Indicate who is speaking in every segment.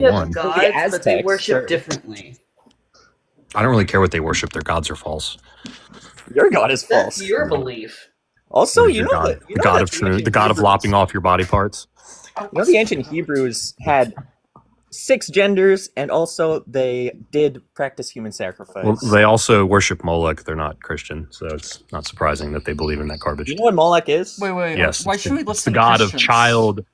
Speaker 1: Yeah,
Speaker 2: one.
Speaker 1: gods,
Speaker 3: The
Speaker 1: but they
Speaker 3: Aztecs,
Speaker 1: worship
Speaker 3: sure.
Speaker 1: differently.
Speaker 2: I don't really care what they worship. Their gods are false.
Speaker 3: Your god is false.
Speaker 1: That's your belief.
Speaker 3: Also,
Speaker 2: What is
Speaker 3: you
Speaker 2: your
Speaker 3: know
Speaker 2: god?
Speaker 3: the
Speaker 2: The god
Speaker 3: that
Speaker 2: of
Speaker 3: the
Speaker 2: truth,
Speaker 3: ancient
Speaker 2: the god of
Speaker 3: Hebrews-
Speaker 2: lopping off your body parts.
Speaker 3: You know the ancient Hebrews had 6 genders, and also they did practice human sacrifice.
Speaker 2: Well, they also worship Moloch. They're not Christian, so it's not surprising that they believe in that garbage.
Speaker 3: You know what Moloch is?
Speaker 4: Wait.
Speaker 2: Yes,
Speaker 4: Why
Speaker 2: it's
Speaker 4: should we
Speaker 2: it's
Speaker 4: listen
Speaker 2: the
Speaker 4: to
Speaker 2: god of
Speaker 4: Christians?
Speaker 2: child.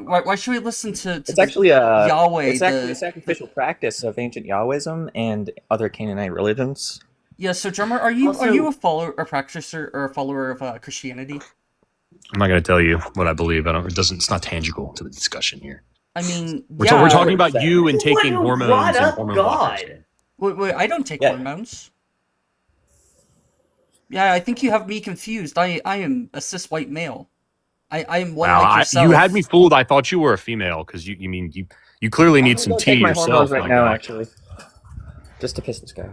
Speaker 4: Why should we listen to
Speaker 3: It's actually a
Speaker 4: Yahweh?
Speaker 3: It's actually a sacrificial practice of ancient Yahwism and other Canaanite religions.
Speaker 4: Yeah. So, drummer, are you
Speaker 1: Also-
Speaker 4: a follower, a practicer, or a follower of Christianity?
Speaker 2: I'm not going to tell you what I believe. It's not tangible to the discussion here.
Speaker 4: I mean,
Speaker 2: We're
Speaker 4: yeah.
Speaker 2: talking about you and taking
Speaker 1: Who
Speaker 2: hormones
Speaker 1: brought
Speaker 2: and
Speaker 1: up
Speaker 2: hormone
Speaker 1: God?
Speaker 2: blockers.
Speaker 4: Wait, I don't take
Speaker 3: Yeah.
Speaker 4: hormones. Yeah, I think you have me confused. I am a cis white male. I am one
Speaker 2: Wow,
Speaker 4: like yourself.
Speaker 2: you had me fooled. I thought you were a female because you clearly need some
Speaker 3: Go
Speaker 2: tea
Speaker 3: take my
Speaker 2: yourself.
Speaker 3: hormones right
Speaker 2: my
Speaker 3: now,
Speaker 2: guy.
Speaker 3: actually. Just to piss this guy.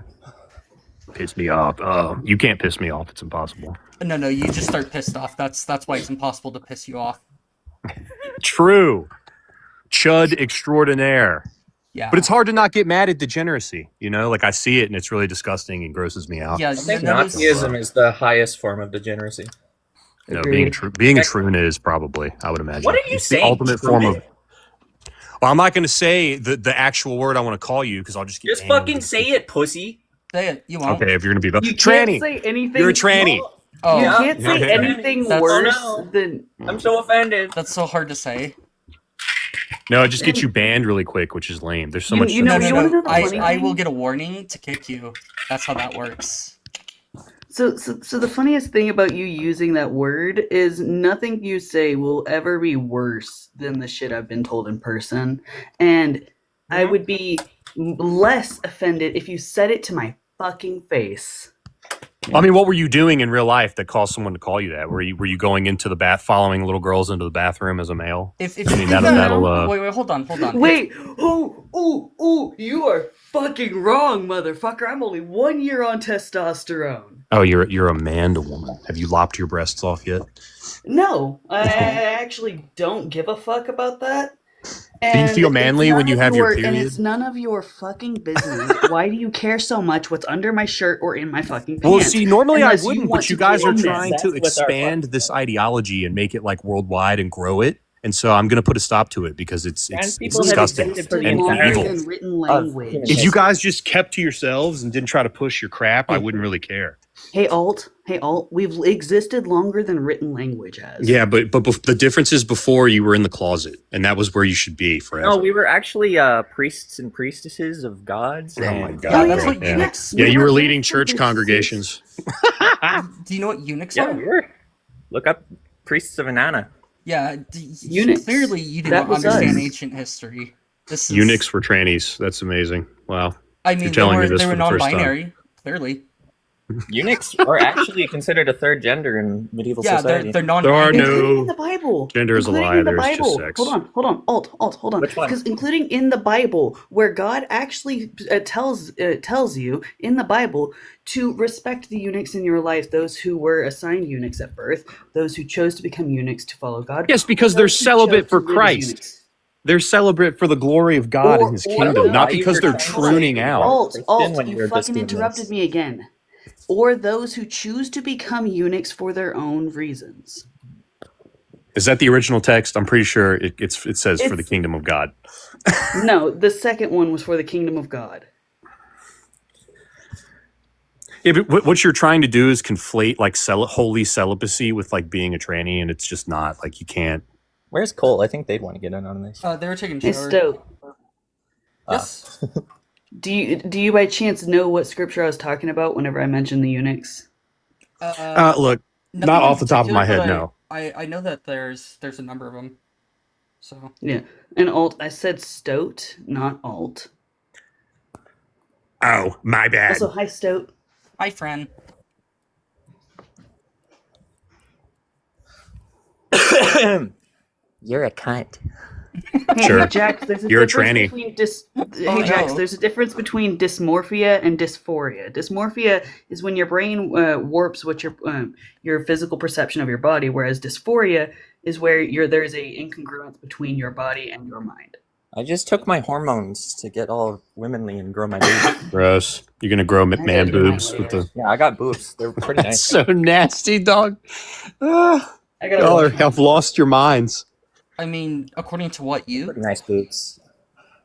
Speaker 2: Piss me off. You can't piss me off. It's impossible.
Speaker 4: No, you just start pissed off. That's why it's impossible to piss you off.
Speaker 2: True. Chud extraordinaire.
Speaker 4: Yeah.
Speaker 2: But it's hard to not get mad at degeneracy. You know, like I see it and it's really disgusting and grosses me out.
Speaker 4: Yeah,
Speaker 3: I think
Speaker 4: that is-
Speaker 3: Nazism is the highest form of degeneracy.
Speaker 2: No, being a troon is probably, I would imagine.
Speaker 3: What are you
Speaker 2: It's the
Speaker 3: saying,
Speaker 2: ultimate form
Speaker 3: troon?
Speaker 2: of. Well, I'm not going to say the actual word I want to call you because I'll just get.
Speaker 3: Just
Speaker 2: banned.
Speaker 3: fucking say it, pussy.
Speaker 4: Say it. You won't.
Speaker 2: Okay, if you're going to be
Speaker 1: You
Speaker 2: tranny,
Speaker 1: can't say anything.
Speaker 2: you're a tranny.
Speaker 4: Oh,
Speaker 1: You
Speaker 3: Yeah.
Speaker 1: can't say
Speaker 2: Okay.
Speaker 1: anything
Speaker 4: That's-
Speaker 1: worse
Speaker 3: Oh, no.
Speaker 1: than.
Speaker 3: I'm so offended.
Speaker 4: that's so hard to say.
Speaker 2: No, it just gets you banned really quick, which is lame. There's so
Speaker 1: You-
Speaker 2: much.
Speaker 1: you know-
Speaker 4: No,
Speaker 1: you wanna know the
Speaker 4: I
Speaker 1: funny
Speaker 4: I
Speaker 1: thing?
Speaker 4: will get a warning to kick you. That's how that works.
Speaker 1: So the funniest thing about you using that word is nothing you say will ever be worse than the shit I've been told in person, and I would be less offended if you said it to my fucking face.
Speaker 2: I mean, what were you doing in real life that caused someone to call you that? Were you going into the following little girls into the bathroom as a male?
Speaker 4: If
Speaker 2: I
Speaker 4: you
Speaker 2: mean,
Speaker 4: think
Speaker 2: that'll,
Speaker 4: that, wait, hold on.
Speaker 1: Wait, oh, you are fucking wrong, motherfucker. I'm only 1 year on testosterone.
Speaker 2: Oh, you're a man to woman. Have you lopped your breasts off yet?
Speaker 1: No, I actually don't give a fuck about that.
Speaker 2: Do you feel
Speaker 1: And
Speaker 2: manly
Speaker 1: it's
Speaker 2: when you
Speaker 1: none
Speaker 2: have
Speaker 1: of
Speaker 2: your
Speaker 1: And
Speaker 2: period?
Speaker 1: it's none of your fucking business. Why do you care so much what's under my shirt or in my fucking pants?
Speaker 2: Well, see, normally
Speaker 1: Unless
Speaker 2: I wouldn't,
Speaker 1: want
Speaker 2: but you
Speaker 1: to
Speaker 2: guys are
Speaker 1: get
Speaker 2: trying to
Speaker 3: obsessed with our
Speaker 2: expand this ideology and make it like worldwide and grow it. And so I'm going to put a stop to it because it's
Speaker 3: Trans people have
Speaker 2: disgusting
Speaker 3: existed for the
Speaker 2: and
Speaker 3: entire
Speaker 2: evil.
Speaker 1: in written
Speaker 3: of
Speaker 1: language.
Speaker 3: human
Speaker 2: If you guys just kept to yourselves and didn't try to push your crap, I wouldn't really care.
Speaker 1: Hey alt, we've existed longer than written language has.
Speaker 2: Yeah, but the difference is before you were in the closet, and that was where you should be forever.
Speaker 3: No, we were actually priests and priestesses of gods.
Speaker 2: Oh my
Speaker 3: and-
Speaker 2: God.
Speaker 4: Yeah, that's what
Speaker 2: Yeah.
Speaker 4: eunuchs.
Speaker 2: Yeah, you were leading
Speaker 1: Yes,
Speaker 2: church
Speaker 1: this is-
Speaker 2: congregations.
Speaker 4: Do you know what eunuchs
Speaker 3: Yeah,
Speaker 4: are?
Speaker 3: we were. Look up priests of Inanna.
Speaker 4: Yeah,
Speaker 1: Eunuchs.
Speaker 4: clearly you do
Speaker 1: That
Speaker 4: not
Speaker 1: was
Speaker 4: understand
Speaker 1: us.
Speaker 4: ancient history. This is,
Speaker 2: Eunuchs were trannies. That's amazing. Wow.
Speaker 4: I mean,
Speaker 2: telling me
Speaker 4: they
Speaker 2: this
Speaker 4: were
Speaker 2: for the first time.
Speaker 4: non-binary. Clearly,
Speaker 3: Eunuchs are actually considered a third gender in medieval
Speaker 4: yeah,
Speaker 3: society.
Speaker 4: they're
Speaker 2: There
Speaker 4: non-binary.
Speaker 2: are
Speaker 1: Including
Speaker 2: no
Speaker 1: in the Bible.
Speaker 2: gender is a
Speaker 1: Including
Speaker 2: lie.
Speaker 1: in the
Speaker 2: There's just
Speaker 1: Bible.
Speaker 2: sex.
Speaker 1: Hold on, alt, hold on.
Speaker 3: Which one?
Speaker 1: Because including in the Bible, where God actually tells you in the Bible to respect the eunuchs in your life, those who were assigned eunuchs at birth, those who chose to become eunuchs to follow God.
Speaker 2: Yes, because they're
Speaker 1: those who
Speaker 2: celibate
Speaker 1: chose
Speaker 2: for
Speaker 1: to live as
Speaker 2: Christ.
Speaker 1: eunuchs.
Speaker 2: They're celebrate for the glory of God
Speaker 1: Or-
Speaker 2: and His
Speaker 1: or-
Speaker 2: kingdom, not
Speaker 3: Why you
Speaker 2: because
Speaker 3: were
Speaker 2: they're
Speaker 3: trying to
Speaker 2: trooning
Speaker 3: say
Speaker 2: out.
Speaker 3: Christian
Speaker 1: Alt,
Speaker 3: when you
Speaker 1: you
Speaker 3: were just
Speaker 1: fucking
Speaker 3: doing
Speaker 1: interrupted
Speaker 3: this.
Speaker 1: me again. Or those who choose to become eunuchs for their own reasons.
Speaker 2: Is that the original text? I'm pretty sure it says for the
Speaker 1: It's-
Speaker 2: kingdom of God.
Speaker 1: No, the second one was for the kingdom of God.
Speaker 2: Yeah, but what you're trying to do is conflate like holy celibacy with like being a tranny, and it's just not like you can't.
Speaker 3: Where's Cole? I think they'd want to get in on this.
Speaker 4: They were taking
Speaker 1: Hey,
Speaker 4: shower.
Speaker 1: Stoke,
Speaker 4: Yes.
Speaker 1: do you by chance know what scripture I was talking about whenever I mentioned the eunuchs?
Speaker 2: Look,
Speaker 4: Nothing
Speaker 2: not
Speaker 4: in
Speaker 2: off the top of my
Speaker 4: particular,
Speaker 2: head,
Speaker 4: but
Speaker 2: no.
Speaker 4: I know that there's a number of them. So
Speaker 1: Yeah, and alt. I said stoat, not alt.
Speaker 2: Oh, my bad.
Speaker 1: Also, hi stoat.
Speaker 4: hi, friend.
Speaker 3: You're a cunt.
Speaker 1: Hey,
Speaker 2: Sure.
Speaker 1: hey Jax, there's a
Speaker 2: You're a
Speaker 1: difference
Speaker 2: tranny.
Speaker 1: between hey
Speaker 4: Oh,
Speaker 1: Jax,
Speaker 4: no.
Speaker 1: there's a difference between dysmorphia and dysphoria. Dysmorphia is when your brain warps what your physical perception of your body, whereas dysphoria is where there's a incongruence between your body and your mind.
Speaker 3: I just took my hormones to get all womanly and grow my boobs.
Speaker 2: Gross. You're gonna grow man boobs with the.
Speaker 3: Yeah, I got boobs. They're pretty
Speaker 2: That's
Speaker 3: nice.
Speaker 2: so nasty, dog. Ah,
Speaker 1: I gotta
Speaker 2: y'all
Speaker 1: watch
Speaker 2: have lost your minds.
Speaker 4: I mean, according to what you?
Speaker 3: Pretty nice boobs,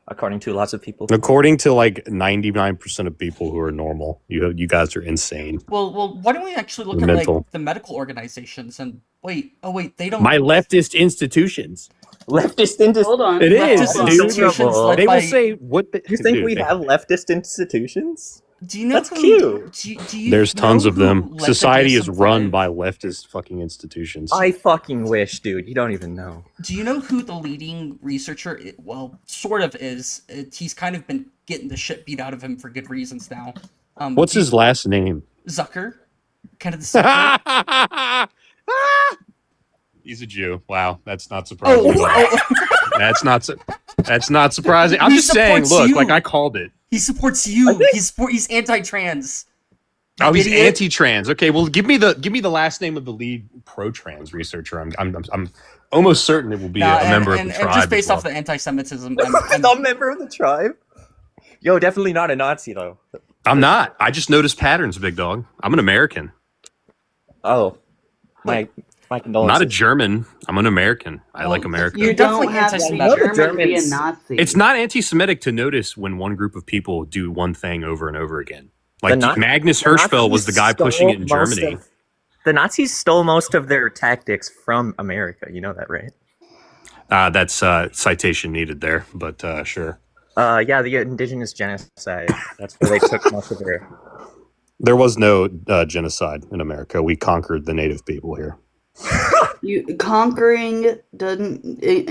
Speaker 3: according to lots of people.
Speaker 2: According to like 99% of people who are normal, you guys are insane.
Speaker 4: Well, why don't we actually look
Speaker 2: You're
Speaker 4: at
Speaker 2: mental.
Speaker 4: like the medical organizations and wait? Oh wait, they don't.
Speaker 2: My leftist institutions.
Speaker 3: Leftist industry.
Speaker 1: Hold on.
Speaker 2: It
Speaker 4: Leftist
Speaker 2: is, dude.
Speaker 4: institutions led
Speaker 2: They
Speaker 4: by-
Speaker 2: will say what the,
Speaker 3: You think
Speaker 2: dude,
Speaker 3: we
Speaker 2: they-
Speaker 3: have leftist institutions?
Speaker 4: Do you know
Speaker 3: That's
Speaker 4: who,
Speaker 3: cute.
Speaker 4: Do you
Speaker 2: There's tons
Speaker 4: know
Speaker 2: of them.
Speaker 4: who led the
Speaker 2: Society is run
Speaker 4: DSM-5?
Speaker 2: by leftist fucking institutions.
Speaker 3: I fucking wish, dude. You don't even know.
Speaker 4: Do you know who the leading researcher? Well, sort of is. He's kind of been getting the shit beat out of him for good reasons now.
Speaker 2: What's his last name?
Speaker 4: Zucker? Kind of the Zucker.
Speaker 2: He's a Jew. Wow, that's not surprising.
Speaker 4: Oh,
Speaker 2: That's not surprising. I'm
Speaker 4: He
Speaker 2: just saying.
Speaker 4: supports
Speaker 2: Look,
Speaker 4: you.
Speaker 2: like I called it.
Speaker 4: he supports you. He's anti-trans.
Speaker 2: Oh, he's
Speaker 4: Idiot.
Speaker 2: anti-trans. Okay, well, give me the last name of the lead pro-trans researcher. I'm almost certain it will be a member of the tribe.
Speaker 4: And just based
Speaker 2: as well.
Speaker 4: off the anti-Semitism,
Speaker 3: I'm a member of the tribe. Yo, definitely not a Nazi though.
Speaker 2: I'm not. I just noticed patterns, big dog. I'm an American.
Speaker 3: Oh, my condolences.
Speaker 2: Not a German. I'm an American. I like America.
Speaker 1: You
Speaker 4: definitely
Speaker 1: don't have to be
Speaker 4: anti-Semitic.
Speaker 1: German to be a
Speaker 3: Germans-
Speaker 1: Nazi.
Speaker 2: It's not anti-Semitic to notice when one group of people do one thing over and over again. Like
Speaker 3: The Na-
Speaker 2: Magnus
Speaker 3: the
Speaker 2: Hirschfeld was the
Speaker 3: Nazis
Speaker 2: guy pushing it in
Speaker 3: stole most
Speaker 2: Germany.
Speaker 3: the Nazis stole most of their tactics from America. You know that, right?
Speaker 2: That's citation needed there, but sure.
Speaker 3: Yeah, the indigenous genocide. That's where they took most of their.
Speaker 2: There was no genocide in America. We conquered the native people here.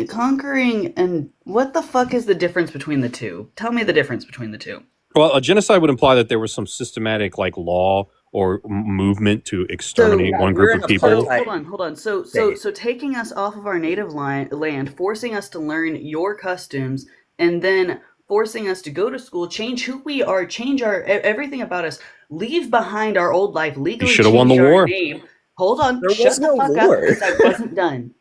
Speaker 1: Conquering and what the fuck is the difference between the two? Tell me the difference between the two.
Speaker 2: Well, a genocide would imply that there was some systematic like law or movement to exterminate
Speaker 3: yeah,
Speaker 2: one
Speaker 3: we're
Speaker 2: group
Speaker 3: in
Speaker 2: of
Speaker 3: a
Speaker 2: people.
Speaker 3: apartheid.
Speaker 1: Hold on. So
Speaker 3: State.
Speaker 1: taking us off of our native land, forcing us to learn your customs, and then forcing us to go to school, change who we are, change our everything about us, leave behind our old life, legally
Speaker 2: should've won
Speaker 1: change
Speaker 2: the
Speaker 1: our
Speaker 2: war.
Speaker 1: name. Hold on,
Speaker 3: There
Speaker 1: shut
Speaker 3: was
Speaker 1: the
Speaker 3: no
Speaker 1: fuck
Speaker 3: war.
Speaker 1: up because I wasn't done.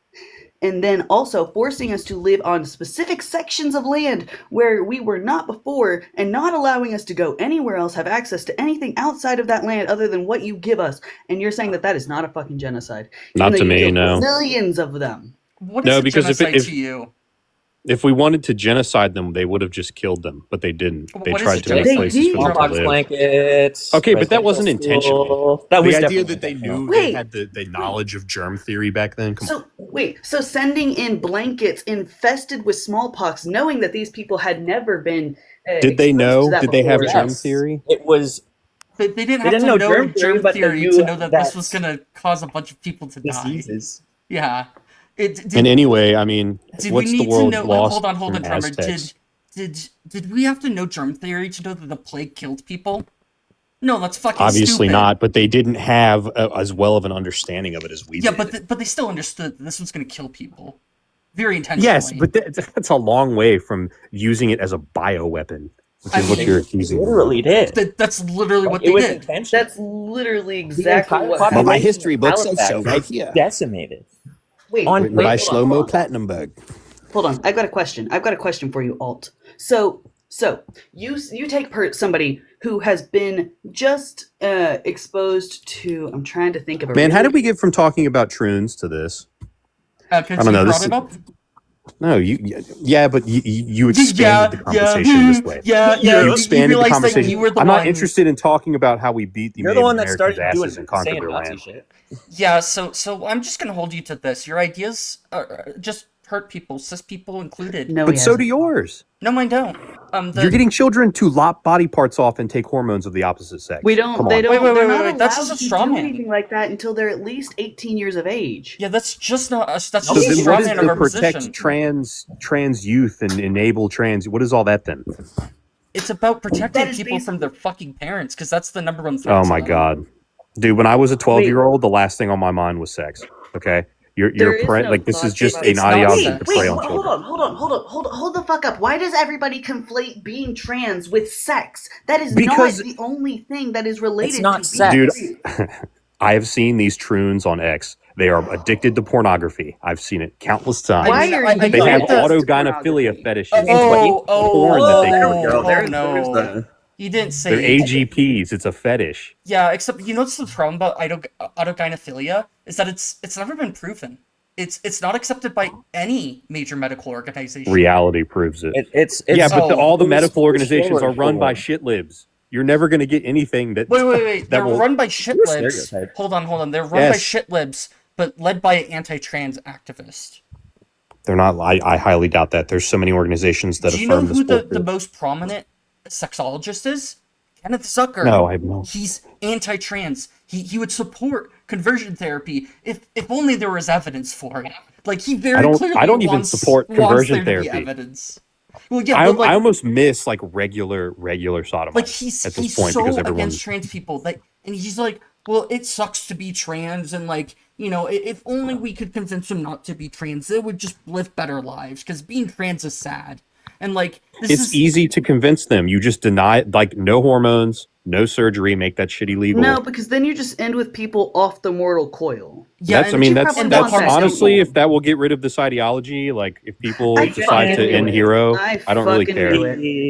Speaker 1: And then also forcing us to live on specific sections of land where we were not before, and not allowing us to go anywhere else, have access to anything outside of that land other than what you give us. And you're saying that that is not a fucking genocide.
Speaker 2: Not
Speaker 1: Even
Speaker 2: to
Speaker 1: though you
Speaker 2: me,
Speaker 1: killed
Speaker 2: no.
Speaker 1: millions of them.
Speaker 4: What
Speaker 2: No,
Speaker 4: is a
Speaker 2: because if
Speaker 4: genocide
Speaker 2: it-
Speaker 4: to you?
Speaker 2: If we wanted to genocide them, they would have just killed them, but they didn't. They
Speaker 4: What is
Speaker 2: tried
Speaker 4: a
Speaker 2: to make
Speaker 1: genocide?
Speaker 2: places
Speaker 1: They
Speaker 2: for them to
Speaker 3: Smallpox
Speaker 2: live.
Speaker 3: blankets.
Speaker 2: Okay, but that wasn't
Speaker 3: residential
Speaker 2: intentional.
Speaker 3: school. That was
Speaker 2: The idea
Speaker 3: definitely
Speaker 2: that they
Speaker 3: intentional.
Speaker 2: knew they
Speaker 1: Wait.
Speaker 2: had the knowledge of germ theory back then. Come on.
Speaker 1: So sending in blankets infested with smallpox, knowing that these people had never been.
Speaker 2: Did they
Speaker 1: exposed
Speaker 2: know?
Speaker 1: to that
Speaker 2: Did they have
Speaker 1: before.
Speaker 2: germ
Speaker 3: Yes.
Speaker 2: theory?
Speaker 3: It was
Speaker 4: They didn't
Speaker 3: They
Speaker 4: have
Speaker 3: didn't
Speaker 4: to
Speaker 3: know
Speaker 4: know
Speaker 3: germ theory,
Speaker 4: germ
Speaker 3: but they
Speaker 4: theory
Speaker 3: knew
Speaker 4: to know that this
Speaker 3: that
Speaker 4: was going to cause a bunch of people to die.
Speaker 3: diseases.
Speaker 4: Yeah. Did
Speaker 2: And anyway, I mean,
Speaker 4: we
Speaker 2: what's the
Speaker 4: need
Speaker 2: world
Speaker 4: to know?
Speaker 2: lost
Speaker 4: Hold on,
Speaker 2: from
Speaker 4: Trevor.
Speaker 2: Aztecs?
Speaker 4: Did we have to know germ theory to know that the plague killed people? No, that's fucking
Speaker 2: Obviously
Speaker 4: stupid.
Speaker 2: not, but they didn't have as well of an understanding of it as we
Speaker 4: Yeah,
Speaker 2: did.
Speaker 4: but they still understood that this was going to kill people, very intentionally.
Speaker 2: Yes, but that's a long way from using it as a bioweapon, which
Speaker 4: I
Speaker 2: is what
Speaker 4: mean,
Speaker 2: you're
Speaker 3: They
Speaker 2: accusing.
Speaker 3: literally did.
Speaker 4: That's literally what
Speaker 3: It
Speaker 4: they
Speaker 3: was
Speaker 4: did.
Speaker 3: intentional.
Speaker 1: That's literally
Speaker 3: The
Speaker 1: exactly
Speaker 3: entire
Speaker 1: what
Speaker 3: population
Speaker 1: happened.
Speaker 2: my history
Speaker 3: of
Speaker 2: book says
Speaker 3: Halifax
Speaker 2: so right
Speaker 3: was
Speaker 2: here.
Speaker 3: Decimated.
Speaker 1: Wait,
Speaker 3: On
Speaker 2: Written by
Speaker 3: hold on,
Speaker 2: Shlomo Platinumberg.
Speaker 1: hold on. I've got a question. I've got a question for you, Alt. So you take somebody who has been just exposed to. I'm trying to think of a.
Speaker 2: Man, how
Speaker 1: really-
Speaker 2: did we get from talking about troons to this?
Speaker 4: Because
Speaker 2: I don't
Speaker 4: you
Speaker 2: know,
Speaker 4: brought
Speaker 2: this
Speaker 4: it up.
Speaker 2: No, yeah, but you expanded the conversation this way. You expanded the
Speaker 4: realized that
Speaker 2: conversation.
Speaker 4: you were the
Speaker 2: I'm
Speaker 4: one.
Speaker 2: not interested in talking about how we beat the
Speaker 3: You're
Speaker 2: Native
Speaker 3: the one that
Speaker 2: Americans'
Speaker 3: started doing
Speaker 2: asses and conquered
Speaker 3: saying
Speaker 2: their
Speaker 3: Nazi
Speaker 2: land.
Speaker 3: shit.
Speaker 4: Yeah, so I'm just gonna hold you to this. Your ideas just hurt people, cis people included.
Speaker 1: No,
Speaker 2: But
Speaker 1: he
Speaker 2: so
Speaker 1: hasn't.
Speaker 2: do yours.
Speaker 4: No, mine don't.
Speaker 2: You're getting children to lop body parts off and take hormones of the opposite sex.
Speaker 1: We don't.
Speaker 2: Come
Speaker 1: They
Speaker 2: on.
Speaker 1: don't.
Speaker 4: Wait,
Speaker 1: they're
Speaker 4: wait,
Speaker 1: not
Speaker 4: wait, that's just
Speaker 1: allowed
Speaker 4: a
Speaker 1: to
Speaker 4: straw
Speaker 1: do
Speaker 4: man.
Speaker 1: anything like that until they're at least 18 years of age.
Speaker 4: Yeah, that's just not us. That's
Speaker 2: So
Speaker 4: just a
Speaker 2: then
Speaker 4: straw
Speaker 2: what is
Speaker 4: man of
Speaker 2: the
Speaker 4: our
Speaker 2: protect
Speaker 4: position.
Speaker 2: trans youth and enable trans? What is all that then?
Speaker 4: It's about protecting
Speaker 1: That is
Speaker 4: people from their fucking parents, because that's the number one threat.
Speaker 2: Oh
Speaker 4: to
Speaker 2: my
Speaker 4: them.
Speaker 2: god, dude! When I was a 12-year-old, the last thing on my mind was sex. Okay,
Speaker 1: There
Speaker 2: you're
Speaker 1: is no
Speaker 2: like this is
Speaker 1: thought
Speaker 2: just
Speaker 1: about
Speaker 2: an
Speaker 4: It's not
Speaker 2: ideology
Speaker 4: sex.
Speaker 2: to prey on
Speaker 1: hold
Speaker 2: children.
Speaker 1: hold the fuck up. Why does everybody conflate being trans with sex? That is
Speaker 2: Because-
Speaker 1: not the only thing that is related
Speaker 3: It's not
Speaker 1: to
Speaker 3: sex.
Speaker 1: being
Speaker 2: Dude, I have seen these troons on X. They are addicted to pornography. I've seen it countless times.
Speaker 1: Why
Speaker 4: mean,
Speaker 1: are
Speaker 4: I-
Speaker 1: you
Speaker 4: I
Speaker 2: They have
Speaker 4: get that.
Speaker 2: autogynephilia fetishes.
Speaker 4: Oh,
Speaker 2: porn that they can
Speaker 1: Girl,
Speaker 4: oh,
Speaker 1: there's
Speaker 4: no.
Speaker 1: the
Speaker 4: He didn't
Speaker 2: They're
Speaker 4: say.
Speaker 2: AGPs. It's a fetish.
Speaker 4: Yeah, except you know what's the problem about autogynephilia is that it's never been proven. It's not accepted by any major medical organization.
Speaker 2: Reality proves it.
Speaker 3: It's
Speaker 2: Yeah, but
Speaker 4: Oh.
Speaker 2: all the
Speaker 3: it was
Speaker 2: medical organizations are
Speaker 3: forward
Speaker 2: run by
Speaker 3: forward.
Speaker 2: shit libs. You're never going to get anything that.
Speaker 4: Wait. They're
Speaker 2: that will.
Speaker 4: run by shit
Speaker 3: You're
Speaker 4: libs.
Speaker 3: stereotyped.
Speaker 4: Hold on. They're run by
Speaker 2: Yes.
Speaker 4: shit libs, but led by an anti-trans activist.
Speaker 2: They're not. I highly doubt that. There's so many organizations that
Speaker 4: Do you know
Speaker 2: affirm
Speaker 4: who
Speaker 2: this.
Speaker 4: the most prominent sexologist is? Kenneth Zucker.
Speaker 2: No, I have no.
Speaker 4: He's anti-trans. He would support conversion therapy if only there was evidence for it. Like he very clearly
Speaker 2: I don't even
Speaker 4: wants,
Speaker 2: support
Speaker 4: wants
Speaker 2: conversion
Speaker 4: there to be
Speaker 2: therapy.
Speaker 4: evidence. Well, yeah,
Speaker 2: I
Speaker 4: but like,
Speaker 2: almost miss like regular sodomy
Speaker 4: like
Speaker 2: at
Speaker 4: he's
Speaker 2: this point
Speaker 4: so
Speaker 2: because
Speaker 4: against
Speaker 2: everyone's.
Speaker 4: trans people that, and he's like, well, it sucks to be trans, and like, you know, if only we could convince them not to be trans, they would just live better lives because being trans is sad. And like, this
Speaker 2: It's
Speaker 4: is
Speaker 2: easy to convince them. You just deny like no hormones, no surgery, make that shit illegal.
Speaker 1: no, because then you just end with people off the mortal coil.
Speaker 4: yeah.
Speaker 2: That's, I
Speaker 4: and
Speaker 2: mean,
Speaker 1: you
Speaker 2: that's
Speaker 1: probably
Speaker 2: that's
Speaker 1: want that
Speaker 2: honestly,
Speaker 1: too.
Speaker 2: if that will get rid of this ideology, like if people
Speaker 1: I
Speaker 2: decide
Speaker 1: fucking
Speaker 2: to
Speaker 1: knew
Speaker 2: end
Speaker 1: it.
Speaker 2: hero,
Speaker 1: I
Speaker 2: I don't really
Speaker 1: fucking
Speaker 2: care.
Speaker 1: knew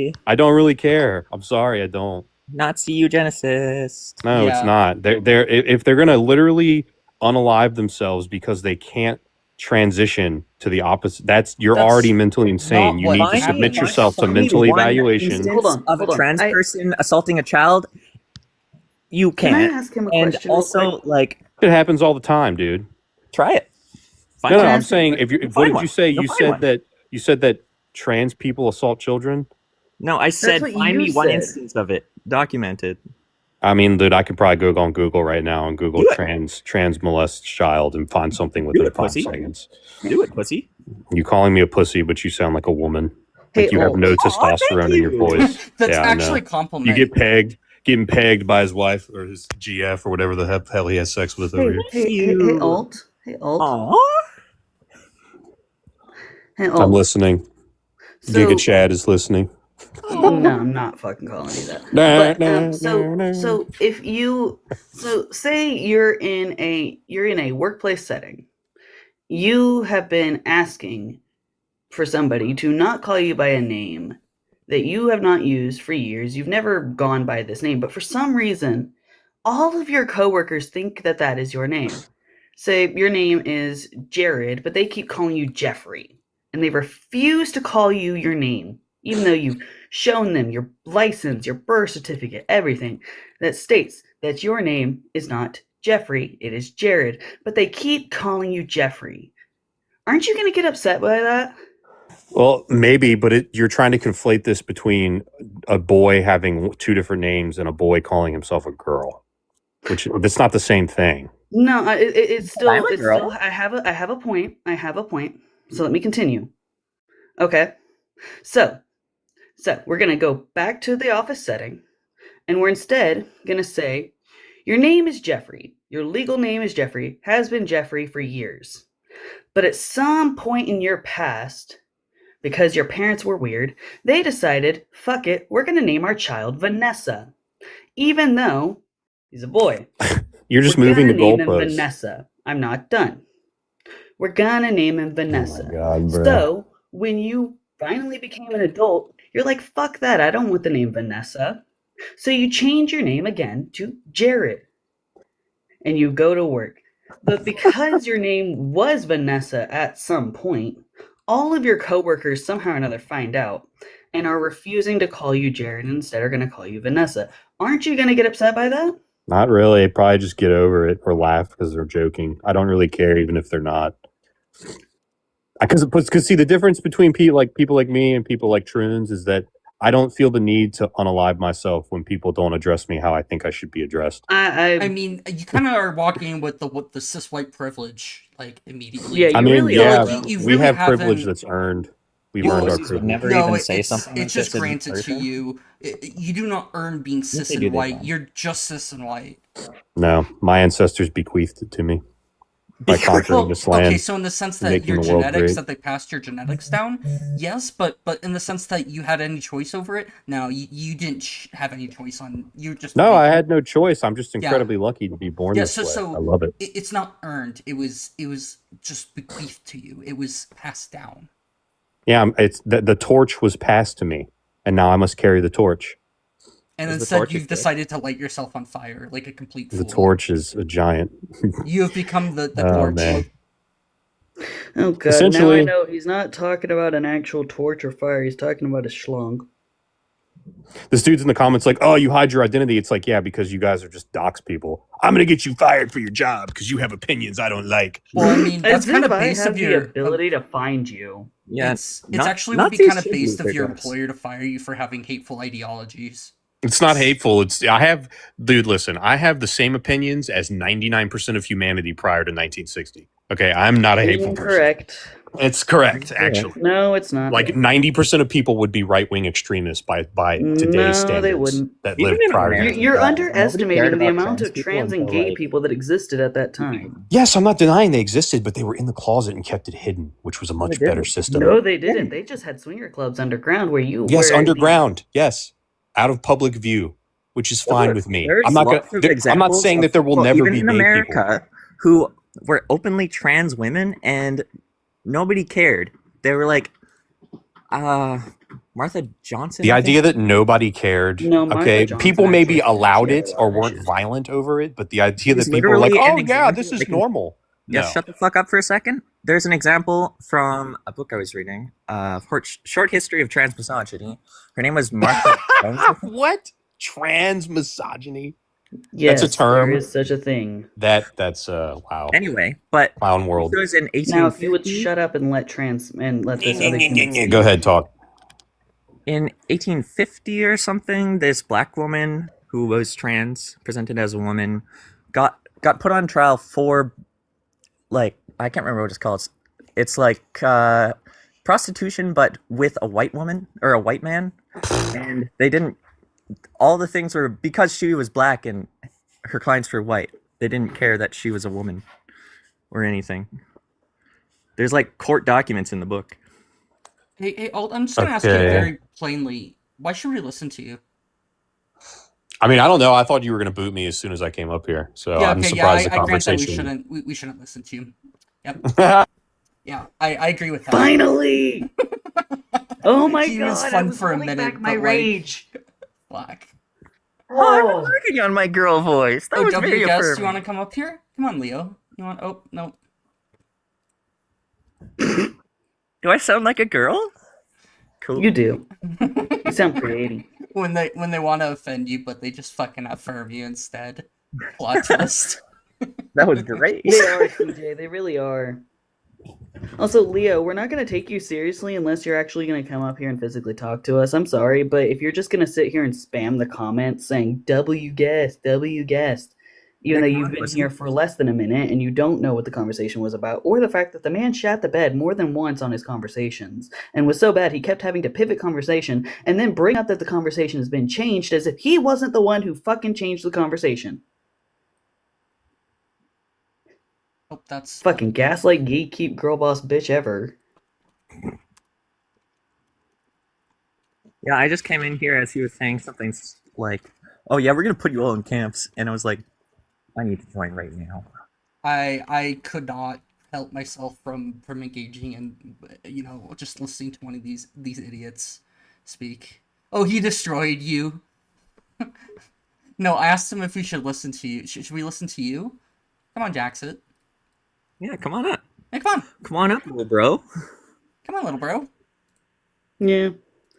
Speaker 1: it.
Speaker 2: I don't really care. I'm sorry, I don't.
Speaker 3: Nazi eugenicist.
Speaker 2: No,
Speaker 4: Yeah.
Speaker 2: it's not. They're if they're gonna literally unalive themselves because they can't transition to the opposite, you're
Speaker 4: That's
Speaker 2: already mentally insane.
Speaker 4: not
Speaker 2: You
Speaker 4: what
Speaker 2: need to
Speaker 4: happened.
Speaker 2: submit yourself to
Speaker 3: Find me
Speaker 2: mental
Speaker 3: one
Speaker 2: evaluation.
Speaker 3: instance
Speaker 1: Hold on,
Speaker 3: of
Speaker 1: hold
Speaker 3: a
Speaker 1: on.
Speaker 3: trans person assaulting a child. You
Speaker 1: Can I
Speaker 3: can't.
Speaker 1: ask him a
Speaker 3: And
Speaker 1: question? real
Speaker 3: also,
Speaker 1: quick?
Speaker 3: like,
Speaker 2: It happens all the time, dude.
Speaker 3: try it. Find
Speaker 2: No,
Speaker 3: one.
Speaker 2: I'm saying if you.
Speaker 3: You'll
Speaker 2: What
Speaker 3: find
Speaker 2: did
Speaker 3: one.
Speaker 2: you say?
Speaker 3: You'll
Speaker 2: You
Speaker 3: find
Speaker 2: said
Speaker 3: one.
Speaker 2: that trans people assault children.
Speaker 3: No, I said
Speaker 1: what
Speaker 3: find
Speaker 1: you
Speaker 3: me one
Speaker 1: said.
Speaker 3: instance of it documented.
Speaker 2: I mean, dude, I could probably go on Google right now and Google
Speaker 3: Do it.
Speaker 2: trans molest child and find something
Speaker 3: Do
Speaker 2: within
Speaker 3: it,
Speaker 2: 5
Speaker 3: pussy.
Speaker 2: seconds.
Speaker 3: Do it, pussy.
Speaker 2: You calling me a pussy, but you sound like a woman.
Speaker 1: Hey,
Speaker 2: Like you have no testosterone in your
Speaker 3: you.
Speaker 2: voice.
Speaker 4: That's
Speaker 2: Yeah, I know.
Speaker 4: actually a compliment.
Speaker 2: You get getting pegged by his wife or his GF or whatever the hell he has sex with over
Speaker 1: Hey,
Speaker 2: here.
Speaker 1: hey, Alt. Hey, Alt.
Speaker 3: Aww.
Speaker 1: Hey,
Speaker 2: I'm
Speaker 1: Alt.
Speaker 2: listening.
Speaker 1: So,
Speaker 2: Giga Chad is listening.
Speaker 1: no, I'm not fucking calling you that.
Speaker 2: Nah,
Speaker 1: But
Speaker 2: nah,
Speaker 1: so
Speaker 2: nah, nah.
Speaker 1: so if you say you're in a workplace setting, you have been asking for somebody to not call you by a name that you have not used for years. You've never gone by this name, but for some reason, all of your coworkers think that that is your name. Say your name is Jared, but they keep calling you Jeffrey, and they refuse to call you your name, even though you've shown them your license, your birth certificate, everything that states that your name is not Jeffrey, it is Jared, but they keep calling you Jeffrey. Aren't you going to get upset by that?
Speaker 2: Well, maybe, but you're trying to conflate this between a boy having 2 different names and a boy calling himself a girl, which that's not the same thing.
Speaker 1: No, it's still.
Speaker 3: I'm a
Speaker 1: It's
Speaker 3: girl.
Speaker 1: still. I have a point. I have a point. So let me continue. Okay. So we're gonna go back to the office setting, and we're instead gonna say, your name is Jeffrey. Your legal name is Jeffrey. Has been Jeffrey for years, but at some point in your past, because your parents were weird, they decided, fuck it, we're gonna name our child Vanessa, even though he's a boy.
Speaker 2: You're just
Speaker 1: We're
Speaker 2: moving the
Speaker 1: gonna name him
Speaker 2: goalposts.
Speaker 1: Vanessa. I'm not done. We're gonna name him Vanessa.
Speaker 2: Oh my God, bro.
Speaker 1: So when you finally became an adult, you're like, fuck that, I don't want the name Vanessa. So you change your name again to Jared. And you go to work. But because your name was Vanessa at some point, all of your coworkers somehow or another find out and are refusing to call you Jared and instead are going to call you Vanessa. Aren't you going to get upset by that?
Speaker 2: Not really. Probably just get over it or laugh because they're joking. I don't really care, even if they're not. Because see, the difference between people like me and people like Troons is that I don't feel the need to unalive myself when people don't address me how I think I should be addressed.
Speaker 4: I mean, you kind of are walking with the cis white privilege, like immediately.
Speaker 1: Yeah,
Speaker 2: I
Speaker 1: you
Speaker 2: mean,
Speaker 1: really
Speaker 2: yeah,
Speaker 4: like, you
Speaker 2: we
Speaker 4: really
Speaker 2: have privilege
Speaker 4: haven't-
Speaker 2: that's earned. We've
Speaker 4: Well,
Speaker 2: earned our
Speaker 3: Pussies would
Speaker 2: privilege.
Speaker 3: never
Speaker 4: No,
Speaker 3: even say
Speaker 4: it's
Speaker 3: something like
Speaker 4: it's just
Speaker 3: this in
Speaker 4: granted to
Speaker 3: person.
Speaker 4: you. You do not earn being cis
Speaker 3: they
Speaker 4: and
Speaker 3: do, they
Speaker 4: white.
Speaker 3: don't.
Speaker 4: You're just cis and white.
Speaker 2: No, my ancestors bequeathed it to me. by conquering this land,
Speaker 4: okay, so in the sense that
Speaker 2: making
Speaker 4: your
Speaker 2: the world
Speaker 4: genetics,
Speaker 2: great.
Speaker 4: that they passed your genetics down, yes, but in the sense that you had any choice over it, no, you didn't have any choice on, you just
Speaker 2: No, I had no choice. I'm just incredibly lucky to be born
Speaker 4: yeah.
Speaker 2: this way.
Speaker 4: So
Speaker 2: I love it.
Speaker 4: it's not earned. It was just bequeathed to you. It was passed down.
Speaker 2: Yeah, it's the torch was passed to me, and now I must carry the torch.
Speaker 4: And
Speaker 3: Is the
Speaker 4: instead,
Speaker 3: torch
Speaker 4: you've
Speaker 3: as good?
Speaker 4: decided to light yourself on fire like a complete fool.
Speaker 2: The torch is a giant.
Speaker 4: You have become the
Speaker 2: Oh
Speaker 4: torch.
Speaker 2: man!
Speaker 1: Oh god, now I
Speaker 2: Essentially-
Speaker 1: know he's not talking about an actual torch or fire, he's talking about a schlong.
Speaker 2: This dude's in the comments like, "Oh, you hide your identity." It's like, yeah, because you guys are just dox people. I'm gonna get you fired for your job because you have opinions I don't like.
Speaker 4: Well, I mean, that's
Speaker 1: As
Speaker 4: kind
Speaker 1: if
Speaker 4: of
Speaker 1: I
Speaker 4: based
Speaker 1: have
Speaker 4: of
Speaker 1: the
Speaker 4: your
Speaker 1: ability to find you.
Speaker 3: Yeah,
Speaker 4: It's actually would be
Speaker 3: Nazis
Speaker 4: kind of
Speaker 3: should
Speaker 4: based
Speaker 3: lose
Speaker 4: of
Speaker 3: their
Speaker 4: your
Speaker 3: jobs.
Speaker 4: employer to fire you for having hateful ideologies.
Speaker 2: It's not hateful. Dude, listen, I have the same opinions as 99% of humanity prior to 1960. Okay, I'm not a hateful person.
Speaker 1: Incorrect.
Speaker 2: It's correct, actually.
Speaker 1: No, it's not.
Speaker 2: Like 90% of people would be right-wing extremists by today's
Speaker 1: No,
Speaker 2: standards.
Speaker 1: they wouldn't.
Speaker 2: That
Speaker 3: Even
Speaker 2: lived
Speaker 3: in
Speaker 2: prior to
Speaker 3: America.
Speaker 1: You're
Speaker 3: Nobody
Speaker 1: underestimating
Speaker 3: cared
Speaker 1: the
Speaker 3: about
Speaker 1: amount
Speaker 3: trans
Speaker 1: of
Speaker 3: people
Speaker 1: trans and
Speaker 3: until,
Speaker 1: gay
Speaker 3: like-
Speaker 1: people that existed at that time.
Speaker 2: Yes, I'm not denying they existed, but they were in the closet and kept it hidden, which was a much
Speaker 3: They
Speaker 2: better
Speaker 3: didn't.
Speaker 2: system.
Speaker 1: No, they didn't. They just had swinger clubs underground where you
Speaker 2: Yes,
Speaker 1: were
Speaker 2: underground. Yes, out of public view, which is fine with me.
Speaker 3: There's
Speaker 2: I'm not
Speaker 3: lots
Speaker 2: gonna.
Speaker 3: of
Speaker 2: I'm not
Speaker 3: examples
Speaker 2: saying
Speaker 3: of
Speaker 2: that there will
Speaker 3: people,
Speaker 2: never
Speaker 3: even
Speaker 2: be
Speaker 3: in
Speaker 2: gay
Speaker 3: America,
Speaker 2: people.
Speaker 3: who were openly trans women, and nobody cared. They were like, Martha Johnson.
Speaker 2: The
Speaker 3: I
Speaker 2: idea
Speaker 3: think?
Speaker 2: that nobody cared.
Speaker 1: No, Martha
Speaker 2: Okay,
Speaker 1: Johnson
Speaker 2: people maybe
Speaker 1: actually
Speaker 2: allowed
Speaker 1: cared
Speaker 2: it
Speaker 1: about
Speaker 2: or
Speaker 1: that
Speaker 2: weren't
Speaker 1: shit.
Speaker 2: violent over it, but the idea
Speaker 3: It's
Speaker 2: that people were like,
Speaker 3: literally
Speaker 2: "Oh
Speaker 3: an
Speaker 2: yeah,
Speaker 3: example,
Speaker 2: this is
Speaker 3: like,
Speaker 2: normal."
Speaker 3: Yeah,
Speaker 2: No.
Speaker 3: shut the fuck up for a second. There's an example from a book I was reading, Short History of Trans Misogyny. Her name was Martha Johnson.
Speaker 2: What? Trans misogyny?
Speaker 1: Yes,
Speaker 2: That's a term.
Speaker 1: there is such a thing.
Speaker 2: That's wow.
Speaker 3: Anyway, but
Speaker 2: Clown world.
Speaker 3: it was in 1850.
Speaker 1: Now, if you would shut up and let this other human speak.
Speaker 2: Go ahead, talk.
Speaker 3: In 1850 or something, this black woman who was trans, presented as a woman, got put on trial for, like, I can't remember what it's called. It's like prostitution, but with a white woman or a white man. And they didn't. All the things were because she was black and her clients were white. They didn't care that she was a woman or anything. There's like court documents in the book.
Speaker 4: Hey, Alt, I'm just gonna ask you
Speaker 2: Okay.
Speaker 4: very plainly, why should we listen to you?
Speaker 2: I mean, I don't know. I thought you were going to boot me as soon as I came up here, so
Speaker 4: Yeah,
Speaker 2: I'm
Speaker 4: okay,
Speaker 2: surprised the
Speaker 4: I grant that
Speaker 2: conversation.
Speaker 4: we shouldn't listen to you. Yep. Yeah, I agree with that.
Speaker 1: Finally! Oh my
Speaker 4: He
Speaker 1: god,
Speaker 4: was
Speaker 1: I
Speaker 4: fun
Speaker 1: was
Speaker 4: for a
Speaker 1: holding
Speaker 4: minute,
Speaker 1: back my
Speaker 4: but, like,
Speaker 1: rage.
Speaker 4: Black.
Speaker 3: Oh, I'm
Speaker 1: Oh,
Speaker 3: working on my girl voice. That
Speaker 4: Oh,
Speaker 3: was very
Speaker 4: WGuest,
Speaker 3: affirming.
Speaker 4: you want to come up here? Come on, Leo. You want? Oh no.
Speaker 3: Do I sound like a girl? Cool.
Speaker 1: you do. You sound pretty.
Speaker 4: When they want to offend you, but they just fucking affirm you instead. Plot twist.
Speaker 3: That was great.
Speaker 1: They are, CJ. They really are. Also, Leo, we're not going to take you seriously unless you're actually going to come up here and physically talk to us. I'm sorry, but if you're just going to sit here and spam the comments saying, W guest, even though you've been here for less than a minute and you don't know what the conversation was about, or the fact that the man shat the bed more than once on his conversations and was so bad he kept having to pivot conversation and then bring up that the conversation has been changed as if he wasn't the one who fucking changed the conversation.
Speaker 4: Oh, that's
Speaker 1: Fucking gaslight, gatekeep, girl boss bitch ever.
Speaker 3: Yeah, I just came in here as he was saying something like, "Oh yeah, we're gonna put you all in camps," and I was like, "I need to join right now."
Speaker 4: I could not help myself from engaging in, just listening to one of these idiots speak. Oh, he destroyed you. No, I asked him if we should listen to you. Should we listen to you? Come on, Jackson.
Speaker 3: Yeah, come on up.
Speaker 4: Hey, come on.
Speaker 3: Come on up, little bro.
Speaker 4: Come on, little bro.
Speaker 1: Yeah.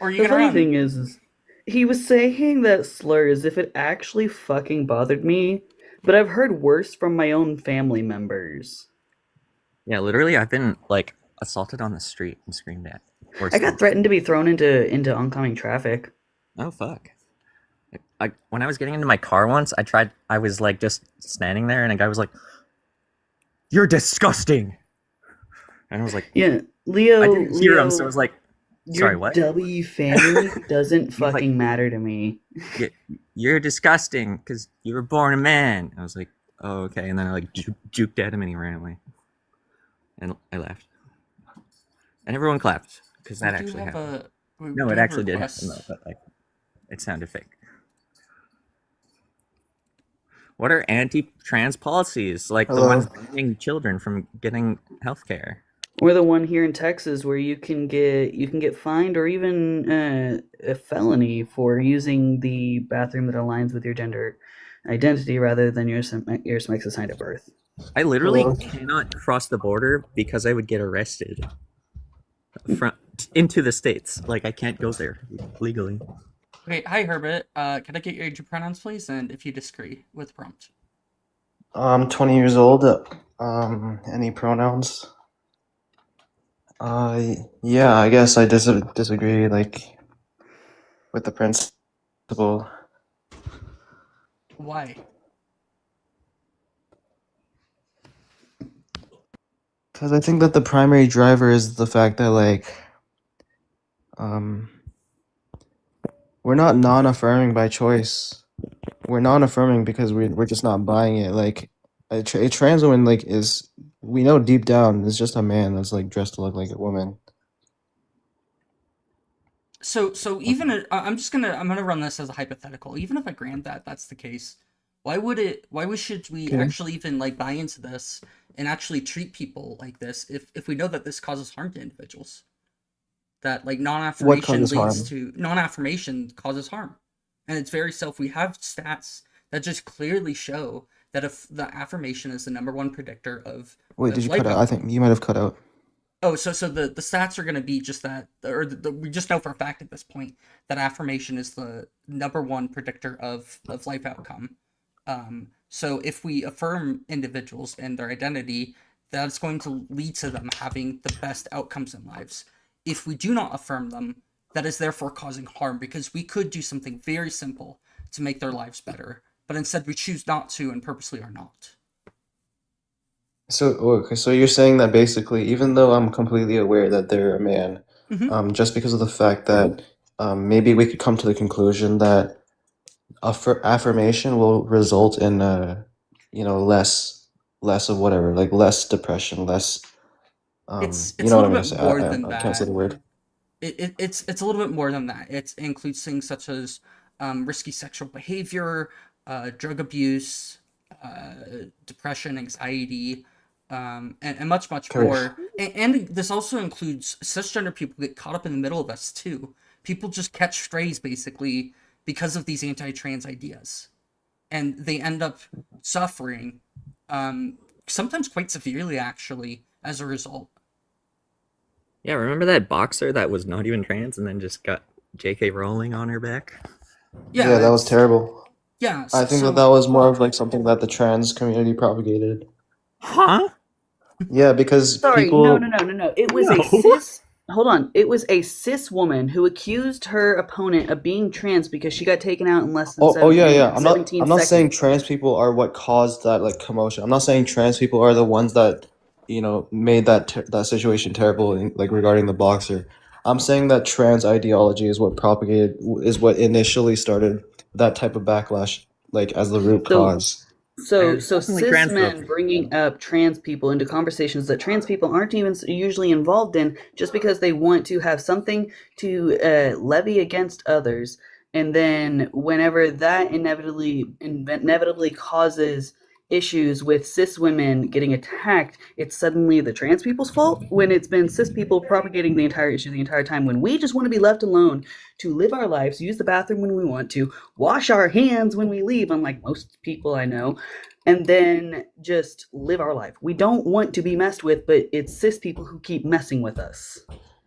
Speaker 4: Or are you
Speaker 1: The
Speaker 4: gonna
Speaker 1: funny
Speaker 4: run?
Speaker 1: thing is, he was saying that slur as if it actually fucking bothered me, but I've heard worse from my own family members.
Speaker 3: Yeah, literally, I've been like assaulted on the street and screamed at. Or
Speaker 1: I got threatened to be thrown into oncoming traffic.
Speaker 3: Oh fuck! When I was getting into my car once, I was like just standing there, and a guy was like, "You're disgusting," and I was like,
Speaker 1: Yeah, Leo.
Speaker 3: I didn't hear
Speaker 1: Leo,
Speaker 3: him, so I was like,
Speaker 1: your
Speaker 3: "Sorry, what?
Speaker 1: W family doesn't
Speaker 3: like-
Speaker 1: fucking matter to me.
Speaker 3: You're disgusting because you were born a man." I was like, oh, okay. And then I like juked at him and he ran away. And I laughed. And everyone clapped because that
Speaker 4: We do
Speaker 3: actually
Speaker 4: have
Speaker 3: happened.
Speaker 4: a we
Speaker 3: No,
Speaker 4: do
Speaker 3: it
Speaker 4: have a
Speaker 3: actually did happen though,
Speaker 4: request.
Speaker 3: but like it sounded fake. What are anti-trans policies? Like the
Speaker 5: Hello.
Speaker 3: ones banning children from getting health care.
Speaker 1: Or the one here in Texas where you can get fined or even a felony for using the bathroom that aligns with your gender identity rather than your sex assigned at birth.
Speaker 3: I literally
Speaker 5: Hello.
Speaker 3: cannot cross the border because I would get arrested from into the states. Like I can't go there legally.
Speaker 4: Okay, hi Herbert. Can I get your age and pronouns, please, and if you disagree with the prompt?
Speaker 5: I'm 20 years old. Any pronouns? Yeah, I guess I disagree, like, with the principle.
Speaker 4: Why?
Speaker 5: Because I think that the primary driver is the fact that, like, um, we're not non-affirming by choice. We're non-affirming because we're just not buying it. Like, a trans woman, like, we know deep down is just a man that's, like, dressed to look like a woman.
Speaker 4: So even I'm gonna run this as a hypothetical. Even if I grant that that's the case, why should we
Speaker 5: Okay.
Speaker 4: actually even like buy into this and actually treat people like this if we know that this causes harm to individuals? That like
Speaker 5: What causes harm?
Speaker 4: non-affirmation causes harm, and it's very self. We have stats that just clearly show that if the affirmation is the number one predictor
Speaker 5: Wait, did
Speaker 4: of
Speaker 5: you cut
Speaker 4: life
Speaker 5: out? I think
Speaker 4: outcome.
Speaker 5: you might have cut out.
Speaker 4: Oh, so the stats are going to be just that, or we just know for a fact at this point that affirmation is the number one predictor of life outcome. So if we affirm individuals and their identity, that's going to lead to them having the best outcomes in lives. If we do not affirm them, that is therefore causing harm because we could do something very simple to make their lives better, but instead we choose not to and purposely are not.
Speaker 5: So, okay, so you're saying that basically, even though I'm completely aware that they're a man,
Speaker 4: Mm-hmm.
Speaker 5: just because of the fact that maybe we could come to the conclusion that affirmation will result in less of whatever, like less depression, less you
Speaker 4: It's a
Speaker 5: know what
Speaker 4: little
Speaker 5: I'm gonna
Speaker 4: bit
Speaker 5: say.
Speaker 4: more than
Speaker 5: I can't say
Speaker 4: that.
Speaker 5: the word.
Speaker 4: It's a little bit more than that. It includes things such as risky sexual behavior, drug abuse, depression, anxiety, and much
Speaker 5: Okay,
Speaker 4: more. And this also includes cisgender people get caught up in the middle of us too. People just catch strays basically because of these anti-trans ideas, and they end up suffering, sometimes quite severely actually as a result.
Speaker 3: Yeah, remember that boxer that was not even trans and then just got J.K. Rowling on her back?
Speaker 4: Yeah,
Speaker 5: yeah, that was
Speaker 4: it's
Speaker 5: terrible.
Speaker 4: yeah.
Speaker 5: I think that
Speaker 4: So
Speaker 5: that was more of like something that the trans community propagated.
Speaker 3: Huh?
Speaker 5: Yeah, because
Speaker 1: Sorry, no,
Speaker 5: people.
Speaker 1: no, no, no, no. It was a
Speaker 3: No.
Speaker 1: cis. Hold on. It was a cis woman who accused her opponent of being trans because she got taken out in less than
Speaker 5: Oh, yeah, yeah.
Speaker 1: 17
Speaker 5: I'm not saying
Speaker 1: seconds.
Speaker 5: trans people are what caused that like commotion. I'm not saying trans people are the ones that, made that situation terrible like regarding the boxer. I'm saying that trans ideology is what initially started that type of backlash, like as the root
Speaker 1: So
Speaker 5: cause.
Speaker 3: And
Speaker 1: So,
Speaker 3: it's
Speaker 1: so
Speaker 3: definitely
Speaker 1: cis men
Speaker 3: transphobic.
Speaker 1: bringing up trans people into conversations that trans people aren't even usually involved in, just because they want to have something to levy against others, and then whenever that inevitably causes issues with cis women getting attacked, it's suddenly the trans people's fault when it's been cis people propagating the entire issue the entire time. When we just want to be left alone to live our lives, use the bathroom when we want to, wash our hands when we leave, unlike most people I know, and then just live our life. We don't want to be messed with, but it's cis people who keep messing with us.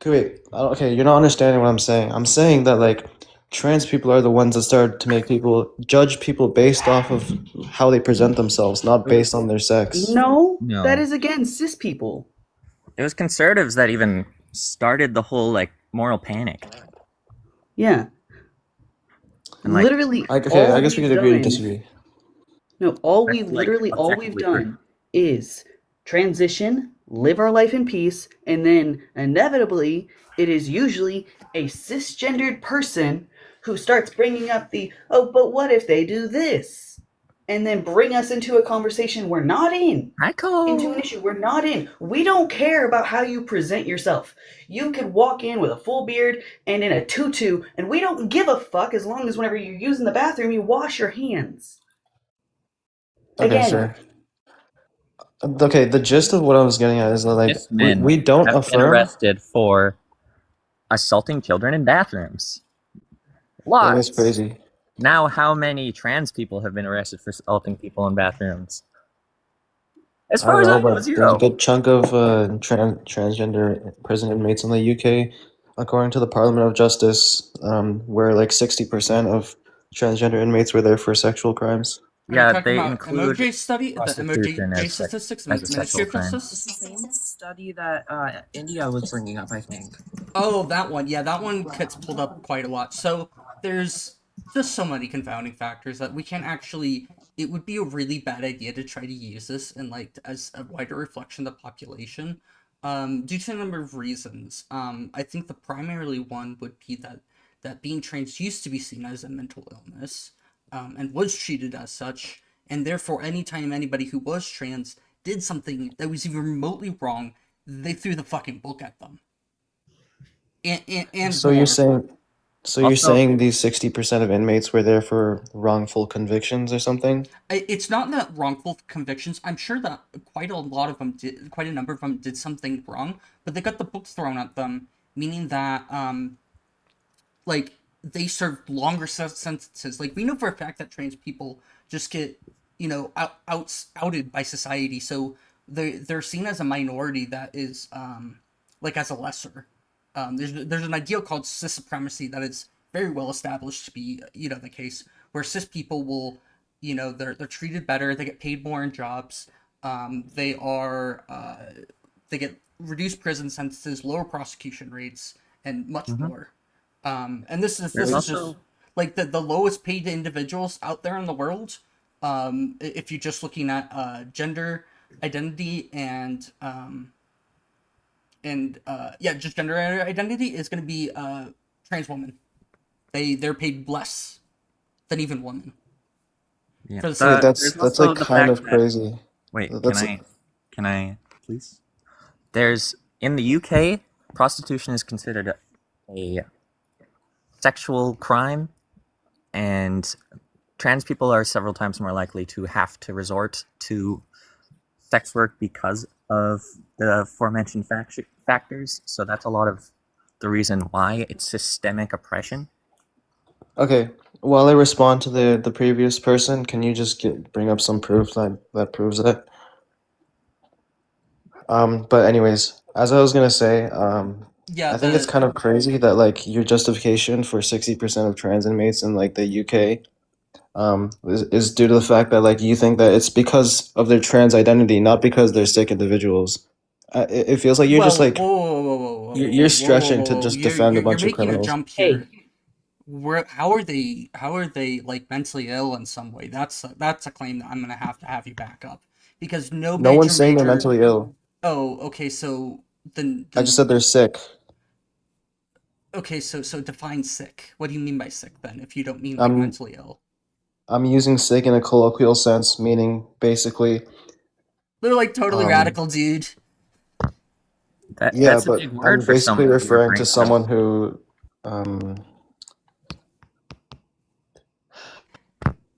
Speaker 5: Okay, wait. Okay, you're not understanding what I'm saying. I'm saying that like trans people are the ones that started to make people judge people based off of how they present themselves, not
Speaker 3: It was
Speaker 5: based on their sex.
Speaker 1: No, that
Speaker 3: no.
Speaker 1: is again cis people.
Speaker 3: It was conservatives that even started the whole like moral panic.
Speaker 1: Yeah.
Speaker 3: And like
Speaker 1: Literally
Speaker 5: Okay, I
Speaker 1: all
Speaker 5: guess we
Speaker 1: we've
Speaker 5: could agree to
Speaker 1: done,
Speaker 5: disagree.
Speaker 1: no,
Speaker 3: that's like
Speaker 1: all we've
Speaker 3: objectively true.
Speaker 1: done is transition, live our life in peace, and then inevitably it is usually a cisgendered person who starts bringing up the, oh, but what if they do this? and then bring us into a conversation we're not in, into an issue we're not in. We don't care about how you present yourself. You could walk in with a full beard and in a tutu, and we don't give a fuck as long as whenever you're using the bathroom, you wash your hands.
Speaker 5: Okay,
Speaker 1: Again,
Speaker 5: sir. Okay, the gist of what I was getting at is that, like,
Speaker 3: Cis men
Speaker 5: we don't
Speaker 3: have been
Speaker 5: affirm.
Speaker 3: arrested for assaulting children in bathrooms.
Speaker 5: That is
Speaker 3: Lots.
Speaker 5: crazy.
Speaker 3: Now, how many trans people have been arrested for assaulting people in bathrooms? As
Speaker 5: I
Speaker 3: far
Speaker 5: don't
Speaker 3: as
Speaker 5: know,
Speaker 3: I know,
Speaker 5: but there's a
Speaker 3: zero.
Speaker 5: good chunk of transgender prison inmates in the UK, according to the Parliament of Justice, where like 60% of transgender inmates were there for sexual crimes.
Speaker 4: Are you
Speaker 3: Yeah,
Speaker 4: talking
Speaker 3: they
Speaker 4: about
Speaker 3: include
Speaker 4: MOJ study? The
Speaker 3: prostitution
Speaker 4: MOJ
Speaker 3: as
Speaker 4: statistics,
Speaker 3: as a
Speaker 4: Ministry
Speaker 3: sexual
Speaker 4: of
Speaker 3: crime.
Speaker 4: Justice?
Speaker 6: It's the same study that India was bringing up, I think.
Speaker 4: Oh, that one. Yeah, that one gets pulled up quite a lot. So there's just so many confounding factors that we can't actually. It would be a really bad idea to try to use this in like as a wider reflection of the population, due to a number of reasons. I think the primarily one would be that being trans used to be seen as a mental illness, and was treated as such, and therefore, anytime anybody who was trans did something that was even remotely wrong, they threw the fucking book at them and
Speaker 5: So you're
Speaker 4: more.
Speaker 5: saying, so you're
Speaker 3: Also,
Speaker 5: saying these 60% of inmates were there for wrongful convictions or something?
Speaker 4: It's not that wrongful convictions. I'm sure that quite a lot of them did, quite a number of them did something wrong, but they got the book thrown at them, meaning that like they served longer sentences. Like we know for a fact that trans people just get outed by society, so they're seen as a minority that is like as a lesser. There's an idea called cis supremacy that is very well established to be the case where cis people will they're treated better, they get paid more in jobs, they are they get reduced prison sentences, lower prosecution rates, and much more. And this
Speaker 3: there's
Speaker 4: is just
Speaker 3: also
Speaker 4: like the lowest paid individuals out there in the world. If you're just looking at gender identity and yeah, just gender identity is going to be trans women. They're paid less than even women.
Speaker 3: yeah.
Speaker 4: For the
Speaker 5: Wait,
Speaker 4: same.
Speaker 3: There's
Speaker 5: that's like
Speaker 3: also the
Speaker 5: kind
Speaker 3: fact
Speaker 5: of
Speaker 3: that
Speaker 5: crazy.
Speaker 3: wait,
Speaker 5: That's
Speaker 3: can I please? There's in the UK, prostitution is considered a sexual crime, and trans people are several times more likely to have to resort to sex work because of the aforementioned factors. So that's a lot of the reason why it's systemic oppression.
Speaker 5: okay. While I respond to the previous person, can you just bring up some proof that proves that? But anyways, as I was gonna say,
Speaker 4: Yeah,
Speaker 5: I think it's kind of crazy that like your justification for 60% of trans inmates in like the UK is due to the fact that like you think that it's because of their trans identity, not because they're sick individuals. It feels like you're just
Speaker 4: well,
Speaker 5: like you're stretching to
Speaker 4: whoa.
Speaker 5: just defend a
Speaker 4: You're
Speaker 5: bunch of
Speaker 4: making a
Speaker 5: criminals.
Speaker 4: jump
Speaker 1: hey,
Speaker 4: here. Where how are they like mentally ill in some way? That's a claim that I'm gonna have you back up because no
Speaker 5: No one's saying they're
Speaker 4: major.
Speaker 5: mentally ill.
Speaker 4: Oh, okay. So then
Speaker 5: I just said they're sick.
Speaker 4: okay. So define sick. What do you mean by sick then? If you don't mean like
Speaker 5: I'm
Speaker 4: mentally ill,
Speaker 5: I'm using sick in a colloquial sense, meaning basically,
Speaker 4: they're like totally
Speaker 5: um,
Speaker 4: radical, dude.
Speaker 5: yeah,
Speaker 3: That's a
Speaker 5: but
Speaker 3: big word
Speaker 5: I'm
Speaker 3: for
Speaker 5: basically
Speaker 3: someone with your
Speaker 5: referring to
Speaker 3: breakdown.
Speaker 5: someone who, um,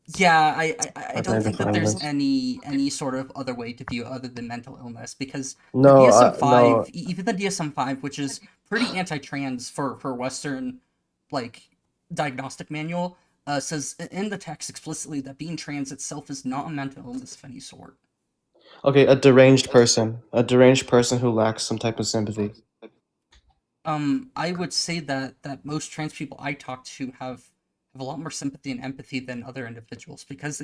Speaker 4: Yeah, I
Speaker 5: how can I
Speaker 4: don't think that
Speaker 5: define
Speaker 4: there's
Speaker 5: this?
Speaker 4: any sort of other way to view it other than mental illness because the
Speaker 5: No,
Speaker 4: DSM-5,
Speaker 5: no.
Speaker 4: even the DSM-5, which is pretty anti-trans for Western like diagnostic manual, says in the text explicitly that being trans itself is not a mental illness of any sort.
Speaker 5: Okay, a deranged person who lacks some type of sympathy.
Speaker 4: I would say that most trans people I talk to have a lot more sympathy and empathy than other individuals because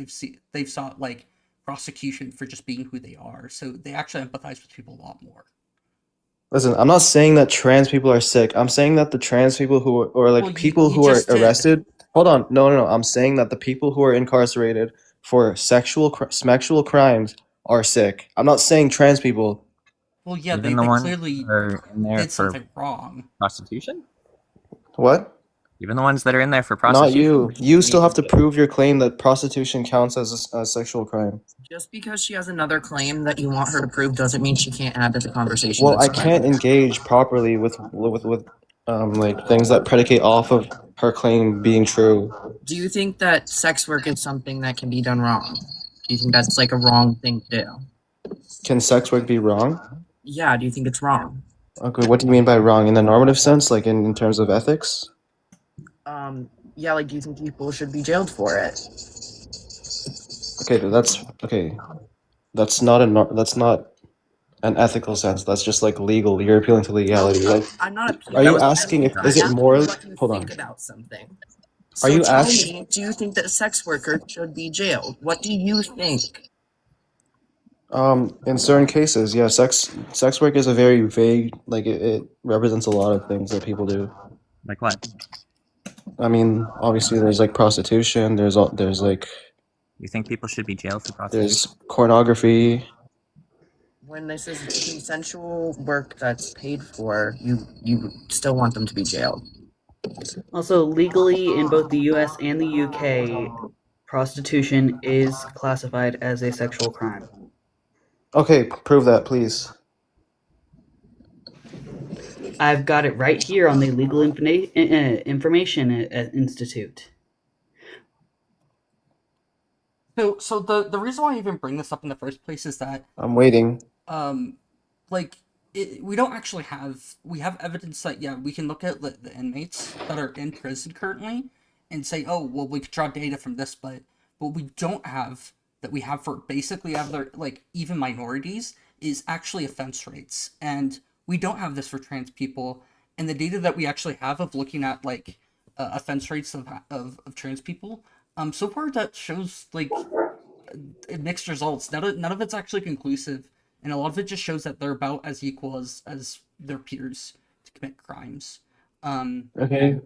Speaker 4: they've sought like prosecution for just being who they are, so they actually empathize with people a lot more.
Speaker 5: Listen, I'm not saying that trans people are sick. I'm saying that the trans people who or
Speaker 4: Well,
Speaker 5: like
Speaker 4: you
Speaker 5: people
Speaker 4: you
Speaker 5: who are
Speaker 4: just did.
Speaker 5: arrested. Hold on, no. I'm saying that the people who are incarcerated for sexual crimes are sick. I'm not saying trans people.
Speaker 4: Well, yeah,
Speaker 3: Even the
Speaker 4: they
Speaker 3: ones that
Speaker 4: clearly
Speaker 3: are in there
Speaker 4: did
Speaker 3: for
Speaker 4: something wrong.
Speaker 3: prostitution?
Speaker 5: What?
Speaker 3: Even the ones that are in there for
Speaker 5: Not
Speaker 3: prostitution.
Speaker 5: you. You still have to prove your claim that prostitution counts as a sexual crime.
Speaker 6: Just because she has another claim that you want her to prove doesn't mean she can't add to the conversation.
Speaker 5: Well, I
Speaker 6: That's fine.
Speaker 5: can't engage properly with like things that predicate off of her claim being true.
Speaker 6: Do you think that sex work is something that can be done wrong? Do you think that's like a wrong thing to do?
Speaker 5: Can sex work be wrong?
Speaker 6: Yeah, do you think it's wrong?
Speaker 5: Okay, what do you mean by wrong? In the normative sense, like in terms of ethics?
Speaker 6: Yeah, like do you think people should be jailed for it?
Speaker 5: Okay. That's not that's not an ethical sense. That's just like legal. You're appealing to legality. Like,
Speaker 6: I'm not appealing.
Speaker 5: are you
Speaker 6: That was
Speaker 5: asking if
Speaker 6: I'm
Speaker 5: is it
Speaker 6: asking
Speaker 5: morally?
Speaker 6: what you
Speaker 5: Hold
Speaker 6: think
Speaker 5: on.
Speaker 6: about something.
Speaker 5: Are
Speaker 6: So
Speaker 5: you
Speaker 6: tell
Speaker 5: asking?
Speaker 6: me, do you think that a sex worker should be jailed? What do you think?
Speaker 5: In certain cases, yeah, sex work is a very vague. Like it represents a lot of things that people do.
Speaker 3: Like what?
Speaker 5: I mean, obviously, there's like prostitution. There's like
Speaker 3: You think people should be jailed for prostitution?
Speaker 5: there's pornography.
Speaker 6: When this is consensual work that's paid for, you still want them to be jailed.
Speaker 1: Also, legally in both the US and the UK, prostitution is classified as a sexual crime.
Speaker 5: Okay, prove that, please.
Speaker 1: I've got it right here on the Legal Information Institute.
Speaker 4: So the reason why I even bring this up in the first place is that
Speaker 5: I'm waiting.
Speaker 4: like we don't actually we have evidence that we can look at the inmates that are in prison currently and say, oh well, we could draw data from this, but what we don't have that we have for basically other like even minorities is actually offense rates, and we don't have this for trans people. And the data that we actually have of looking at like offense rates of trans people so far that shows like mixed results. None of it's actually conclusive, and a lot of it just shows that they're about as equal as their peers to commit crimes.
Speaker 5: Okay.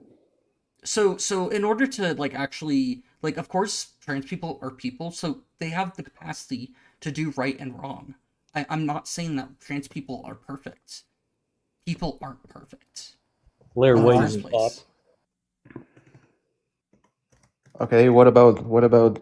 Speaker 4: So in order to like actually like, of course, trans people are people, so they have the capacity to do right and wrong. I'm not saying that trans people are perfect. People aren't perfect.
Speaker 3: Blair
Speaker 4: In the
Speaker 3: Williams
Speaker 4: first place.
Speaker 5: Okay. What about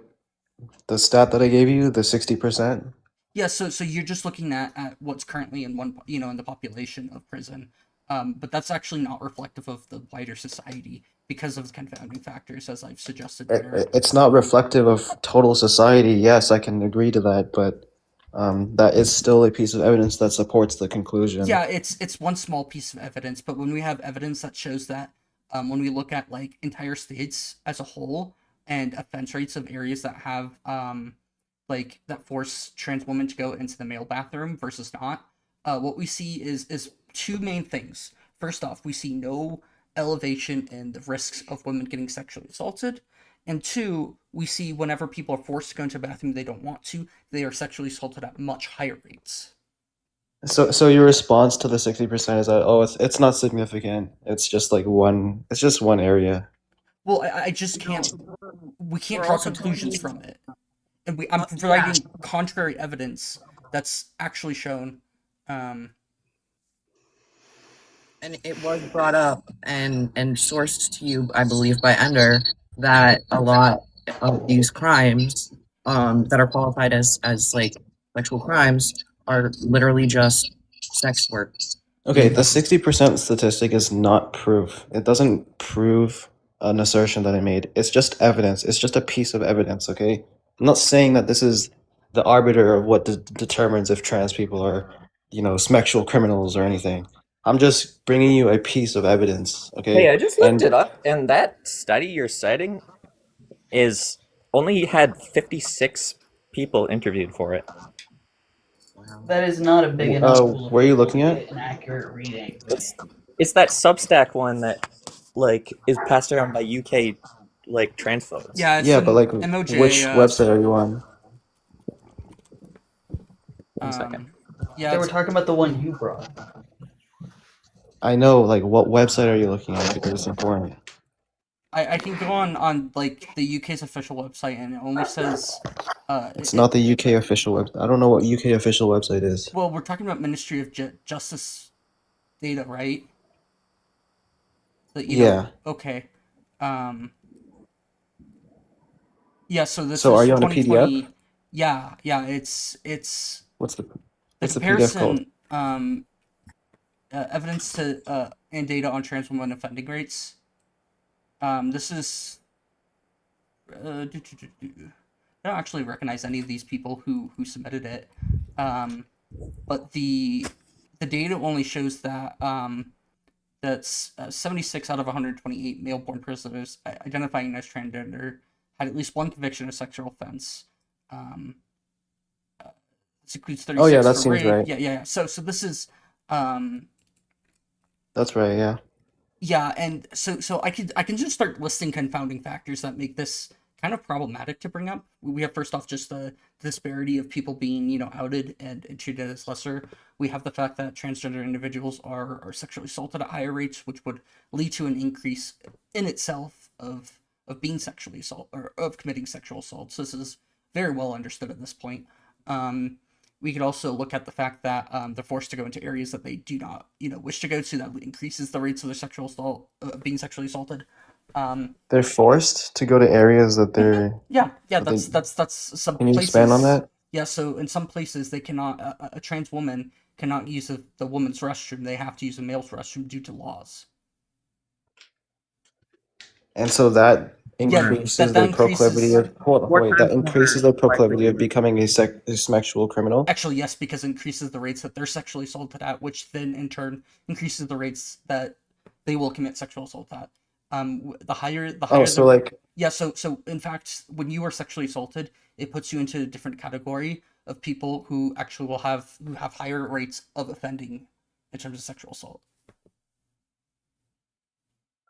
Speaker 5: the stat that I gave you, the 60%?
Speaker 4: Yeah, so you're just looking at what's currently in in the population of prison, but that's actually not reflective of the wider society because of the confounding factors, as I've suggested there.
Speaker 5: It's not reflective of total society. Yes, I can agree to that, but that is still a piece of evidence that supports the conclusion.
Speaker 4: Yeah, it's one small piece of evidence, but when we have evidence that shows that, when we look at like entire states as a whole and offense rates of areas that have like that force trans women to go into the male bathroom versus not, what we see is two main things. First off, we see no elevation in the risks of women getting sexually assaulted, and two, we see whenever people are forced to go into a bathroom they don't want to, they are sexually assaulted at much higher rates.
Speaker 5: So your response to the 60% is that, oh, it's not significant. It's just like it's just one area.
Speaker 4: Well, I just can't. We can't
Speaker 6: We're
Speaker 4: draw
Speaker 6: also
Speaker 4: conclusions
Speaker 6: talking-
Speaker 4: from it, and I'm providing contrary evidence that's actually shown.
Speaker 6: And it was brought up and sourced to you, I believe, by Ender that a lot of these crimes that are qualified as like sexual crimes are literally just sex work.
Speaker 5: Okay, the 60% statistic is not proof. It doesn't prove an assertion that I made. It's just evidence. It's just a piece of evidence, okay? I'm not saying that this is the arbiter of what determines if trans people are, sexual criminals or anything. I'm just bringing you a piece of evidence, okay?
Speaker 3: Hey, I just looked it up, and that study you're citing is only had 56 people interviewed for it.
Speaker 1: That is not a big enough pool of
Speaker 5: where are you
Speaker 1: people
Speaker 5: looking
Speaker 1: to
Speaker 5: at?
Speaker 1: get an accurate reading.
Speaker 3: It's that Substack one that like is passed around by UK like transphobes.
Speaker 4: Yeah, it's
Speaker 5: Yeah, but like,
Speaker 4: MOJ,
Speaker 5: which website are you on?
Speaker 3: 1 second.
Speaker 4: Yeah,
Speaker 1: They were talking about the one you brought.
Speaker 5: I know, like, what website are you looking at? Because it's important.
Speaker 4: I can go on like the UK's official website, and it only says.
Speaker 5: It's not the UK official website. I don't know what UK official website is.
Speaker 4: Well, we're talking about Ministry of Justice data, right? That
Speaker 5: Yeah.
Speaker 4: Okay. Um, yeah, so this
Speaker 5: So are
Speaker 4: is
Speaker 5: you on a PDF?
Speaker 4: 2020. Yeah, it's
Speaker 5: What's the
Speaker 4: the
Speaker 5: what's the PDF called?
Speaker 4: comparison, evidence to and data on trans women offending rates. This is I don't actually recognize any of these people who submitted it, but the data only shows that that's 76 out of 128 male-born prisoners identifying as transgender had at least one conviction of sexual offense. Um, this includes
Speaker 5: Oh yeah,
Speaker 4: 36
Speaker 5: that
Speaker 4: for
Speaker 5: seems
Speaker 4: rape.
Speaker 5: right.
Speaker 4: Yeah. So this is um,
Speaker 5: That's right. Yeah.
Speaker 4: yeah, and so I can just start listing confounding factors that make this kind of problematic to bring up. We have first off just the disparity of people being outed and treated as lesser. We have the fact that transgender individuals are sexually assaulted at higher rates, which would lead to an increase in itself of being sexually assault or of committing sexual assaults. This is very well understood at this point. Um, we could also look at the fact that they're forced to go into areas that they do not, wish to go to. That increases the rates of their sexual assault, being sexually assaulted. Um,
Speaker 5: They're forced to go to areas that
Speaker 4: yeah.
Speaker 5: that they.
Speaker 4: That's some
Speaker 5: Can you expand on
Speaker 4: places.
Speaker 5: that?
Speaker 4: Yeah, so in some places they cannot. A trans woman cannot use the woman's restroom. They have to use a male's restroom due to laws.
Speaker 5: And so that
Speaker 4: Yeah,
Speaker 3: Or
Speaker 5: increases
Speaker 4: that
Speaker 5: their proclivity
Speaker 4: increases.
Speaker 5: of hold on,
Speaker 3: four
Speaker 5: wait, that
Speaker 3: times
Speaker 5: increases
Speaker 3: more
Speaker 5: their proclivity of
Speaker 3: likely.
Speaker 5: becoming a sexual criminal.
Speaker 4: Actually, yes, because it increases the rates that they're sexually assaulted at, which then in turn increases the rates that they will commit sexual assault at. The
Speaker 5: Oh,
Speaker 4: higher
Speaker 5: so
Speaker 4: the
Speaker 5: like
Speaker 4: yeah. So in fact, when you are sexually assaulted, it puts you into a different category of people who actually who have higher rates of offending in terms of sexual assault.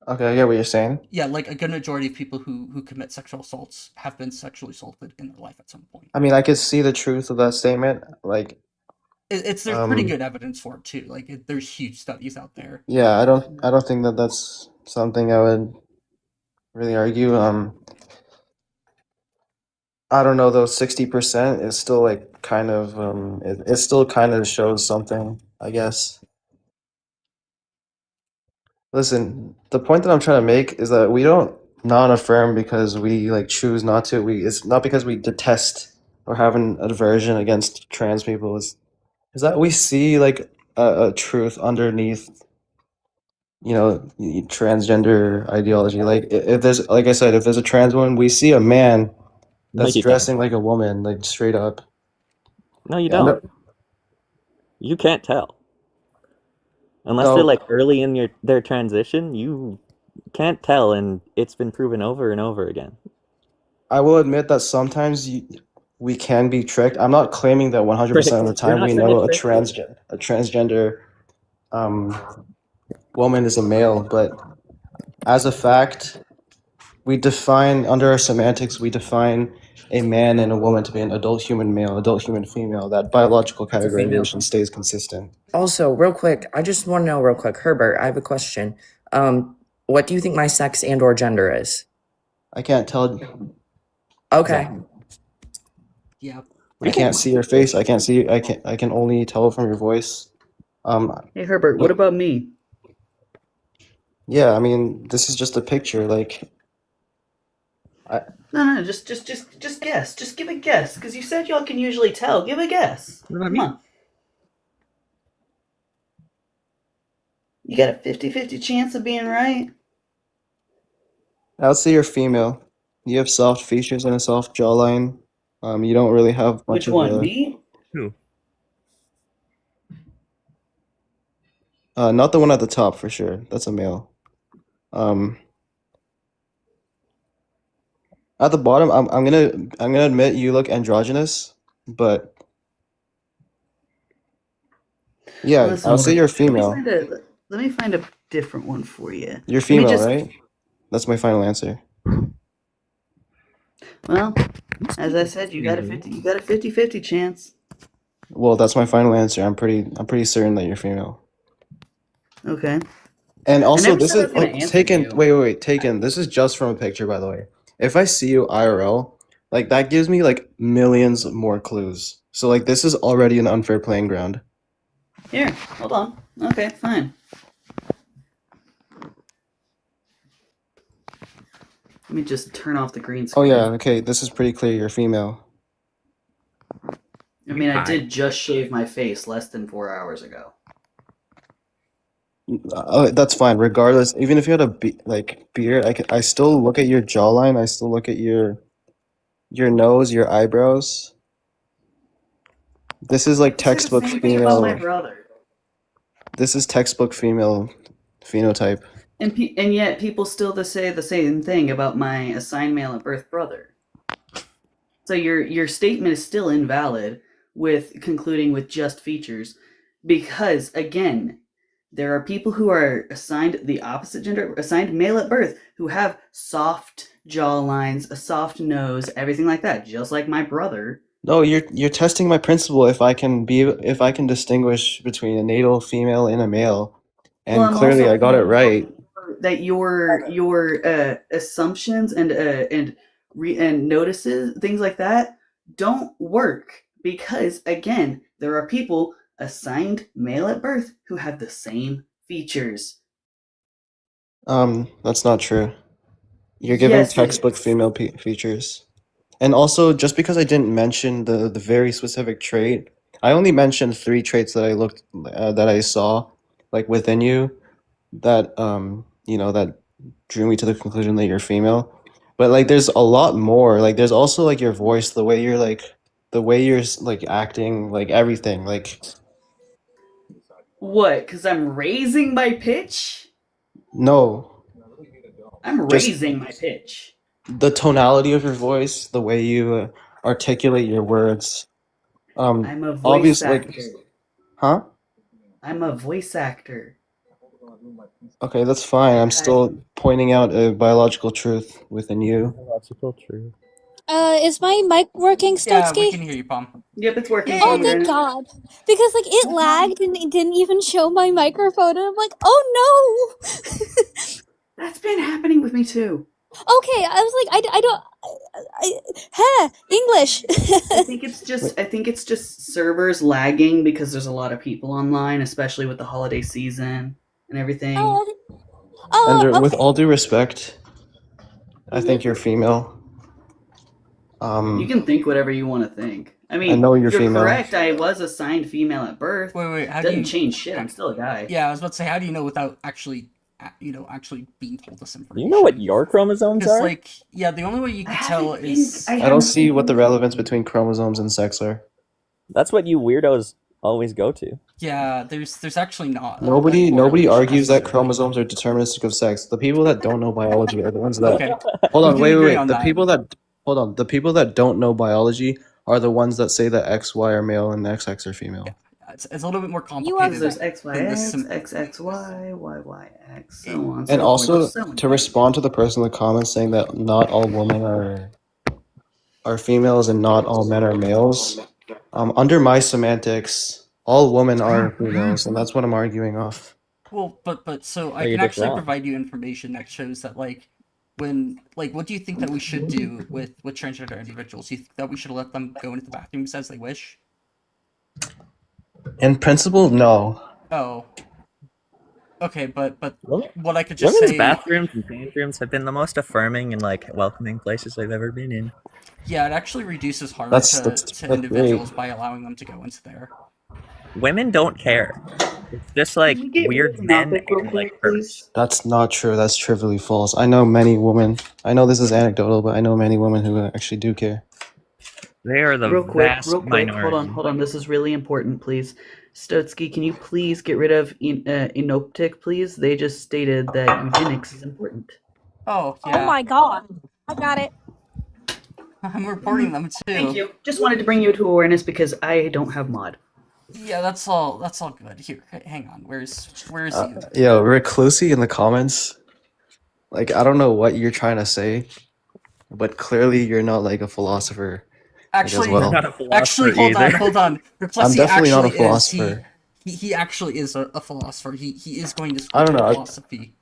Speaker 5: okay, I get what you're saying.
Speaker 4: Yeah, like a good majority of people who commit sexual assaults have been sexually assaulted in their life at some point.
Speaker 5: I mean, I could see the truth of that statement. Like,
Speaker 4: It's There's pretty good evidence for it too. Like there's huge studies out there.
Speaker 5: yeah, I don't think that that's something I would really argue. I don't know though. 60% is still like kind of it still kind of shows something, I guess. Listen, the point that I'm trying to make is that we don't non-affirm because we like choose not to. It's not because we detest or have an aversion against trans people. Is that we see like a truth underneath, transgender ideology. Like if there's, like I said, if there's a trans woman, we see a man
Speaker 3: No,
Speaker 5: that's
Speaker 3: you don't.
Speaker 5: dressing like a woman, like straight up.
Speaker 3: No, you
Speaker 5: And
Speaker 3: don't. You can't tell unless they're
Speaker 5: so
Speaker 3: like early in their transition. You can't tell, and it's been proven over and over again.
Speaker 5: I will admit that sometimes we can be tricked. I'm not claiming that 100% of the
Speaker 3: Tricked. You're
Speaker 5: time
Speaker 3: not
Speaker 5: we
Speaker 3: trying to
Speaker 5: know
Speaker 3: trick me.
Speaker 5: a transgender um, woman is a male, but as a fact, we define under our semantics, we define a man and a woman to be an adult human male, adult human female. That biological
Speaker 3: It's a female.
Speaker 5: categorization stays consistent.
Speaker 6: Also, real quick, I just want to know real quick, Herbert, I have a question. What do you think my sex and or gender is?
Speaker 5: I can't tell.
Speaker 6: Okay.
Speaker 4: Yeah.
Speaker 5: I can't see your face. I can't see. I can only tell from your voice.
Speaker 1: Hey Herbert, what about me?
Speaker 5: Yeah. I mean, this is just a picture. Like,
Speaker 1: No, just guess. Just give a guess, because you said y'all can usually tell. Give a guess.
Speaker 3: What about
Speaker 1: Come
Speaker 3: me?
Speaker 1: on. You got a 50-50 chance of being right.
Speaker 5: I'll say you're female. You have soft features and a soft jawline. You don't really have much
Speaker 1: Which
Speaker 5: of
Speaker 1: one?
Speaker 5: a.
Speaker 1: Me?
Speaker 3: Who?
Speaker 5: Not the one at the top for sure. That's a male. Um, at the bottom, I'm gonna admit you look androgynous, but yeah, I'll say
Speaker 1: Listen,
Speaker 5: you're
Speaker 1: let me
Speaker 5: female.
Speaker 1: find a let me find a different one for you.
Speaker 5: You're
Speaker 1: Let me
Speaker 5: female,
Speaker 1: just
Speaker 5: right? That's my final answer.
Speaker 1: well, as I said, you got a 50-50 chance.
Speaker 5: Well, that's my final answer. I'm pretty certain that you're female.
Speaker 1: Okay.
Speaker 5: And
Speaker 1: I
Speaker 5: also,
Speaker 1: never
Speaker 5: this
Speaker 1: said I
Speaker 5: is
Speaker 1: was gonna
Speaker 5: like
Speaker 1: answer
Speaker 5: taken.
Speaker 1: you.
Speaker 5: Wait, taken. This is just from a picture, by the way. If I see you IRL, like that gives me like millions more clues. So like this is already an unfair playing ground.
Speaker 1: Here, hold on. Okay, fine. Let me just turn off the green
Speaker 5: Oh
Speaker 1: screen.
Speaker 5: yeah, okay, this is pretty clear. You're female.
Speaker 1: I mean, I did just shave my face less than 4 hours ago.
Speaker 5: That's fine. Regardless, even if you had a beard, I still look at your jawline. I still look at your nose, your eyebrows. This is like textbook
Speaker 1: Say the same thing about my
Speaker 5: female.
Speaker 1: brother.
Speaker 5: This is textbook female phenotype.
Speaker 1: And yet people still say the same thing about my assigned male at birth brother. So your statement is still invalid with concluding with just features, because again, there are people who are assigned the opposite gender, assigned male at birth, who have soft jawlines, a soft nose, everything like that, just like my brother.
Speaker 5: No, you're testing my principle if I can distinguish between a natal female and a male, and
Speaker 1: Well, I'm
Speaker 5: clearly
Speaker 1: also
Speaker 5: I got it right.
Speaker 1: that your assumptions and notices, things like that, don't work, because again, there are people assigned male at birth who have the same features.
Speaker 5: That's not true. You're giving
Speaker 1: Yes, it
Speaker 5: textbook
Speaker 1: is.
Speaker 5: female features. And also, just because I didn't mention the very specific trait, I only mentioned 3 traits that I saw, like within you, that that drew me to the conclusion that you're female. But like, there's a lot more. Like, there's also like your voice, the way you're like acting, like everything. Like,
Speaker 1: What? Because I'm raising my pitch?
Speaker 5: no,
Speaker 1: I'm
Speaker 5: just
Speaker 1: raising my pitch.
Speaker 5: the tonality of your voice, the way you articulate your words.
Speaker 1: I'm a voice
Speaker 5: Obviously,
Speaker 1: actor.
Speaker 5: huh?
Speaker 1: I'm a voice actor.
Speaker 5: Okay, that's fine. I'm still pointing out a biological truth within you.
Speaker 3: Biological truth.
Speaker 7: Is my mic working,
Speaker 4: Yeah, we
Speaker 7: Stotsky?
Speaker 4: can hear you, Palm.
Speaker 1: Yep, it's working.
Speaker 7: Oh,
Speaker 4: Yay!
Speaker 7: thank God. Because, like, it lagged and it didn't even show my microphone, and I'm like, oh no!
Speaker 1: That's been happening with me too.
Speaker 7: Okay, I was like, I don't. English!
Speaker 1: I think it's just servers lagging because there's a lot of people online, especially with the holiday season and everything.
Speaker 5: And with
Speaker 7: Okay.
Speaker 5: all due respect, I think you're female.
Speaker 1: You can think whatever you want to think. I mean,
Speaker 5: I know you're female.
Speaker 1: correct. I was assigned female at birth.
Speaker 4: Wait, how do
Speaker 1: Doesn't
Speaker 4: you
Speaker 1: change shit. I'm still a guy.
Speaker 4: Yeah, I was about to say, how do you know without actually being told this
Speaker 3: Do
Speaker 4: information?
Speaker 3: you know what your chromosomes
Speaker 4: Because,
Speaker 3: are?
Speaker 4: like, yeah, the only way you can tell is...
Speaker 5: I don't see what the relevance between chromosomes and sex are.
Speaker 3: That's what you weirdos always go to.
Speaker 4: Yeah, there's actually not.
Speaker 5: Nobody argues that
Speaker 4: necessarily.
Speaker 5: chromosomes are deterministic of sex. The people that don't know biology are the ones that.
Speaker 4: Okay.
Speaker 5: Hold on,
Speaker 4: We can
Speaker 5: wait.
Speaker 4: agree on
Speaker 5: The
Speaker 4: that.
Speaker 5: people that hold on, the people that don't know biology are the ones that say that XY are male and XX are female.
Speaker 4: It's a little bit more
Speaker 7: You are-
Speaker 4: complicated.
Speaker 1: There's XYX,
Speaker 4: than the
Speaker 1: XXY, YYX, so on.
Speaker 5: And
Speaker 1: so
Speaker 5: also,
Speaker 1: forth, so
Speaker 5: to respond to the person in the comments saying that not all women are females and not all men are males, under my semantics, all women are females, and that's what I'm arguing off.
Speaker 4: Well, but so I
Speaker 3: you're
Speaker 4: can
Speaker 3: just
Speaker 4: actually
Speaker 3: wrong.
Speaker 4: provide you information that shows that, like, what do you think that we should do with transgender individuals? Do you think that we should let them go into the bathrooms as they wish?
Speaker 5: In principle, no.
Speaker 4: Oh. Okay, but
Speaker 3: Women-
Speaker 4: what I could just
Speaker 3: Women's
Speaker 4: say...
Speaker 3: bathrooms and bathrooms have been the most affirming and like welcoming places I've ever been in.
Speaker 4: Yeah, it actually reduces harm
Speaker 5: That's
Speaker 4: to individuals by allowing them to go into there.
Speaker 3: Women don't care. It's just like
Speaker 1: Can we get
Speaker 3: weird
Speaker 1: rid of
Speaker 3: men
Speaker 1: topic real
Speaker 3: and
Speaker 1: quick,
Speaker 3: like
Speaker 1: please?
Speaker 5: That's not true. That's trivially false. I know many women. I know this is anecdotal, but I know many women who actually do care.
Speaker 3: they are the
Speaker 1: Real quick,
Speaker 3: vast
Speaker 1: hold
Speaker 3: minority.
Speaker 1: on. This is really important, please. Stotsky, can you please get rid of Enoptic, please? They just stated that eugenics is important.
Speaker 4: Oh, yeah.
Speaker 7: Oh my God. I got it.
Speaker 4: I'm reporting them, too.
Speaker 1: Thank you. Just wanted to bring you to awareness because I don't have mod.
Speaker 4: Yeah, that's all good. Here, hang on. Where's you?
Speaker 5: Yo, Reclusi in the comments. Like, I don't know what you're trying to say, but clearly you're not like a philosopher.
Speaker 4: Actually,
Speaker 5: well.
Speaker 3: Not a philosopher
Speaker 4: actually,
Speaker 3: either.
Speaker 4: hold on.
Speaker 5: I'm definitely not a
Speaker 4: actually is.
Speaker 5: philosopher.
Speaker 4: He actually is a philosopher. He is going to
Speaker 5: I don't
Speaker 4: school
Speaker 5: know.
Speaker 4: philosophy.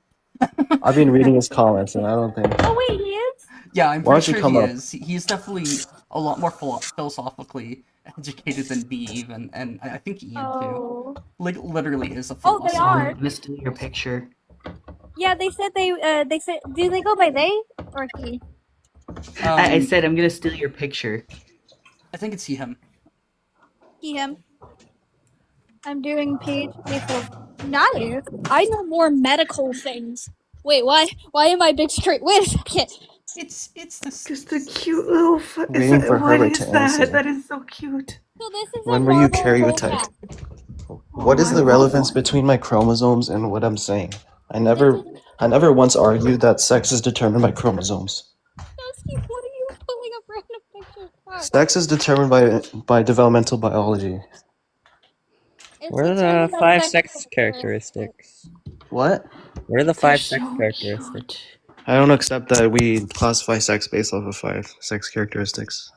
Speaker 5: I've been reading his comments, and I don't think.
Speaker 7: Oh, wait, he is?
Speaker 4: Yeah, I'm
Speaker 5: Why
Speaker 4: pretty
Speaker 5: don't you
Speaker 4: sure
Speaker 5: come
Speaker 4: he
Speaker 5: up?
Speaker 4: is. He's definitely a lot more philosophically educated than me, even, and I think Ian too.
Speaker 7: Oh.
Speaker 4: Like, literally is a
Speaker 7: Oh,
Speaker 4: philosopher.
Speaker 7: they are.
Speaker 1: Missed your picture.
Speaker 7: Yeah, they said they said, do they go by they or he?
Speaker 1: I said I'm gonna steal your picture.
Speaker 4: I think it's he, him.
Speaker 7: He, him. I'm doing page basal. Nice. I know more medical things. Wait, why? Why am I big straight? Wait a second.
Speaker 4: It's this.
Speaker 1: Just a cute little.
Speaker 5: Waiting for
Speaker 1: What
Speaker 5: Herbert
Speaker 1: is
Speaker 5: to
Speaker 1: that?
Speaker 5: answer.
Speaker 1: That is so cute.
Speaker 7: So this is
Speaker 5: When
Speaker 7: a
Speaker 5: were you
Speaker 7: Marvel
Speaker 5: karyotyped?
Speaker 7: rollback.
Speaker 5: What is the relevance between my chromosomes and what I'm saying? I never once argued that sex is determined by chromosomes.
Speaker 7: Dusty, what are you pulling up random pictures for?
Speaker 5: Sex is determined by developmental biology.
Speaker 7: It's
Speaker 3: What are
Speaker 7: determined
Speaker 3: the
Speaker 7: by
Speaker 3: 5
Speaker 7: sex
Speaker 3: sex characteristics?
Speaker 5: What?
Speaker 3: What are the
Speaker 1: They're
Speaker 3: 5 sex
Speaker 1: so
Speaker 3: characteristics?
Speaker 1: cute.
Speaker 5: I don't accept that we classify sex based off of 5 sex characteristics.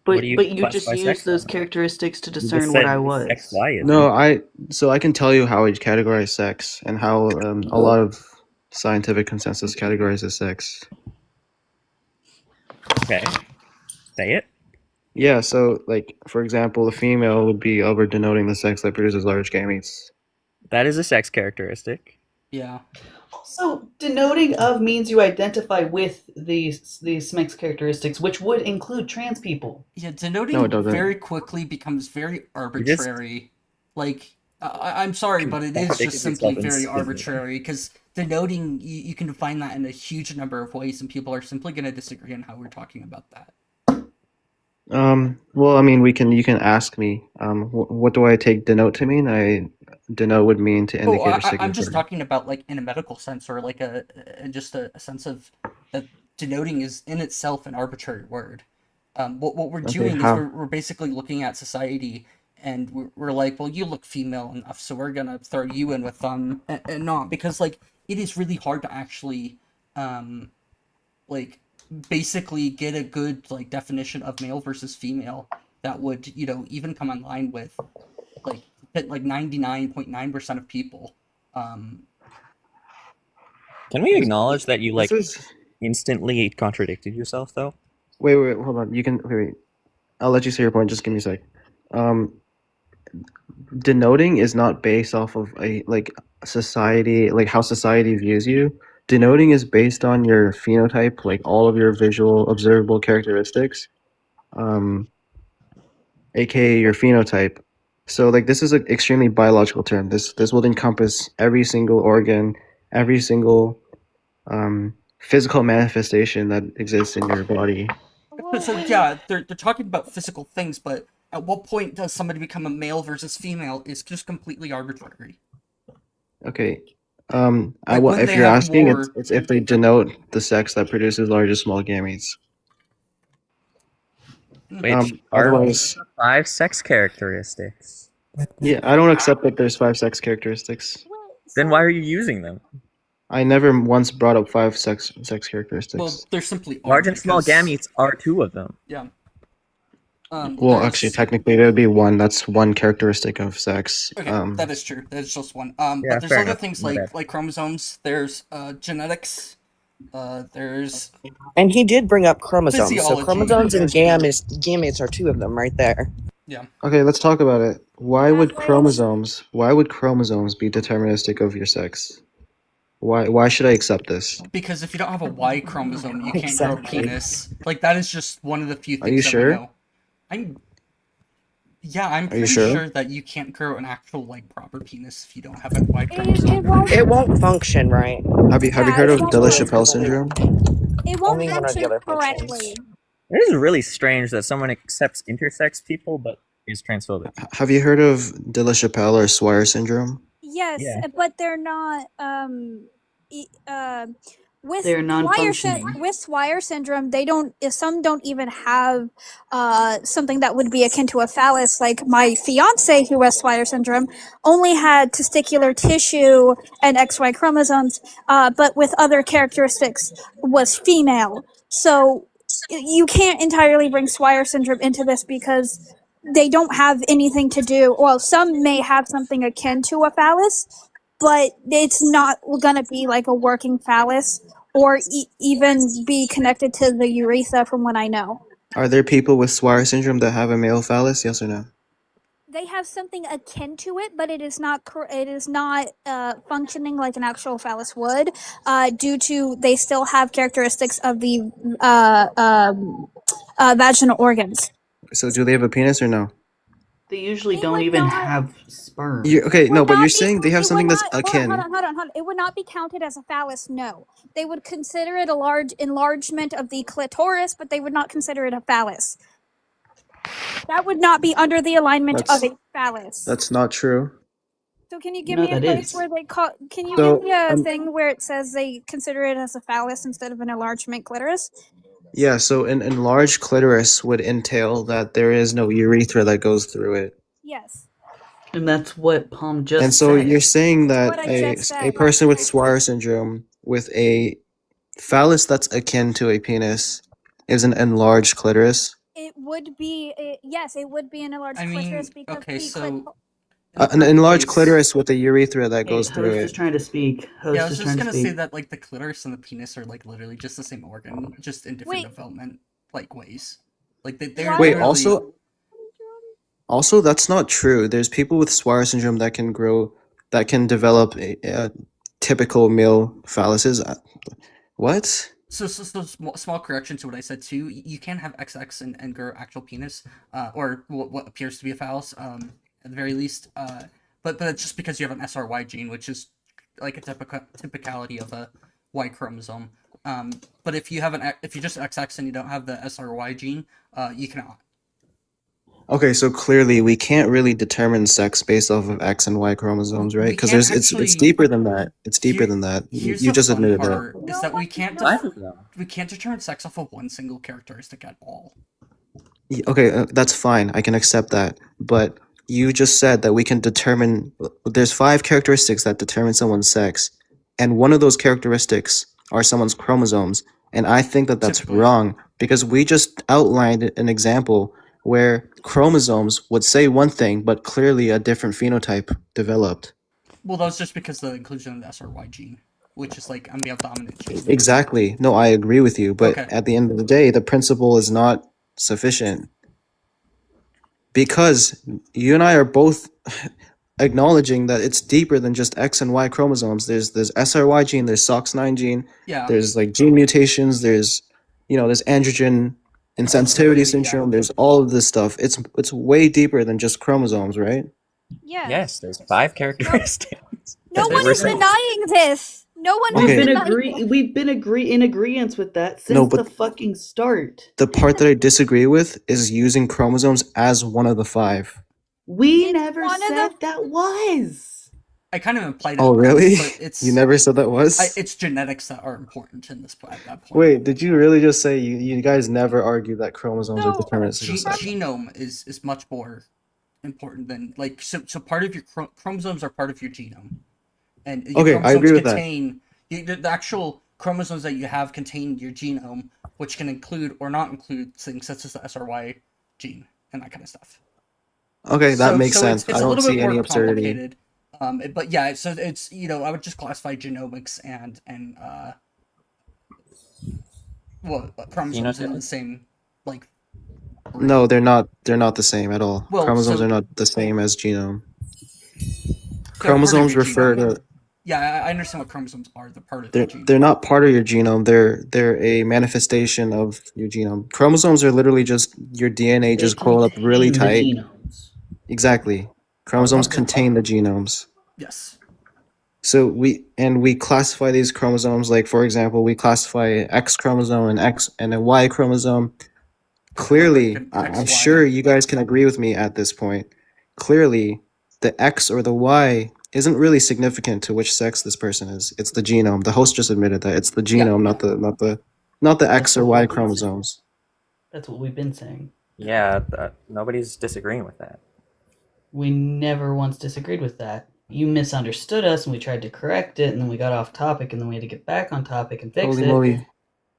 Speaker 3: What do you
Speaker 1: But you just
Speaker 3: classify
Speaker 1: use
Speaker 3: sex
Speaker 1: those
Speaker 3: on?
Speaker 1: characteristics to
Speaker 3: You just
Speaker 1: discern what
Speaker 3: said
Speaker 1: I
Speaker 3: sex
Speaker 1: was.
Speaker 3: Y is.
Speaker 5: No, I can tell you how I categorize sex and how a lot of scientific consensus categorizes sex.
Speaker 3: Okay. Say it.
Speaker 5: Yeah, so like for example, the female would be over denoting the sex that produces large gametes.
Speaker 3: That is a sex characteristic.
Speaker 4: Yeah.
Speaker 1: So denoting of means you identify with these sex characteristics, which would include trans people.
Speaker 4: Yeah, denoting
Speaker 5: No, it doesn't.
Speaker 4: very quickly becomes very
Speaker 3: just
Speaker 4: arbitrary. Like, I'm sorry, but it is
Speaker 3: contradicted
Speaker 4: just simply
Speaker 3: yourself
Speaker 4: very
Speaker 3: instantly.
Speaker 4: arbitrary because denoting, you can define that in a huge number of ways, and people are simply going to disagree on how we're talking about that.
Speaker 5: Well, I mean, you can ask me. What do I take denote to mean? Denote would mean to indicate or signify.
Speaker 4: I'm just talking about like in a medical sense or like just a sense of that denoting is in itself an arbitrary word. What we're
Speaker 5: Okay,
Speaker 4: doing is
Speaker 5: how?
Speaker 4: we're basically looking at society and we're like, well, you look female enough, so we're gonna throw you in with them and not because like it is really hard to actually like basically get a good like definition of male versus female that would even come in line with like 99.9% of people.
Speaker 3: Can we acknowledge that you like
Speaker 5: This is
Speaker 3: instantly contradicted yourself though?
Speaker 5: wait, hold on. You can wait. I'll let you say your point. Just give me a sec. Denoting is not based off of a like society, like how society views you. Denoting is based on your phenotype, like all of your visual observable characteristics, aka your phenotype. So like this is an extremely biological term. This will encompass every single organ, every single physical manifestation that exists in your body.
Speaker 4: So yeah, they're talking about physical things, but at what point does somebody become a male versus female is just completely arbitrary.
Speaker 5: Okay.
Speaker 4: Like when
Speaker 5: If
Speaker 4: they
Speaker 5: you're
Speaker 4: have
Speaker 5: asking,
Speaker 4: more,
Speaker 5: it's if they denote the sex that produces large or small gametes.
Speaker 3: Which are
Speaker 5: Otherwise,
Speaker 3: 5 sex characteristics.
Speaker 5: yeah, I don't accept that there's 5 sex characteristics.
Speaker 3: Then why are you using them?
Speaker 5: I never once brought up 5 sex
Speaker 4: well,
Speaker 5: characteristics.
Speaker 4: they're simply
Speaker 3: Large and small
Speaker 4: because-
Speaker 3: gametes are 2 of them.
Speaker 4: Yeah.
Speaker 5: Well,
Speaker 4: there's-
Speaker 5: actually, technically, there would be one. That's one characteristic of sex.
Speaker 4: Okay, that is true. That's just one.
Speaker 3: Yeah,
Speaker 4: But there's
Speaker 3: fair
Speaker 4: other
Speaker 3: enough.
Speaker 4: things
Speaker 3: My bad.
Speaker 4: like chromosomes. There's genetics. There's
Speaker 6: And he did bring up chromosomes. So
Speaker 4: Physiology.
Speaker 6: chromosomes and gametes are 2 of them right there.
Speaker 5: Okay, let's talk about it. Why would
Speaker 7: Pathways.
Speaker 5: chromosomes be deterministic of your sex? Why should I accept this?
Speaker 4: because if you don't have a Y chromosome, you can't grow a
Speaker 6: Exactly.
Speaker 4: penis. Like that is just one of the few
Speaker 5: Are
Speaker 4: things
Speaker 5: you
Speaker 4: that
Speaker 5: sure?
Speaker 4: we know. I'm pretty
Speaker 5: sure?
Speaker 4: that you can't grow an actual like proper penis if you don't have a Y chromosome.
Speaker 6: It won't function right.
Speaker 5: Have you heard of de la Chapelle syndrome?
Speaker 7: It won't
Speaker 6: Only one of the
Speaker 7: function
Speaker 6: other
Speaker 7: correctly.
Speaker 6: functions.
Speaker 3: It is really strange that someone accepts intersex people but is transphobic.
Speaker 5: Have you heard of de la Chapelle or Swire syndrome?
Speaker 7: Yes,
Speaker 3: Yeah.
Speaker 7: but they're not. With
Speaker 1: They're
Speaker 7: Swire
Speaker 1: non-functioning.
Speaker 7: with Swire syndrome, they don't. Some don't even have something that would be akin to a phallus. Like my fiance, who has Swire syndrome, only had testicular tissue and XY chromosomes, but with other characteristics was female. So you can't entirely bring Swire syndrome into this because they don't have anything to do. Well, some may have something akin to a phallus, but it's not gonna be like a working phallus or even be connected to the urethra, from what I know.
Speaker 5: Are there people with Swire syndrome that have a male phallus? Yes or no?
Speaker 7: they have something akin to it, but it is not functioning like an actual phallus would, due to they still have characteristics of the vaginal organs.
Speaker 5: So do they have a penis or no?
Speaker 1: They usually
Speaker 7: It
Speaker 1: don't
Speaker 7: would
Speaker 1: even
Speaker 7: not.
Speaker 1: have sperm.
Speaker 5: Okay, no,
Speaker 7: Would
Speaker 5: but
Speaker 7: not
Speaker 5: you're
Speaker 7: be.
Speaker 5: saying they have
Speaker 7: It would
Speaker 5: something that's
Speaker 7: not. Hold on,
Speaker 5: akin.
Speaker 7: hold on. It would not be counted as a phallus. No, they would consider it a large enlargement of the clitoris, but they would not consider it a phallus. That would not be under the alignment of
Speaker 5: That's
Speaker 7: a phallus.
Speaker 5: that's not true.
Speaker 7: So can you give
Speaker 1: No,
Speaker 7: me a
Speaker 1: that
Speaker 7: place
Speaker 1: is.
Speaker 7: where they call? Can you
Speaker 5: So,
Speaker 7: give me a thing where it says they consider it as a phallus instead of an enlargement clitoris?
Speaker 5: Yeah, so an enlarged clitoris would entail that there is no urethra that goes through it.
Speaker 7: Yes.
Speaker 1: And that's what Palm just
Speaker 5: And so
Speaker 1: said.
Speaker 5: you're saying that
Speaker 7: What I
Speaker 5: a
Speaker 7: just
Speaker 5: a
Speaker 7: said.
Speaker 5: person with Swyer syndrome with a phallus that's akin to a penis is an enlarged clitoris.
Speaker 7: It would be. Yes, it would be an enlarged
Speaker 4: I
Speaker 7: clitoris
Speaker 4: mean,
Speaker 7: because
Speaker 4: okay,
Speaker 7: the
Speaker 4: so in
Speaker 5: An
Speaker 4: that
Speaker 5: enlarged
Speaker 4: case,
Speaker 5: clitoris with a urethra that
Speaker 1: Hey,
Speaker 5: goes through
Speaker 1: host is
Speaker 5: it.
Speaker 1: trying to speak.
Speaker 4: yeah, I
Speaker 1: Host
Speaker 4: was
Speaker 1: is
Speaker 4: just
Speaker 1: trying to
Speaker 4: gonna say
Speaker 1: speak.
Speaker 4: that like the clitoris and the penis are like literally just the same organ, just in different
Speaker 7: Wait.
Speaker 4: development like ways. Like they're
Speaker 7: Why-
Speaker 5: Wait,
Speaker 4: literally.
Speaker 5: also that's not true. There's people with Swyer syndrome that can develop a typical male phalluses. What?
Speaker 4: So small correction to what I said too. You can have XX and grow actual penis, or what appears to be a phallus, at the very least. But it's just because you have an SRY gene, which is like a typicality of a Y chromosome. But if you just XX and you don't have the SRY gene, you cannot.
Speaker 5: Okay, so clearly we can't really determine sex based off of X and Y chromosomes, right?
Speaker 4: We
Speaker 5: Because
Speaker 4: can't
Speaker 5: it's
Speaker 4: actually-
Speaker 5: deeper than that. It's deeper than that.
Speaker 4: Here's
Speaker 5: You
Speaker 4: the
Speaker 5: just
Speaker 4: fun
Speaker 5: admitted that.
Speaker 4: part, is that we can't determine sex off of one single characteristic at all.
Speaker 5: Okay, that's fine. I can accept that. But you just said that we can determine. There's 5 characteristics that determine someone's sex, and one of those characteristics are someone's chromosomes. And I think that that's
Speaker 4: Typically.
Speaker 5: wrong because we just outlined an example where chromosomes would say one thing, but clearly a different phenotype developed.
Speaker 4: Well, that was just because of the inclusion of the SRY gene, which is like a male dominant gene.
Speaker 5: Exactly. No, I agree with you. But
Speaker 4: Okay.
Speaker 5: at the end of the day, the principle is not sufficient. Because you and I are both acknowledging that it's deeper than just X and Y chromosomes. There's SRY gene, there's SOX9 gene,
Speaker 4: Yeah.
Speaker 5: there's like gene mutations, there's there's androgen insensitivity syndrome, there's all of this stuff. It's way deeper than just chromosomes, right?
Speaker 7: Yes.
Speaker 3: Yes, there's 5 characteristics.
Speaker 7: No
Speaker 3: They
Speaker 7: one
Speaker 3: were
Speaker 7: is
Speaker 3: saying-
Speaker 7: denying this. No one
Speaker 5: Okay.
Speaker 7: is
Speaker 1: We've been in agreement with that since
Speaker 5: No, but-
Speaker 1: the fucking start.
Speaker 5: The part that I disagree with is using chromosomes as one of the 5.
Speaker 1: We
Speaker 7: It's
Speaker 1: never
Speaker 7: one of
Speaker 1: said
Speaker 7: the-
Speaker 1: that was.
Speaker 4: I kind of implied it.
Speaker 5: Oh, really?
Speaker 4: But it's
Speaker 5: You never said that was?
Speaker 4: it's genetics that are important in this at that point.
Speaker 5: Wait, did you really just say you guys never argued that chromosomes are
Speaker 7: No.
Speaker 5: determinants of sex?
Speaker 4: Genome is much more important than like so part of your chromosomes are part of your genome, and your
Speaker 5: Okay, I agree with that.
Speaker 4: the actual chromosomes that you have contain your genome, which can include or not include things such as the SRY gene and that kind of stuff.
Speaker 5: Okay, that makes sense.
Speaker 4: It's
Speaker 5: I
Speaker 4: a
Speaker 5: don't
Speaker 4: little
Speaker 5: see
Speaker 4: bit
Speaker 5: any
Speaker 4: more
Speaker 5: absurdity.
Speaker 4: complicated. But yeah, so it's I would just classify genomics and chromosomes in the same like.
Speaker 5: No, they're not. They're not the same at all.
Speaker 4: Well,
Speaker 5: Chromosomes
Speaker 4: so-
Speaker 5: are not the same as genome.
Speaker 4: They're part of
Speaker 5: Chromosomes
Speaker 4: your
Speaker 5: refer
Speaker 4: genome.
Speaker 5: to
Speaker 4: Yeah, I understand what chromosomes are. They're part of
Speaker 5: they're
Speaker 4: the genome.
Speaker 5: they're not part of your genome. They're a manifestation of your genome. Chromosomes are literally just your DNA just coiled up really tight.
Speaker 1: Genomes.
Speaker 5: Exactly. Chromosomes contain the genomes.
Speaker 4: Yes.
Speaker 5: So we classify these chromosomes, like for example, we classify X chromosome and X and a Y chromosome. Clearly,
Speaker 4: Like an
Speaker 5: I'm
Speaker 4: XY.
Speaker 5: sure you guys can agree with me at this point. Clearly, the X or the Y isn't really significant to which sex this person is. It's the genome. The host just admitted that it's the genome, not the X or Y chromosomes.
Speaker 1: That's what we've been saying.
Speaker 3: Yeah, nobody's disagreeing with that.
Speaker 1: We never once disagreed with that. You misunderstood us and we tried to correct it, and then we got off topic, and then we had to get back on topic and fix
Speaker 5: Holy
Speaker 1: it.
Speaker 5: moly!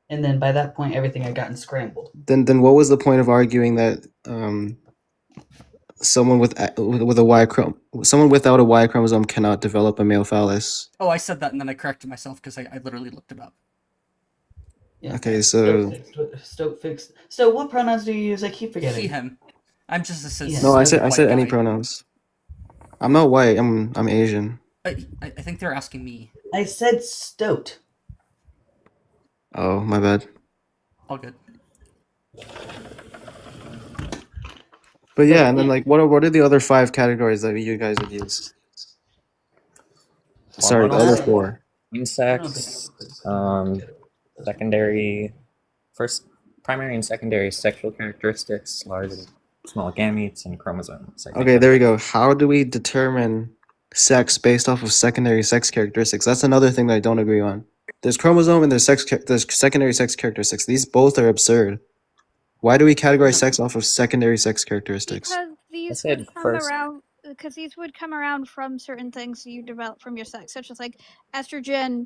Speaker 1: And then by that point, everything had gotten scrambled.
Speaker 5: Then what was the point of arguing that someone with someone without a Y chromosome cannot develop a male phallus?
Speaker 4: Oh, I said that and then I corrected myself because I literally looked it up.
Speaker 1: Yeah.
Speaker 5: Okay, so
Speaker 1: Stoke fixed. So what pronouns do you use? I keep
Speaker 4: He,
Speaker 1: forgetting.
Speaker 4: him. I'm just a
Speaker 5: No, I
Speaker 4: cis
Speaker 5: said
Speaker 4: white
Speaker 5: any
Speaker 4: guy.
Speaker 5: pronouns. I'm not white. I'm Asian.
Speaker 4: I think they're asking me.
Speaker 1: I said stoat.
Speaker 5: Oh, my bad.
Speaker 4: All good.
Speaker 5: But yeah, and then like what are the other 5 categories that you guys would use? Sorry, the other
Speaker 3: Hormonal,
Speaker 5: 4.
Speaker 3: sex, secondary, first, primary and secondary sexual characteristics, large and small gametes, and chromosomes. I think
Speaker 5: Okay, there we go. How do we determine sex based off of secondary sex characteristics? That's another thing that I don't agree on. There's chromosome and there's secondary sex characteristics. These both are absurd. Why do we categorize sex off of secondary sex characteristics?
Speaker 7: Because
Speaker 3: I
Speaker 7: these
Speaker 3: said
Speaker 7: would come
Speaker 3: first.
Speaker 7: around. Because these would come around from certain things you develop from your sex, such as like estrogen.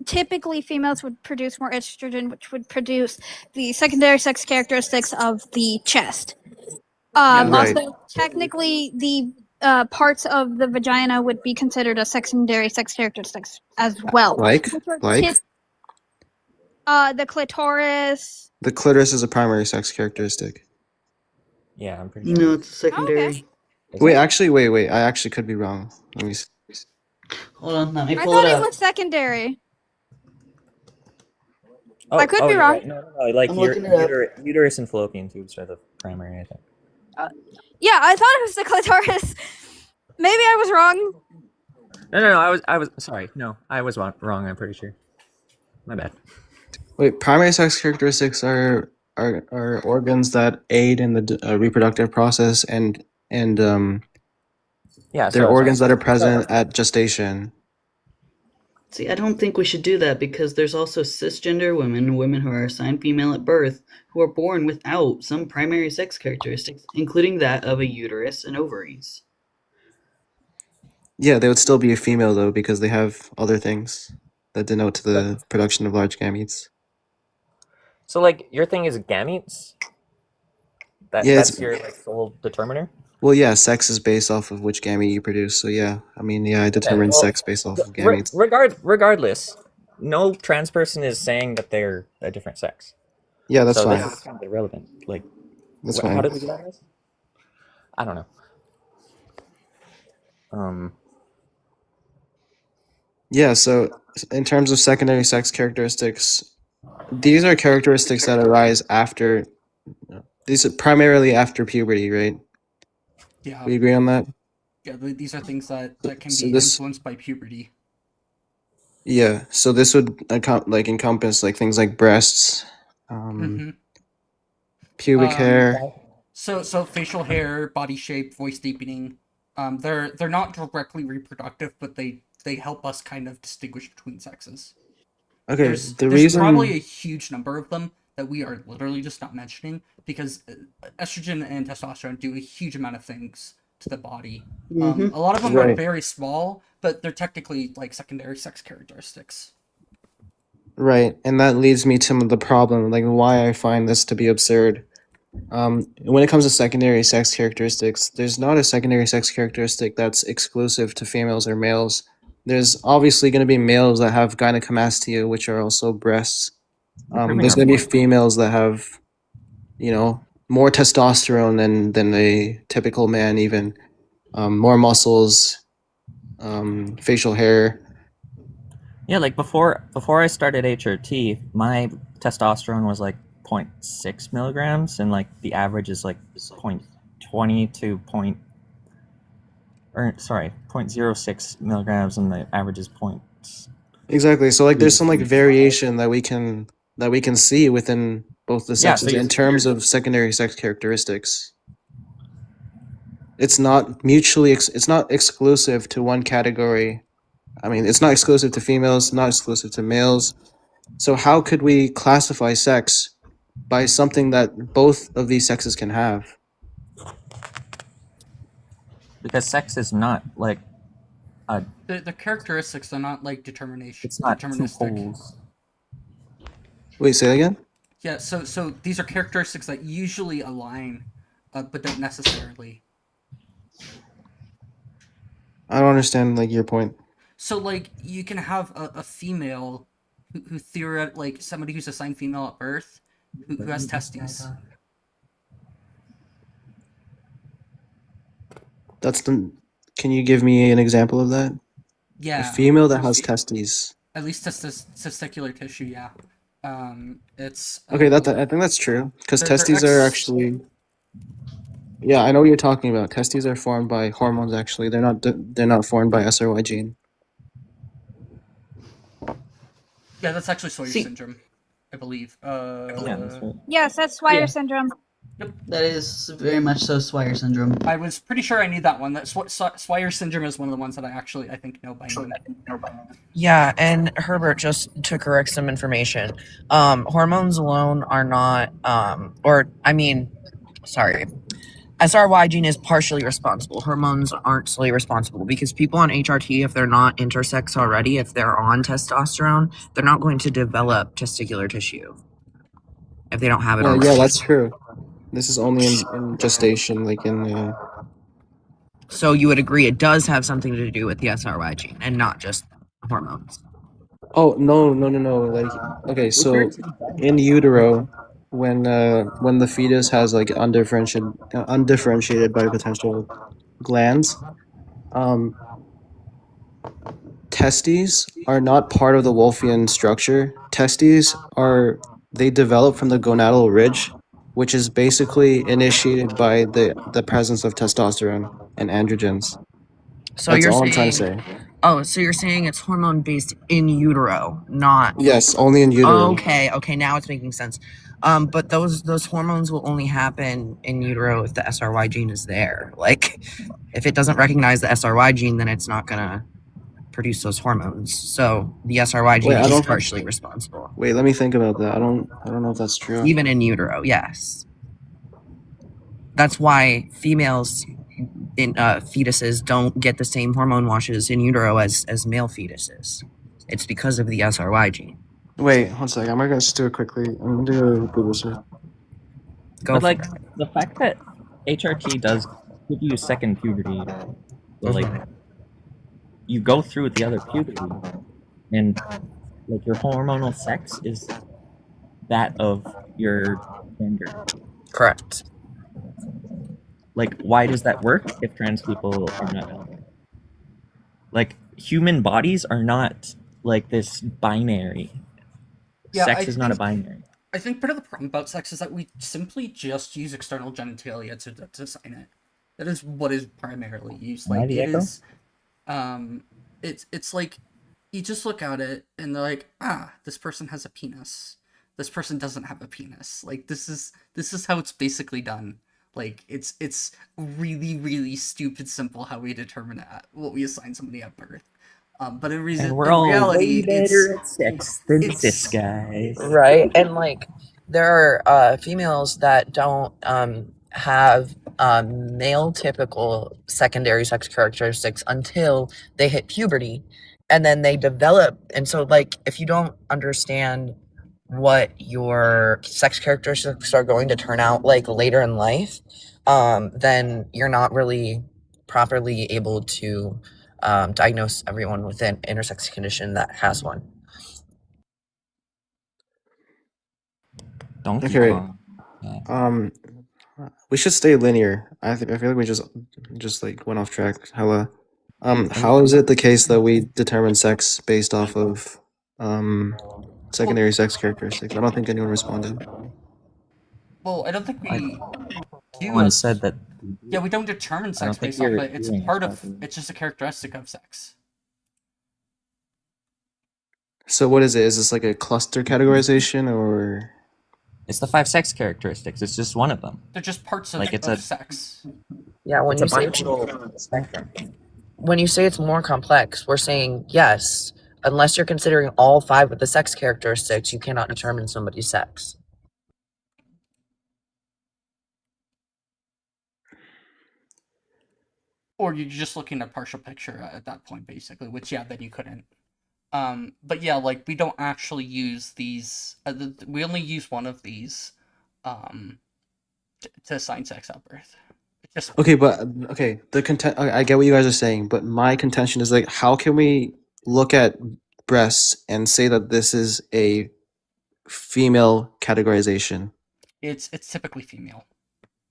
Speaker 7: Typically, females would produce more estrogen, which would produce the secondary sex characteristics of the chest.
Speaker 5: Right.
Speaker 7: Also, technically, the parts of the vagina would be considered a secondary sex characteristics as well.
Speaker 5: Like?
Speaker 7: The clitoris.
Speaker 5: The clitoris is a primary sex characteristic.
Speaker 3: Yeah, I'm pretty sure.
Speaker 1: No, it's secondary.
Speaker 7: Okay.
Speaker 5: Wait, actually, wait. I actually could be wrong. Let me see.
Speaker 1: Hold on, let me
Speaker 7: I
Speaker 1: pull
Speaker 7: thought
Speaker 1: it
Speaker 7: it
Speaker 1: up.
Speaker 7: was secondary.
Speaker 3: Oh,
Speaker 7: I could be
Speaker 3: you're
Speaker 7: wrong.
Speaker 3: right. No, like
Speaker 1: I'm looking it up.
Speaker 3: uterus and fallopian tubes are the primary, I think.
Speaker 7: Yeah, I thought it was the clitoris. Maybe I was wrong.
Speaker 3: No. I was sorry. No, I was wrong. I'm pretty sure. My bad.
Speaker 5: Wait, primary sex characteristics are organs that aid in the reproductive process and
Speaker 3: Yeah,
Speaker 5: they're organs that are present at gestation.
Speaker 1: See, I don't think we should do that because there's also cisgender women who are assigned female at birth, who are born without some primary sex characteristics, including that of a uterus and ovaries.
Speaker 5: Yeah, they would still be a female though because they have other things that denote the production of large gametes.
Speaker 3: So, like, your thing is gametes. That's your like sole determiner.
Speaker 5: Well, yeah, sex is based off of which gamete you produce. So yeah, I mean, yeah, I determine sex based off of gametes.
Speaker 3: Regardless, no trans person is saying that they're a different sex.
Speaker 5: Yeah, that's fine.
Speaker 3: This is kind of irrelevant. Like,
Speaker 5: That's
Speaker 3: how
Speaker 5: fine.
Speaker 3: did we get on this? I don't know.
Speaker 5: Yeah, so in terms of secondary sex characteristics, these are characteristics that arise after. These are primarily after puberty, right?
Speaker 4: Yeah.
Speaker 5: We agree on that.
Speaker 4: Yeah, these are things that can
Speaker 5: So
Speaker 4: be
Speaker 5: this-
Speaker 4: influenced by puberty.
Speaker 5: Yeah, so this would encompass like things like breasts, pubic hair.
Speaker 4: So facial hair, body shape, voice deepening. They're not directly reproductive, but they help us kind of distinguish between sexes.
Speaker 5: Okay,
Speaker 4: There's probably a huge number of them that we are literally just not mentioning because estrogen and testosterone do a huge amount of things to the body. A lot of them are very small, but they're technically like secondary sex characteristics.
Speaker 5: Right, and that leads me to the problem, like why I find this to be absurd. When it comes to secondary sex characteristics, there's not a secondary sex characteristic that's exclusive to females or males. There's obviously going to be males that have gynecomastia, which are also breasts. There's going to be females that have, more testosterone than a typical man, even more muscles, facial hair.
Speaker 3: Yeah, like before I started HRT, my testosterone was like 0.6 milligrams, and like the average is like 0.20 to 0.06 milligrams, and the average is point.
Speaker 5: Exactly. So like, there's some like variation that we can see within both the sexes in terms of secondary sex characteristics. It's not it's not exclusive to one category. I mean, it's not exclusive to females, not exclusive to males. So how could we classify sex by something that both of these sexes can have?
Speaker 3: Because sex is not like
Speaker 4: the characteristics are not like determination.
Speaker 3: It's not
Speaker 4: deterministic.
Speaker 3: 2 poles.
Speaker 5: Wait, say that again?
Speaker 4: Yeah, so these are characteristics that usually align, but don't necessarily.
Speaker 5: I don't understand like your point.
Speaker 4: So like you can have a female who like somebody who's assigned female at birth who has testes.
Speaker 5: That's the. Can you give me an example of that? A
Speaker 4: Yeah,
Speaker 5: female that has testes.
Speaker 4: at least testicular tissue. Yeah, it's
Speaker 5: Okay, I think that's true because
Speaker 4: they're
Speaker 5: testes are
Speaker 4: ex.
Speaker 5: actually. Yeah, I know what you're talking about. Testes are formed by hormones. Actually, they're not formed by SRY gene.
Speaker 4: Yeah, that's actually Sawyer
Speaker 1: See,
Speaker 4: syndrome, I believe.
Speaker 3: Yeah, that's right.
Speaker 7: Yes, that's Swire
Speaker 1: Yeah.
Speaker 7: syndrome.
Speaker 1: that is very much so Swire syndrome.
Speaker 4: I was pretty sure I knew that one. That Swire syndrome is one of the ones that I think know by name.
Speaker 6: Yeah, and Herbert, just to correct some information, hormones alone are not, sorry, SRY gene is partially responsible. Hormones aren't solely responsible because people on HRT, if they're not intersex already, if they're on testosterone, they're not going to develop testicular tissue if they don't have it
Speaker 5: Yeah,
Speaker 6: already.
Speaker 5: yeah, that's true. This is only in gestation, like in.
Speaker 6: So you would agree it does have something to do with the SRY gene and not just hormones.
Speaker 5: Oh no, no, no, no! Like, okay, so in utero, when the fetus has like undifferentiated by potential glands, um, testes are not part of the Wolffian structure. Testes are they develop from the gonadal ridge, which is basically initiated by the presence of testosterone and androgens.
Speaker 6: So
Speaker 5: That's
Speaker 6: you're
Speaker 5: all I'm trying
Speaker 6: saying,
Speaker 5: to say.
Speaker 6: oh, so you're saying it's hormone based in utero, not
Speaker 5: Yes, only in utero.
Speaker 6: okay, now it's making sense. But those hormones will only happen in utero if the SRY gene is there. Like, if it doesn't recognize the SRY gene, then it's not gonna produce those hormones. So the SRY gene
Speaker 5: Wait, I
Speaker 6: is
Speaker 5: don't.
Speaker 6: partially responsible,
Speaker 5: Wait, let me think about that. I don't know if that's true.
Speaker 6: even in utero. Yes, that's why females in fetuses don't get the same hormone washes in utero as male fetuses. It's because of the SRY gene.
Speaker 5: Wait, one second. I'm gonna just do it quickly. I'm gonna do a Google search.
Speaker 6: Go
Speaker 3: But
Speaker 6: for
Speaker 3: like
Speaker 6: it.
Speaker 3: the fact that HRT does give you second puberty, so like you go through the other puberty, and like your hormonal sex is that of your gender.
Speaker 6: Correct.
Speaker 3: Like, why does that work if trans people are not? Like, human bodies are not like this binary.
Speaker 4: Yeah,
Speaker 3: Sex is not a binary.
Speaker 4: I think part of the problem about sex is that we simply just use external genitalia to sign it. That is what is primarily used. Like
Speaker 3: Mighty
Speaker 4: it
Speaker 3: Echo?
Speaker 4: is, it's like you just look at it and they're like, this person has a penis. This person doesn't have a penis. Like this is how it's basically done. Like it's really really stupid simple how we determine what we assign somebody at birth. But in
Speaker 3: And we're
Speaker 4: in
Speaker 3: all
Speaker 4: reality,
Speaker 3: way better at
Speaker 4: it's
Speaker 3: sex than
Speaker 4: it's-
Speaker 3: cis guys.
Speaker 6: Right, and like there are females that don't have male typical secondary sex characteristics until they hit puberty, and then they develop. And so, like, if you don't understand what your sex characteristics are going to turn out like later in life, then you're not really properly able to diagnose everyone with an intersex condition that has one.
Speaker 3: Donkey
Speaker 5: Okay, wait.
Speaker 3: Kong. Yeah.
Speaker 5: We should stay linear. I feel like we just like went off track. Hella. How is it the case that we determine sex based off of secondary sex characteristics? I don't think anyone responded.
Speaker 4: well, I don't think we do.
Speaker 3: One said that.
Speaker 4: Yeah, we don't determine
Speaker 3: I don't
Speaker 4: sex
Speaker 3: think
Speaker 4: based off
Speaker 3: you're
Speaker 4: it. It's
Speaker 3: hearing
Speaker 4: part
Speaker 3: it
Speaker 4: of.
Speaker 3: properly.
Speaker 4: It's just a characteristic of sex.
Speaker 5: So what is it? Is this like a cluster categorization or?
Speaker 3: It's the 5 sex characteristics. It's just one of them.
Speaker 4: They're just parts of,
Speaker 3: Like, it's
Speaker 4: of
Speaker 3: a-
Speaker 4: sex.
Speaker 6: Yeah, when you say
Speaker 3: spectrum.
Speaker 6: when you say it's more complex, we're saying yes. Unless you're considering all 5 of the sex characteristics, you cannot determine somebody's sex.
Speaker 4: Or you're just looking at partial picture at that point, basically. Which then you couldn't. But yeah, like we don't actually use these. We only use one of these, to assign sex at birth. It's just
Speaker 5: Okay, but okay, the content. I get what you guys are saying, but my contention is like, how can we look at breasts and say that this is a female categorization?
Speaker 4: it's typically female.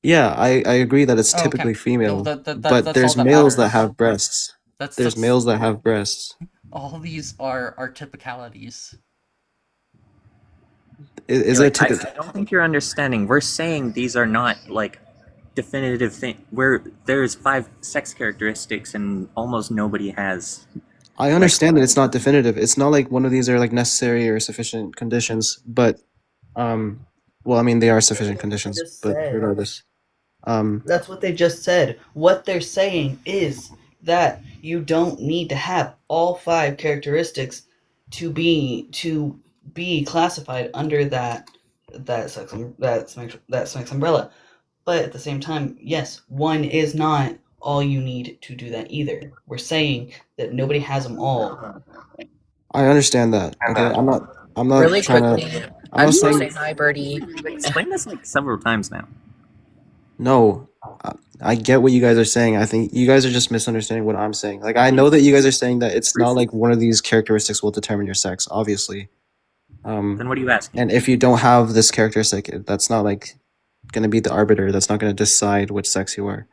Speaker 5: Yeah, I agree that it's
Speaker 4: Oh, okay.
Speaker 5: typically
Speaker 4: No,
Speaker 5: female,
Speaker 4: that's
Speaker 5: but
Speaker 4: all
Speaker 5: there's
Speaker 4: that
Speaker 5: males that
Speaker 4: matters.
Speaker 5: have breasts. There's males that have breasts.
Speaker 4: all these are typicalities.
Speaker 5: Is
Speaker 3: Like,
Speaker 5: it
Speaker 3: I
Speaker 5: typical?
Speaker 3: don't think you're understanding. We're saying these are not like definitive thing. Where there's 5 sex characteristics and almost nobody has.
Speaker 5: I understand that it's not definitive. It's not like one of these are like necessary or sufficient conditions, but well, I mean they are sufficient conditions,
Speaker 1: Just
Speaker 5: but
Speaker 1: said.
Speaker 5: regardless.
Speaker 1: That's what they just said. What they're saying is that you don't need to have all 5 characteristics to be classified under that sex umbrella. But at the same time, yes, one is not all you need to do that either. We're saying that nobody has them all.
Speaker 5: I understand that. Okay, I'm not
Speaker 6: Really
Speaker 5: trying
Speaker 6: quickly,
Speaker 5: to. I'm
Speaker 6: I
Speaker 5: not
Speaker 6: just want to say
Speaker 5: saying
Speaker 6: hi, Birdie.
Speaker 3: You've explained this like several times now.
Speaker 5: no. I get what you guys are saying. I think you guys are just misunderstanding what I'm saying. Like I know that you guys are saying that it's not like one of these characteristics will determine your sex, obviously.
Speaker 3: Then what are you asking?
Speaker 5: And if you don't have this characteristic, that's not like going to be the arbiter. That's not going to decide which sex you are.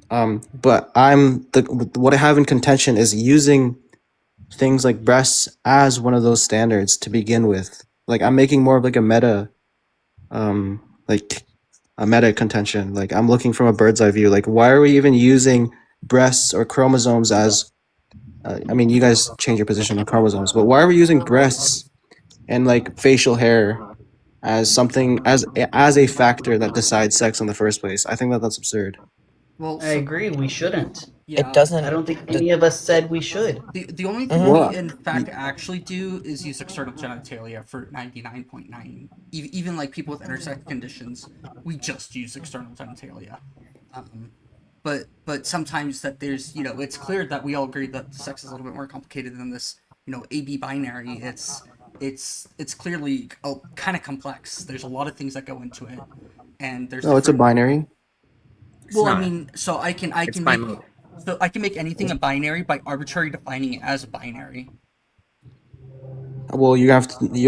Speaker 5: But what I have in contention is using things like breasts as one of those standards to begin with. Like I'm making more of like a like a meta contention. Like I'm looking from a bird's eye view. Like why are we even using breasts or chromosomes as? I mean, you guys change your position on chromosomes, but why are we using breasts and like facial hair as something as a factor that decides sex in the first place? I think that that's absurd.
Speaker 4: Well,
Speaker 1: I agree, we shouldn't.
Speaker 4: yeah.
Speaker 6: It doesn't.
Speaker 1: I don't think any of us said we should.
Speaker 4: The only thing
Speaker 6: Mhm.
Speaker 4: we in fact actually do is use external genitalia for 99.9. Even like people with intersex conditions, we just use external genitalia. But sometimes that there's it's clear that we all agree that the sex is a little bit more complicated than this AB binary. It's clearly kind of complex. There's a lot of things that go into it, and there's
Speaker 5: No, it's a
Speaker 4: different.
Speaker 5: binary.
Speaker 4: Well, I
Speaker 3: not.
Speaker 4: mean, so I can
Speaker 3: It's
Speaker 4: make
Speaker 3: bimodal.
Speaker 4: so I can make anything a binary by arbitrarily defining it as a binary.
Speaker 5: Well, you're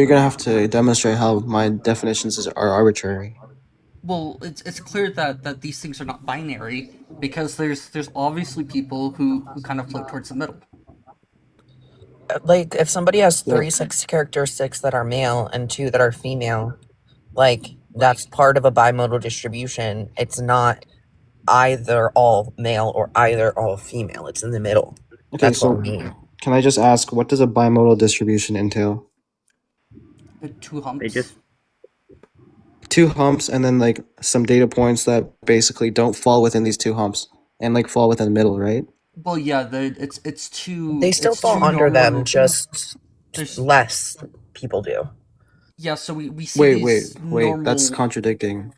Speaker 5: gonna have to demonstrate how my definitions are arbitrary.
Speaker 4: Well, it's clear that these things are not binary because there's obviously people who kind of float towards the middle.
Speaker 6: Like if somebody has
Speaker 5: Well,
Speaker 6: 3 sex characteristics that are male and 2 that are female, like that's part of a bimodal distribution. It's not either all male or either all female. It's in the middle.
Speaker 5: okay,
Speaker 6: That's what
Speaker 5: so
Speaker 6: I mean.
Speaker 5: can I just ask, what does a bimodal distribution entail?
Speaker 4: Two
Speaker 3: They
Speaker 4: humps.
Speaker 3: just
Speaker 5: 2 humps and then like some data points that basically don't fall within these 2 humps and like fall within the middle, right?
Speaker 4: Well, yeah, it's two.
Speaker 6: They still
Speaker 4: It's
Speaker 6: fall
Speaker 4: two
Speaker 6: under
Speaker 4: normal.
Speaker 6: them, just
Speaker 4: There's
Speaker 6: less people do.
Speaker 4: yeah. So we see
Speaker 5: Wait,
Speaker 4: these
Speaker 5: wait, that's
Speaker 4: normal.
Speaker 5: contradicting.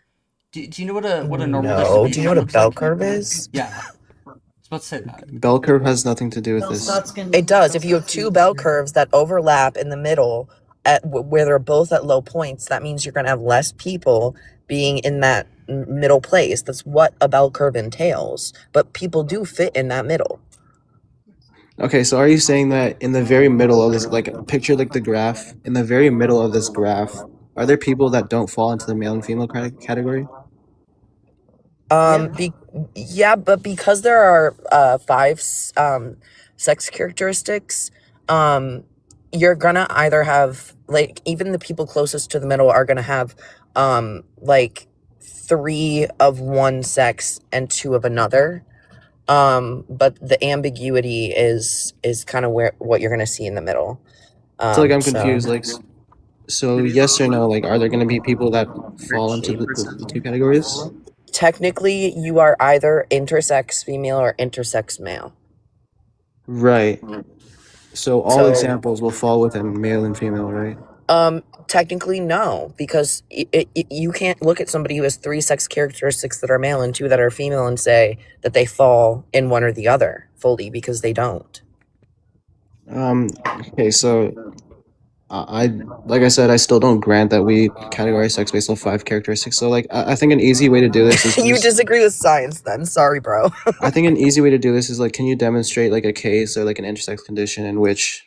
Speaker 4: Do you know what a normal
Speaker 6: No. Do you know
Speaker 4: distribution
Speaker 6: what a
Speaker 4: looks
Speaker 6: bell
Speaker 4: like?
Speaker 6: curve is?
Speaker 4: Yeah, I was about to say that.
Speaker 5: Bell curve has nothing to do with this.
Speaker 6: It does. If you have 2 bell curves that overlap in the middle at where they're both at low points, that means you're going to have less people being in that middle place. That's what a bell curve entails. But people do fit in that middle.
Speaker 5: Okay, so are you saying that in the very middle of this, like picture like the graph, in the very middle of this graph, are there people that don't fall into the male and female category?
Speaker 6: Yeah, but because there are 5 sex characteristics, you're gonna either have like even the people closest to the middle are gonna have like 3 of one sex and 2 of another. But the ambiguity is kind of where what you're gonna see in the middle.
Speaker 5: So like I'm
Speaker 6: So
Speaker 5: confused. Like, so yes or no? Like, are there going to be people that fall into the 2 categories?
Speaker 6: technically, you are either intersex female or intersex male.
Speaker 5: Right. So all
Speaker 6: So
Speaker 5: examples will fall within male and female, right?
Speaker 6: technically no, because you can't look at somebody who has 3 sex characteristics that are male and 2 that are female and say that they fall in one or the other fully, because they don't.
Speaker 5: Okay, so I like I said, I still don't grant that we categorize sex based on 5 characteristics. So like I think an easy way to do this is
Speaker 6: You
Speaker 5: just,
Speaker 6: disagree with science then? Sorry, bro.
Speaker 5: I think an easy way to do this is like, can you demonstrate like a case or like an intersex condition in which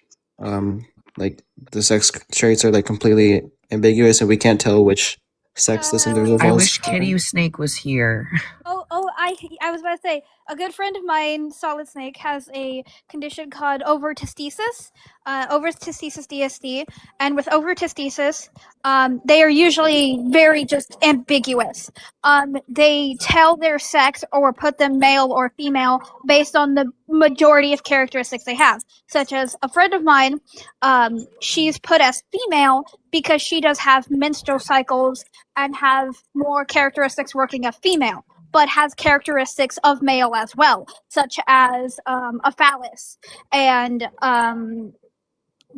Speaker 5: like the sex traits are like completely ambiguous and we can't tell which sexist individuals.
Speaker 6: I wish Kitty Snake was here.
Speaker 7: I was about to say, a good friend of mine, Solid Snake, has a condition called overtesthesis, overtesthesis DSD, and with overtesthesis, they are usually very just ambiguous. They tell their sex or put them male or female based on the majority of characteristics they have, such as a friend of mine, she's put as female because she does have menstrual cycles and have more characteristics working of female, but has characteristics of male as well, such as a phallus and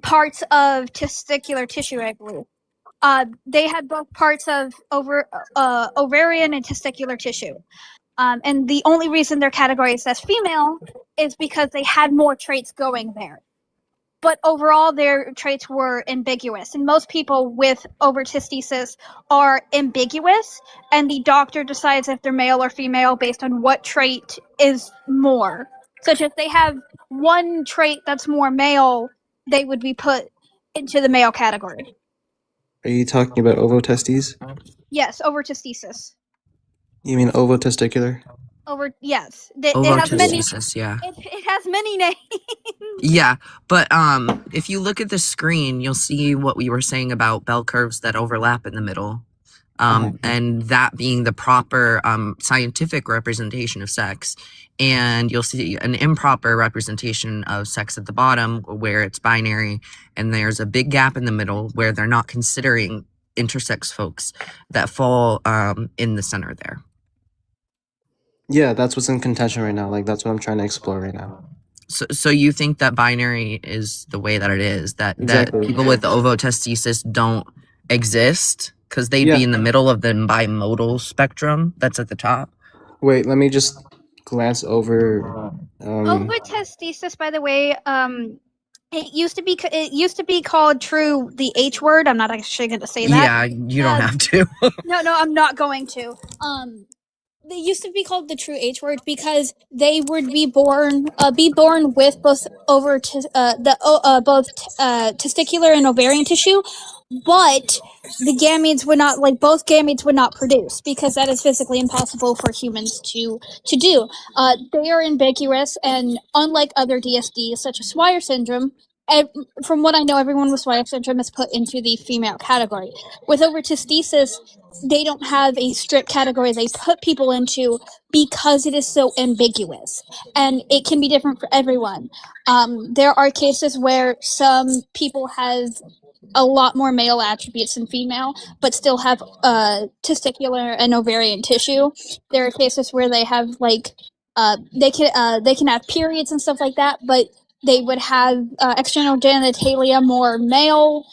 Speaker 7: parts of testicular tissue, I believe. They had both parts of ovarian and testicular tissue. And the only reason they're categorized as female is because they had more traits going there. But overall, their traits were ambiguous. And most people with overtesthesis are ambiguous, and the doctor decides if they're male or female based on what trait is more. Such as they have one trait that's more male, they would be put into the male category.
Speaker 5: Are you talking about ovotestes?
Speaker 7: Yes, overtesthesis.
Speaker 5: You mean ovotesticular?
Speaker 7: Yes. It has many.
Speaker 6: Overtesthesis, yeah.
Speaker 7: It has many names.
Speaker 6: Yeah, but if you look at the screen, you'll see what we were saying about bell curves that overlap in the middle. And that being the proper scientific representation of sex. And you'll see an improper representation of sex at the bottom where it's binary, and there's a big gap in the middle where they're not considering intersex folks that fall in the center there.
Speaker 5: Yeah, that's what's in contention right now. Like, that's what I'm trying to explore right now.
Speaker 6: So you think that binary is the way that it is, that
Speaker 5: Exactly.
Speaker 6: people with ovotesthesis don't exist because they'd
Speaker 5: Yeah.
Speaker 6: be in the middle of the bimodal spectrum that's at the top?
Speaker 5: Wait, let me just glance over.
Speaker 7: Overtesthesis, by the way, it used to be called true the H word. I'm not actually going to say that.
Speaker 6: Yeah, you don't have to.
Speaker 7: No, I'm not going to. They used to be called the true H word because they would be born with both testicular and ovarian tissue, but the gametes would not, like, both gametes would not produce because that is physically impossible for humans to do. They are ambiguous, and unlike other DSDs such as Swyer syndrome, from what I know, everyone with Swyer syndrome is put into the female category. With overtesthesis, they don't have a strict category they put people into because it is so ambiguous, and it can be different for everyone. There are cases where some people have a lot more male attributes than female, but still have testicular and ovarian tissue. There are cases where they have they can have periods and stuff like that, but they would have external genitalia more male.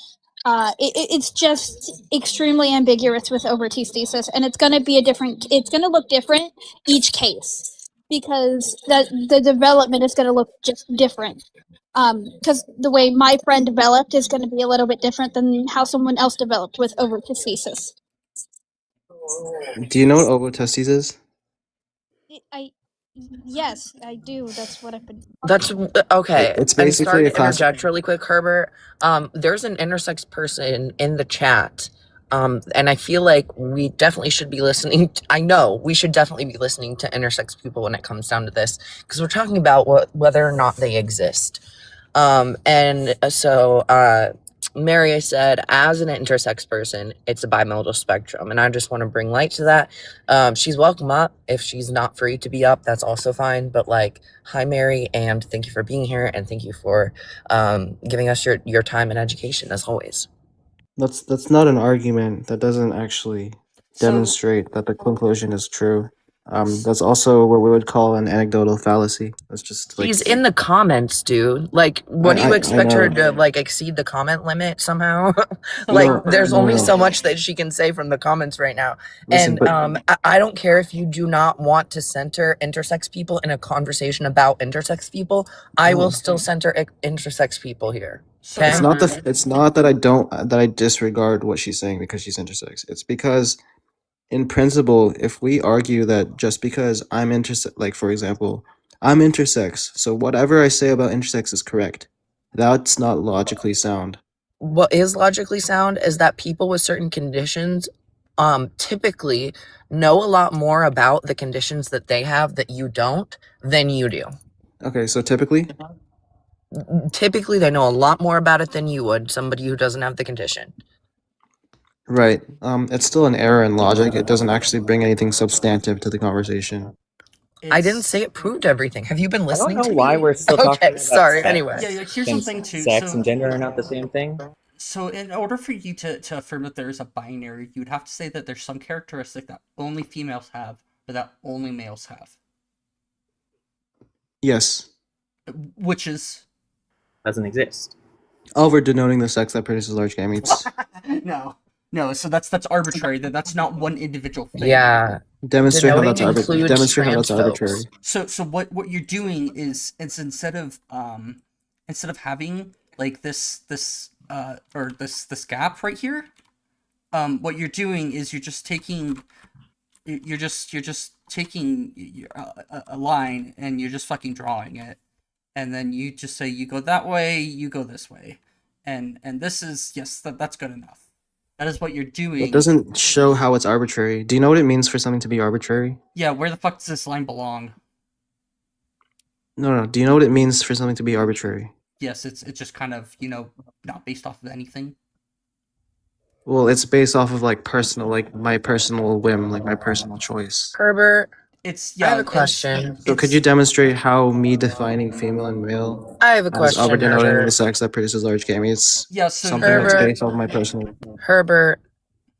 Speaker 7: It's just extremely ambiguous with overtesthesis, and it's going to look different each case because the development is going to look just different. Because the way my friend developed is going to be a little bit different than how someone else developed with overtesthesis.
Speaker 5: Do you know what ovotestes is?
Speaker 7: Yes, I do. That's what I've been.
Speaker 6: That's okay.
Speaker 5: It's
Speaker 6: I'm
Speaker 5: basically
Speaker 6: sorry
Speaker 5: a
Speaker 6: to
Speaker 5: class.
Speaker 6: interject really quick, Herbert. There's an intersex person in the chat, and I feel like we definitely should be listening. I know we should definitely be listening to intersex people when it comes down to this, because we're talking about whether or not they exist. And so Mary said, as an intersex person, it's a bimodal spectrum, and I just want to bring light to that. She's welcome up. If she's not free to be up, that's also fine. But like, hi, Mary, and thank you for being here, and thank you for giving us your time and education as always.
Speaker 5: That's not an argument. That doesn't actually demonstrate that the conclusion is true. That's also what we would call an anecdotal fallacy. That's just like,
Speaker 6: She's in the comments, dude. Like, what do you expect her to like exceed the comment limit somehow? Like, there's only so much that she can say from the comments right now.
Speaker 5: Listen,
Speaker 6: And I don't care if you do not want to center intersex people in a conversation about intersex people. I will still center intersex people here. Okay?
Speaker 5: It's not that I disregard what she's saying because she's intersex. It's because, in principle, if we argue that just because I'm intersex, like for example, I'm intersex, so whatever I say about intersex is correct, that's not logically sound.
Speaker 6: What is logically sound is that people with certain conditions typically know a lot more about the conditions that they have that you don't than you do.
Speaker 5: Okay, so typically,
Speaker 6: Typically, they know a lot more about it than you would, somebody who doesn't have the condition.
Speaker 5: right. It's still an error in logic. It doesn't actually bring anything substantive to the conversation.
Speaker 6: I didn't say it proved everything. Have you been
Speaker 3: I don't
Speaker 6: listening
Speaker 3: know
Speaker 6: to
Speaker 3: why
Speaker 6: me?
Speaker 3: we're still talking
Speaker 6: Okay,
Speaker 3: about
Speaker 6: sorry.
Speaker 3: sex.
Speaker 6: Anyway.
Speaker 4: Yeah, here's
Speaker 3: Since
Speaker 4: something too.
Speaker 3: sex
Speaker 4: So,
Speaker 3: and gender are not the same thing.
Speaker 4: so in order for you to affirm that there is a binary, you would have to say that there's some characteristic that only females have, but that only males have.
Speaker 5: Yes.
Speaker 4: Which is
Speaker 3: Doesn't exist.
Speaker 5: Over denoting the sex that produces large gametes.
Speaker 4: no. So that's arbitrary. That's not one individual thing.
Speaker 6: Yeah.
Speaker 5: Demonstrate how that's
Speaker 6: Denoting includes
Speaker 5: demonstrate how that's
Speaker 6: trans folks.
Speaker 5: arbitrary.
Speaker 4: So what you're doing is instead of having like this gap right here, what you're doing is you're just taking a line and you're just fucking drawing it, and then you just say you go that way, you go this way, and this is that's good enough. That is what you're doing.
Speaker 5: It doesn't show how it's arbitrary. Do you know what it means for something to be arbitrary?
Speaker 4: Yeah, where the fuck does this line belong?
Speaker 5: No. Do you know what it means for something to be arbitrary?
Speaker 4: Yes, it's just kind of, not based off of anything.
Speaker 5: Well, it's based off of like my personal whim, like my personal choice.
Speaker 6: Herbert,
Speaker 4: It's
Speaker 6: I have a question.
Speaker 5: So could you demonstrate how me defining female and male
Speaker 6: I have a
Speaker 5: as
Speaker 6: question,
Speaker 5: over denoting the
Speaker 6: Herbert.
Speaker 5: sex that produces large gametes?
Speaker 4: Yeah, so
Speaker 5: Something that's
Speaker 6: Herbert.
Speaker 5: based off my personal.
Speaker 6: Herbert,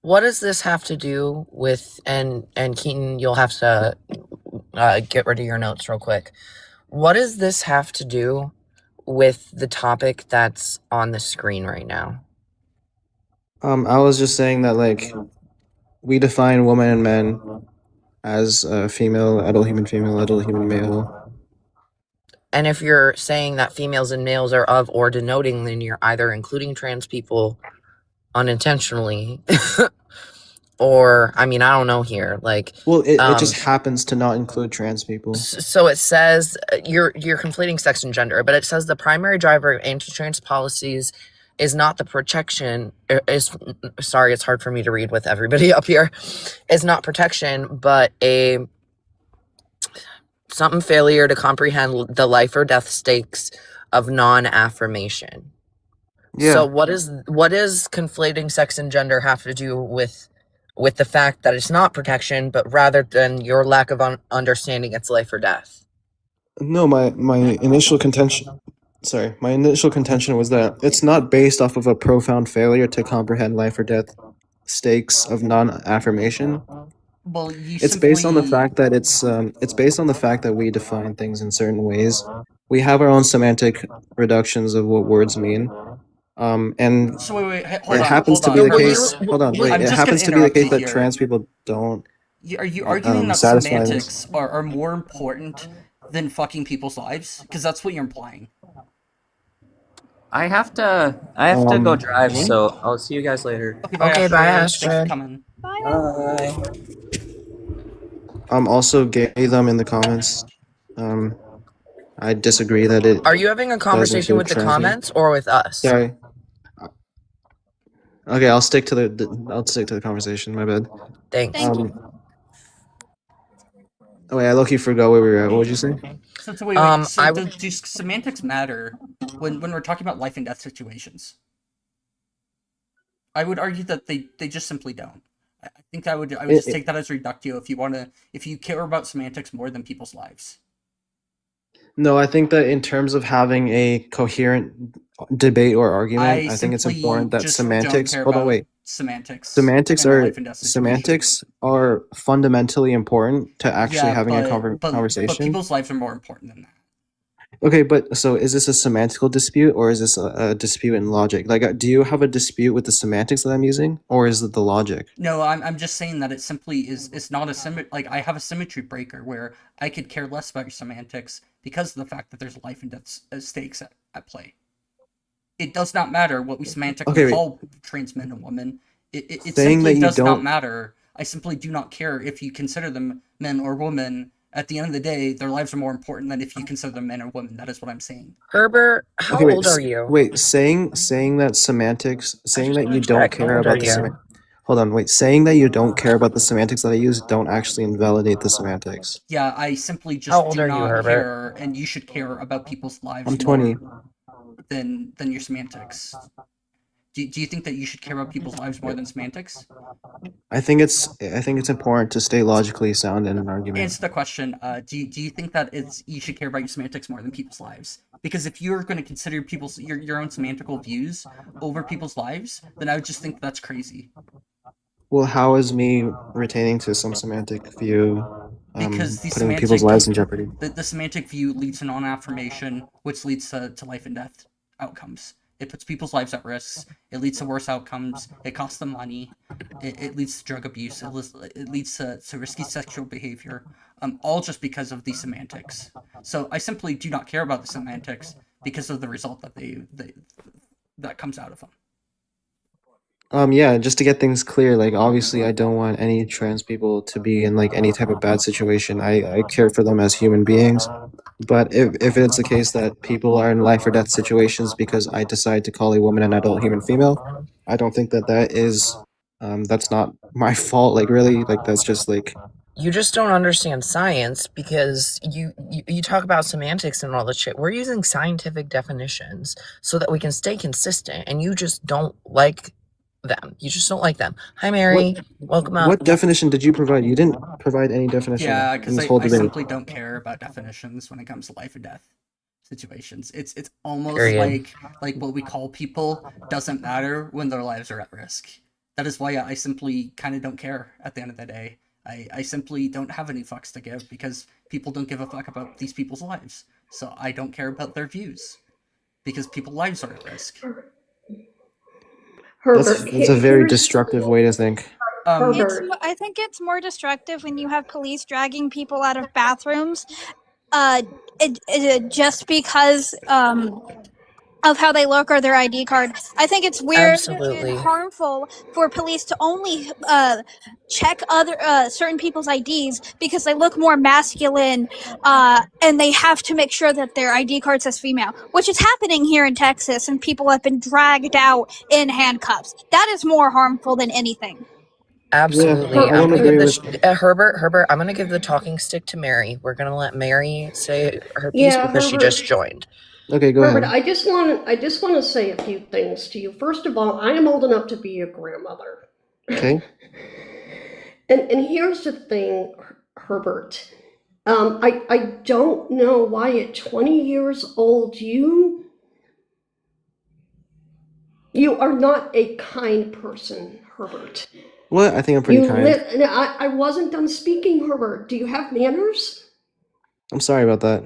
Speaker 6: what does this have to do with, and Keaton, you'll have to get rid of your notes real quick. What does this have to do with the topic that's on the screen right now?
Speaker 5: I was just saying that like we define woman and men as female, adult human male.
Speaker 6: And if you're saying that females and males are of or denoting, then you're either including trans people unintentionally or, I mean, I don't know here. Like,
Speaker 5: Well, it just happens to not include trans people.
Speaker 6: so it says you're conflating sex and gender, but it says the primary driver of anti-trans policies is not the protection. Sorry, it's hard for me to read with everybody up here. Is not protection, but something failure to comprehend the life or death stakes of non-affirmation.
Speaker 5: Yeah.
Speaker 6: So what does conflating sex and gender have to do with the fact that it's not protection, but rather than your lack of understanding its life or death?
Speaker 5: No, my initial contention. Sorry, my initial contention was that it's not based off of a profound failure to comprehend life or death stakes of non-affirmation.
Speaker 4: Well,
Speaker 5: It's based on the fact that it's based on the fact that we define things in certain ways. We have our own semantic reductions of what words mean. And
Speaker 4: So wait, hold
Speaker 5: it
Speaker 4: on.
Speaker 5: happens to
Speaker 4: hold
Speaker 5: be
Speaker 4: on,
Speaker 5: the
Speaker 4: Herbert.
Speaker 5: case. Hold on, wait.
Speaker 4: I'm
Speaker 5: It
Speaker 4: just
Speaker 5: happens to
Speaker 4: gonna
Speaker 5: be the case
Speaker 4: interrupt you
Speaker 5: that
Speaker 4: here.
Speaker 5: trans people don't.
Speaker 4: Are you arguing that
Speaker 5: satisfy
Speaker 4: semantics are more important than fucking people's lives? Because that's what you're implying.
Speaker 3: I have to go drive, so I'll see you guys later.
Speaker 6: Okay, bye,
Speaker 4: Thanks for
Speaker 6: Astrid.
Speaker 4: coming.
Speaker 3: Bye.
Speaker 5: Also gay them in the comments. I disagree that it.
Speaker 6: Are you having a conversation with the
Speaker 5: trans people.
Speaker 6: comments or with us?
Speaker 5: Sorry. Okay, I'll stick to the conversation. My bad.
Speaker 6: Thanks.
Speaker 7: Thank you.
Speaker 5: Oh wait, I low-key forgot where we were at. What would you say?
Speaker 4: So wait. So do semantics matter when we're talking about life and death situations? I would argue that they just simply don't. I think I would just take that as reductio if you care about semantics more than people's lives.
Speaker 5: No, I think that in terms of having a coherent debate or argument, I think it's important that semantics. Hold on, wait.
Speaker 4: Semantics.
Speaker 5: Semantics
Speaker 4: and
Speaker 5: are
Speaker 4: life and death situation.
Speaker 5: semantics are fundamentally important to actually having a conversation.
Speaker 4: But people's lives are more important than that.
Speaker 5: Okay, but so is this a semantical dispute or is this a dispute in logic? Like, do you have a dispute with the semantics that I'm using, or is it the logic?
Speaker 4: No, I'm just saying that it simply is. It's not a like I have a symmetry breaker where I could care less about your semantics because of the fact that there's life and death stakes at play. It does not matter what we semantically call trans men and women. It simply does not matter. I simply do not care if you consider them men or women. At the end of the day, their lives are more important than if you consider them men or women. That is what I'm saying.
Speaker 6: Herbert, how old are you?
Speaker 5: Wait, saying that semantics, saying that you don't care about the semantics. hold on, wait. Saying that you don't care about the semantics that I use don't actually invalidate the semantics.
Speaker 4: Yeah, I simply
Speaker 6: How
Speaker 4: just
Speaker 6: old
Speaker 4: do
Speaker 6: are you,
Speaker 4: not
Speaker 6: Herbert?
Speaker 4: care, and you should care about people's lives
Speaker 5: I'm 20.
Speaker 4: more than your semantics. Do you think that you should care about people's lives more than semantics?
Speaker 5: I think it's important to stay logically sound in an argument.
Speaker 4: Answer the question. Do you think that you should care about your semantics more than people's lives? Because if you're going to consider your own semantical views over people's lives, then I would just think that's crazy.
Speaker 5: Well, how is me retaining to some semantic view
Speaker 4: Because the
Speaker 5: putting people's lives in jeopardy?
Speaker 4: The semantic view leads to non-affirmation, which leads to life and death outcomes. It puts people's lives at risk. It leads to worse outcomes. It costs them money. It leads to drug abuse. It leads to risky sexual behavior. All just because of the semantics. So I simply do not care about the semantics because of the result that that comes out of them.
Speaker 5: Yeah, just to get things clear, like obviously I don't want any trans people to be in like any type of bad situation. I care for them as human beings. But if it's the case that people are in life or death situations because I decide to call a woman an adult human female, I don't think that is that's not my fault. Like really, like that's just like
Speaker 6: You just don't understand science because you talk about semantics and all this shit. We're using scientific definitions so that we can stay consistent, and you just don't like them. You just don't like them. Hi, Mary. Welcome up.
Speaker 5: what definition did you provide? You didn't provide any definition.
Speaker 4: Yeah,
Speaker 5: in
Speaker 4: because
Speaker 5: this whole
Speaker 4: I
Speaker 5: debate.
Speaker 4: simply don't care about definitions when it comes to life and death situations. It's almost
Speaker 6: Period.
Speaker 4: like what we call people doesn't matter when their lives are at risk. That is why I simply kind of don't care at the end of the day. I simply don't have any fucks to give because people don't give a fuck about these people's lives. So I don't care about their views because people's lives are at risk.
Speaker 5: That's a very destructive way to think.
Speaker 7: I think it's more destructive when you have police dragging people out of bathrooms, just because of how they look or their ID card. I think it's weird
Speaker 6: Absolutely.
Speaker 7: and harmful for police to only check other certain people's IDs because they look more masculine, and they have to make sure that their ID card says female, which is happening here in Texas, and people have been dragged out in handcuffs. That is more harmful than anything.
Speaker 6: Absolutely.
Speaker 5: Yeah, I
Speaker 6: I'm
Speaker 5: don't
Speaker 6: gonna
Speaker 5: agree
Speaker 6: give Herbert, I'm gonna give the talking stick to Mary. We're gonna let Mary say her piece because she just joined.
Speaker 5: Okay, go
Speaker 8: Herbert,
Speaker 5: ahead.
Speaker 8: I just want to say a few things to you. First of all, I am old enough to be a grandmother.
Speaker 5: Okay.
Speaker 8: And here's the thing, Herbert. I don't know why at 20 years old you are not a kind person, Herbert.
Speaker 5: What? I think I'm pretty kind.
Speaker 8: I wasn't done speaking, Herbert. Do you have manners?
Speaker 5: I'm sorry about that.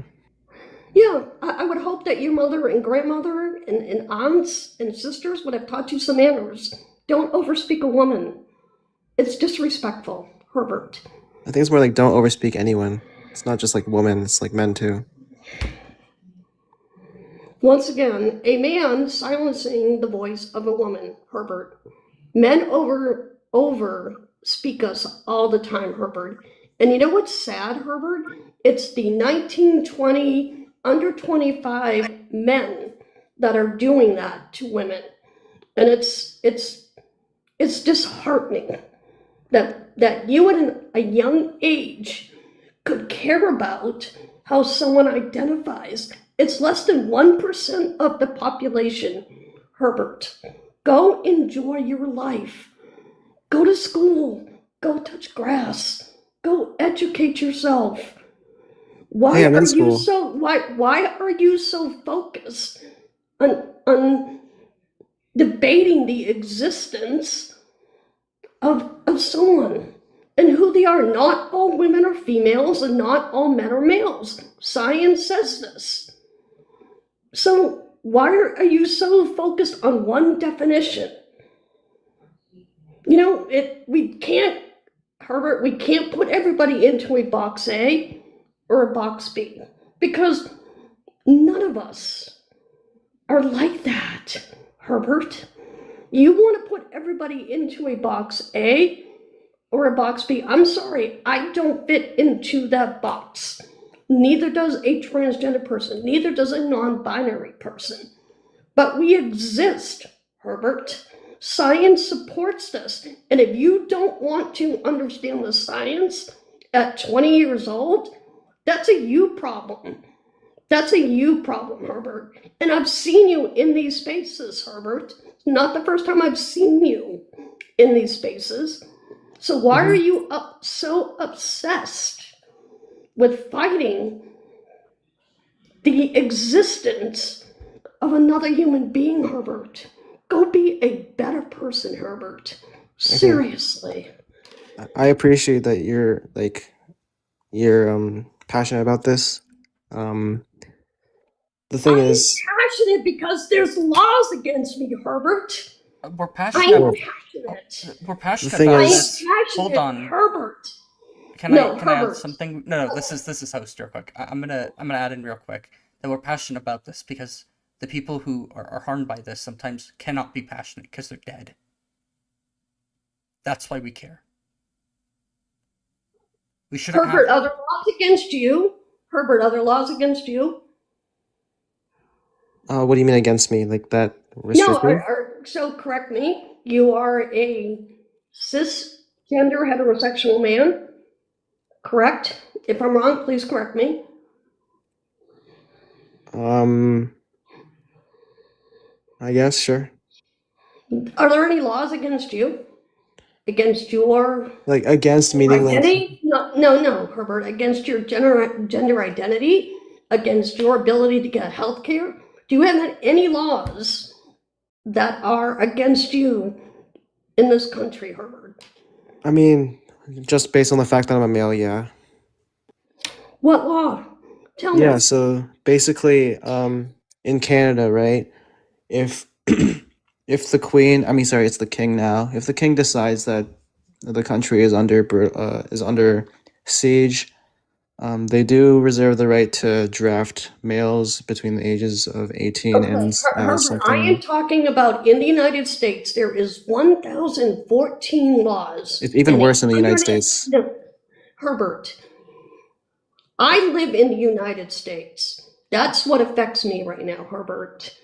Speaker 8: Yeah, I would hope that your mother and grandmother and aunts and sisters would have taught you some manners. Don't overspeak a woman. It's disrespectful, Herbert.
Speaker 5: I think it's more like don't overspeak anyone. It's not just like women, it's like men too.
Speaker 8: Once again, a man silencing the voice of a woman, Herbert. Men over speak us all the time, Herbert. And you know what's sad, Herbert? It's the 1920 under 25 men that are doing that to women. And it's disheartening that you at a young age could care about how someone identifies. It's less than 1% of the population, Herbert. Go enjoy your life. Go to school. Go touch grass. Go educate yourself. Why are you so focused on debating the existence of someone and who they are? Not all women are females and not all men are males. Science says this. So why are you so focused on one definition? You know, Herbert, we can't put everybody into a box A or a box B because none of us are like that, Herbert. You want to put everybody into a box A or a box B. I'm sorry, I don't fit into that box. Neither does a transgender person, neither does a non-binary person. But we exist, Herbert. Science supports this. And if you don't want to understand the science at 20 years old, that's a you problem. That's a you problem, Herbert. And I've seen you in these spaces, Herbert. Not the first time I've seen you in these spaces. So why are you so obsessed with fighting the existence of another human being, Herbert? Go be a better person, Herbert. Seriously.
Speaker 5: I appreciate that you're passionate about this. The thing
Speaker 8: I'm
Speaker 5: is,
Speaker 8: passionate because there's laws against me, Herbert.
Speaker 4: We're passionate.
Speaker 8: I'm passionate.
Speaker 4: We're passionate
Speaker 5: thing
Speaker 4: about
Speaker 8: I'm
Speaker 5: is-
Speaker 4: this.
Speaker 8: passionate,
Speaker 4: Hold on.
Speaker 8: Herbert.
Speaker 4: Can
Speaker 8: No,
Speaker 4: I add
Speaker 8: Herbert.
Speaker 4: something? No, this is host real quick. I'm gonna add in real quick that we're passionate about this because the people who are harmed by this sometimes cannot be passionate because they're dead. That's why we care. We shouldn't
Speaker 8: Herbert,
Speaker 4: have.
Speaker 8: other laws against you? Herbert, other laws against you?
Speaker 5: what do you mean against me? Like that
Speaker 8: No,
Speaker 5: restrict me?
Speaker 8: so correct me. You are a cisgender heterosexual man, correct? If I'm wrong, please correct me.
Speaker 5: I guess, sure.
Speaker 8: Are there any laws against you? Against your
Speaker 5: Like against meaning like
Speaker 8: identity? No, Herbert. Against your gender identity? Against your ability to get health care? Do you have any laws that are against you in this country, Herbert?
Speaker 5: I mean, just based on the fact that I'm a male, yeah.
Speaker 8: What law? Tell me.
Speaker 5: Yeah, so basically, in Canada, right? If if the queen, it's the king now. If the king decides that the country is under siege, they do reserve the right to draft males between the ages of 18
Speaker 8: Okay,
Speaker 5: and
Speaker 8: Herbert, I am
Speaker 5: something.
Speaker 8: talking about in the United States, there is 1,014 laws.
Speaker 5: It's even
Speaker 8: and
Speaker 5: worse in the United
Speaker 8: 100
Speaker 5: States.
Speaker 8: No, Herbert, I live in the United States. That's what affects me right now, Herbert.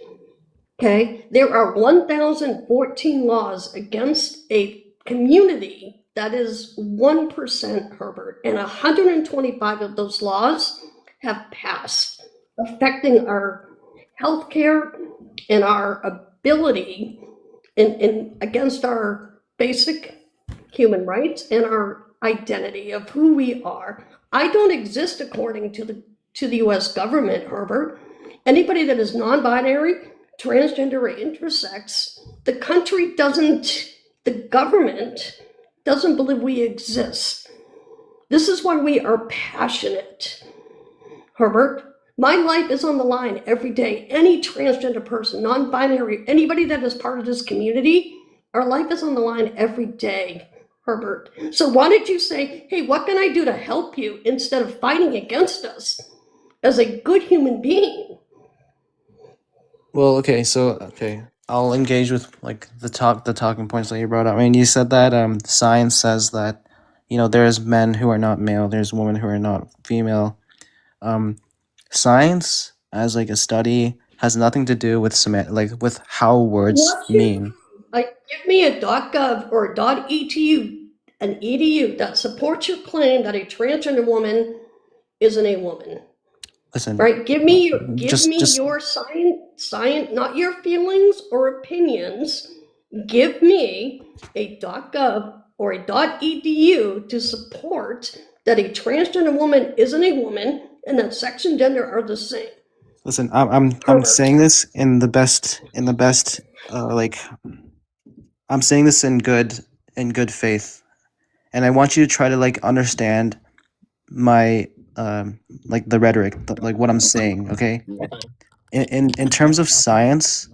Speaker 8: Okay, there are 1,014 laws against a community that is 1%, Herbert, and 125 of those laws have passed, affecting our healthcare and our ability in against our basic human rights and our identity of who we are. I don't exist according to the US government, Herbert. Anybody that is non-binary, transgender, or intersex, the government doesn't believe we exist. This is why we are passionate, Herbert. My life is on the line every day. Any transgender person, non-binary, anybody that is part of this community, our life is on the line every day, Herbert. So why did you say, hey, what can I do to help you instead of fighting against us as a good human being?
Speaker 5: Well, okay, I'll engage with like the talking points that you brought up. I mean, you said that science says that there's men who are not male, there's women who are not female. Science as like a study has nothing to do with with how words mean.
Speaker 8: Give me a .gov or a .edu, an edu that supports your claim that a transgender woman isn't a woman.
Speaker 5: Listen,
Speaker 8: right? Give me
Speaker 5: just-
Speaker 8: your science, not your feelings or opinions. Give me a .gov or a .edu to support that a transgender woman isn't a woman and that sex and gender are the same.
Speaker 5: listen. I'm saying this in the best I'm saying this in good faith, and I want you to try to like understand my like the rhetoric, like what I'm saying. Okay, in terms of science,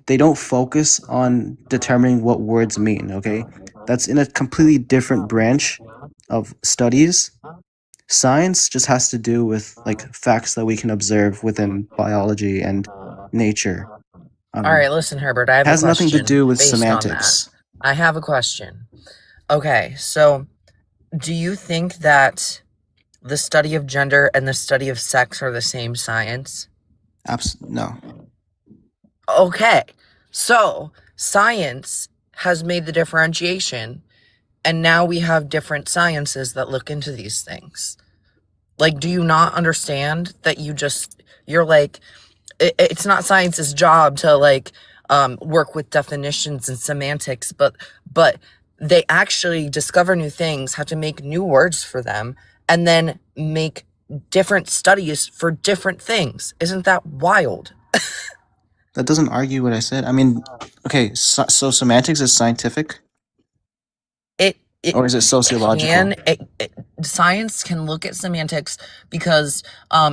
Speaker 5: they don't focus on determining what words mean. Okay, that's in a completely different branch of studies. Science just has to do with like facts that we can observe within biology and nature.
Speaker 6: All right, listen, Herbert, I have
Speaker 5: has
Speaker 6: a question
Speaker 5: nothing to do with
Speaker 6: based
Speaker 5: semantics.
Speaker 6: on that. I have a question. Okay, so do you think that the study of gender and the study of sex are the same science?
Speaker 5: No.
Speaker 6: Okay, so Science has made the differentiation, and now we have different sciences that look into these things. Like, do you not understand that you're like, it's not science's job to like work with definitions and semantics, but they actually discover new things, have to make new words for them, and then make different studies for different things. Isn't that wild?
Speaker 5: That doesn't argue what I said. I mean, okay, so semantics is scientific,
Speaker 6: It
Speaker 5: or is it sociological?
Speaker 6: Science can look at semantics because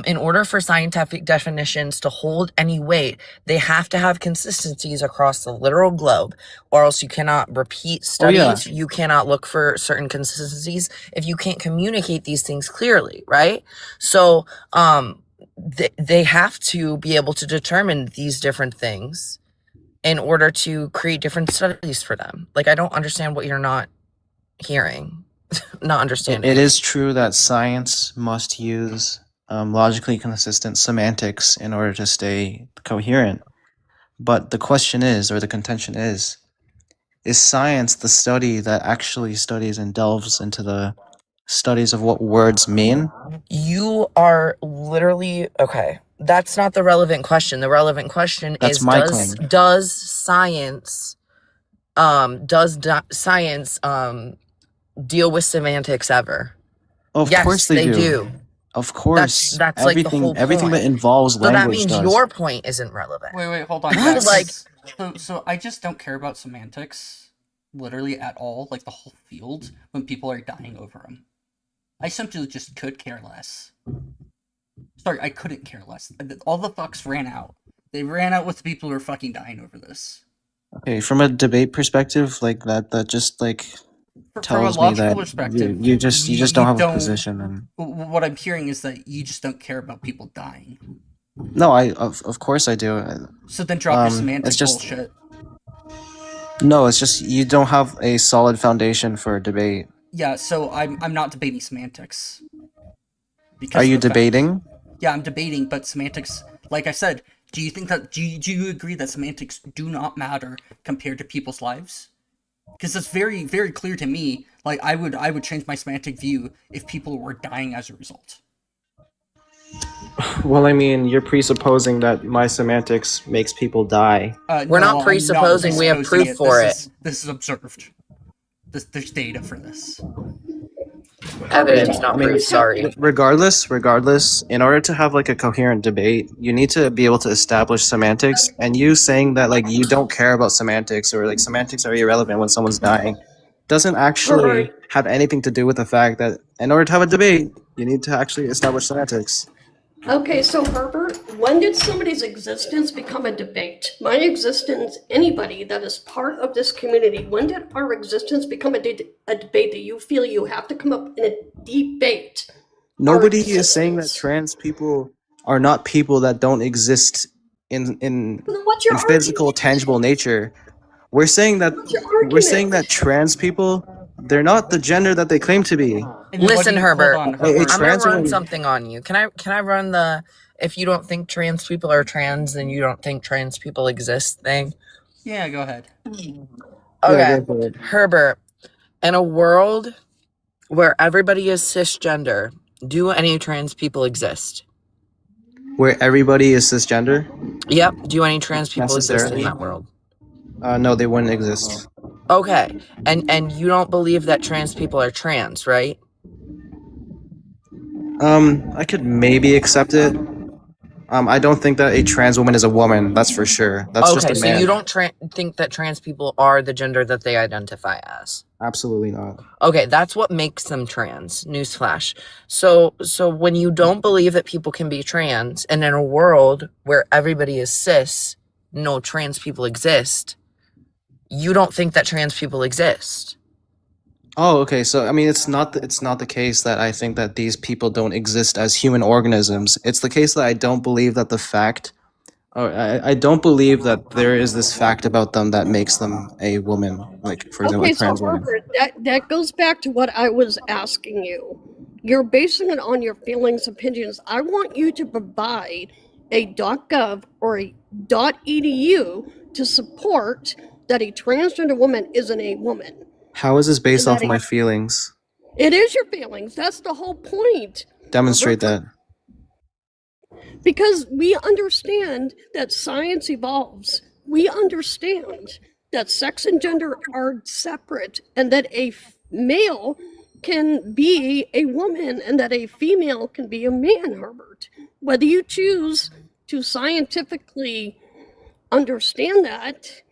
Speaker 6: in order for scientific definitions to hold any weight, they have to have consistencies across the literal globe, or else you cannot repeat studies. You cannot look for certain consistencies if you can't communicate these things clearly, right? So they have to be able to determine these different things in order to create different studies for them. Like, I don't understand what you're not hearing. Not understanding.
Speaker 5: It is true that science must use logically consistent semantics in order to stay coherent. But the question is, or the contention is science the study that actually studies and delves into the studies of what words mean?
Speaker 6: You are literally okay. That's not the relevant question. The relevant question is does science deal with semantics ever?
Speaker 5: Of course they do. Of course.
Speaker 6: That's like the whole point.
Speaker 5: Everything that involves language
Speaker 6: that means
Speaker 5: does.
Speaker 6: your point isn't relevant.
Speaker 4: Wait, hold on. Yeah, so I just don't care about semantics, literally at all, like the whole field, when people are dying over them. I simply just could care less. Sorry, I couldn't care less. All the fucks ran out. They ran out with the people who are fucking dying over this.
Speaker 5: Okay, from a debate perspective, like that just like tells me that you just don't have a position. And
Speaker 4: what I'm hearing is that you just don't care about people dying.
Speaker 5: No, of course I do.
Speaker 4: So then drop your semantic bullshit.
Speaker 5: No, it's just you don't have a solid foundation for a debate.
Speaker 4: Yeah, so I'm not debating semantics.
Speaker 5: Are you debating?
Speaker 4: Yeah, I'm debating, but semantics, like I said, do you think that do you agree that semantics do not matter compared to people's lives? Because it's very, very clear to me. Like I would change my semantic view if people were dying as a result.
Speaker 5: Well, I mean, you're presupposing that my semantics makes people die.
Speaker 6: We're not presupposing. We have proof for it.
Speaker 4: This is observed. There's data for this.
Speaker 6: Evidence, not proof. Sorry.
Speaker 5: Regardless, in order to have like a coherent debate, you need to be able to establish semantics. And you saying that like you don't care about semantics or like semantics are irrelevant when someone's dying doesn't actually have anything to do with the fact that in order to have a debate, you need to actually establish semantics.
Speaker 8: Okay, so Herbert, when did somebody's existence become a debate? My existence, anybody that is part of this community, when did our existence become a debate that you feel you have to come up in a debate?
Speaker 5: Nobody is saying that trans people are not people that don't exist in physical, tangible nature. We're saying that trans people, they're not the gender that they claim to be.
Speaker 6: Listen, Herbert, I'm gonna run something on you. Can I run the if you don't think trans people are trans, then you don't think trans people exist thing?
Speaker 4: Yeah, go ahead.
Speaker 6: Okay, yeah, Herbert, in a world where everybody is cisgender, do any trans people exist?
Speaker 5: Where everybody is cisgender?
Speaker 6: Yep. Do any trans people exist in that world?
Speaker 5: No, they wouldn't exist.
Speaker 6: Okay, and you don't believe that trans people are trans, right?
Speaker 5: I could maybe accept it. I don't think that a trans woman is a woman. That's for sure. That's just a man.
Speaker 6: So you don't think that trans people are the gender that they identify as?
Speaker 5: Absolutely not.
Speaker 6: Okay, that's what makes them trans. Newsflash. So when you don't believe that people can be trans, and in a world where everybody is cis, no trans people exist, you don't think that trans people exist.
Speaker 5: Oh, okay. So I mean, it's not the case that I think that these people don't exist as human organisms. It's the case that I don't believe that I don't believe that there is this fact about them that makes them a woman, like for example, a trans woman.
Speaker 8: That goes back to what I was asking you. You're basing it on your feelings, opinions. I want you to provide a .gov or a .edu to support that a transgender woman isn't a woman.
Speaker 5: How is this based
Speaker 8: And
Speaker 5: off
Speaker 8: that
Speaker 5: of my
Speaker 8: a-
Speaker 5: feelings?
Speaker 8: It is your feelings. That's the whole point.
Speaker 5: Demonstrate that.
Speaker 8: Because we understand that science evolves. We understand that sex and gender are separate, and that a male can be a woman and that a female can be a man, Herbert. Whether you choose to scientifically understand that,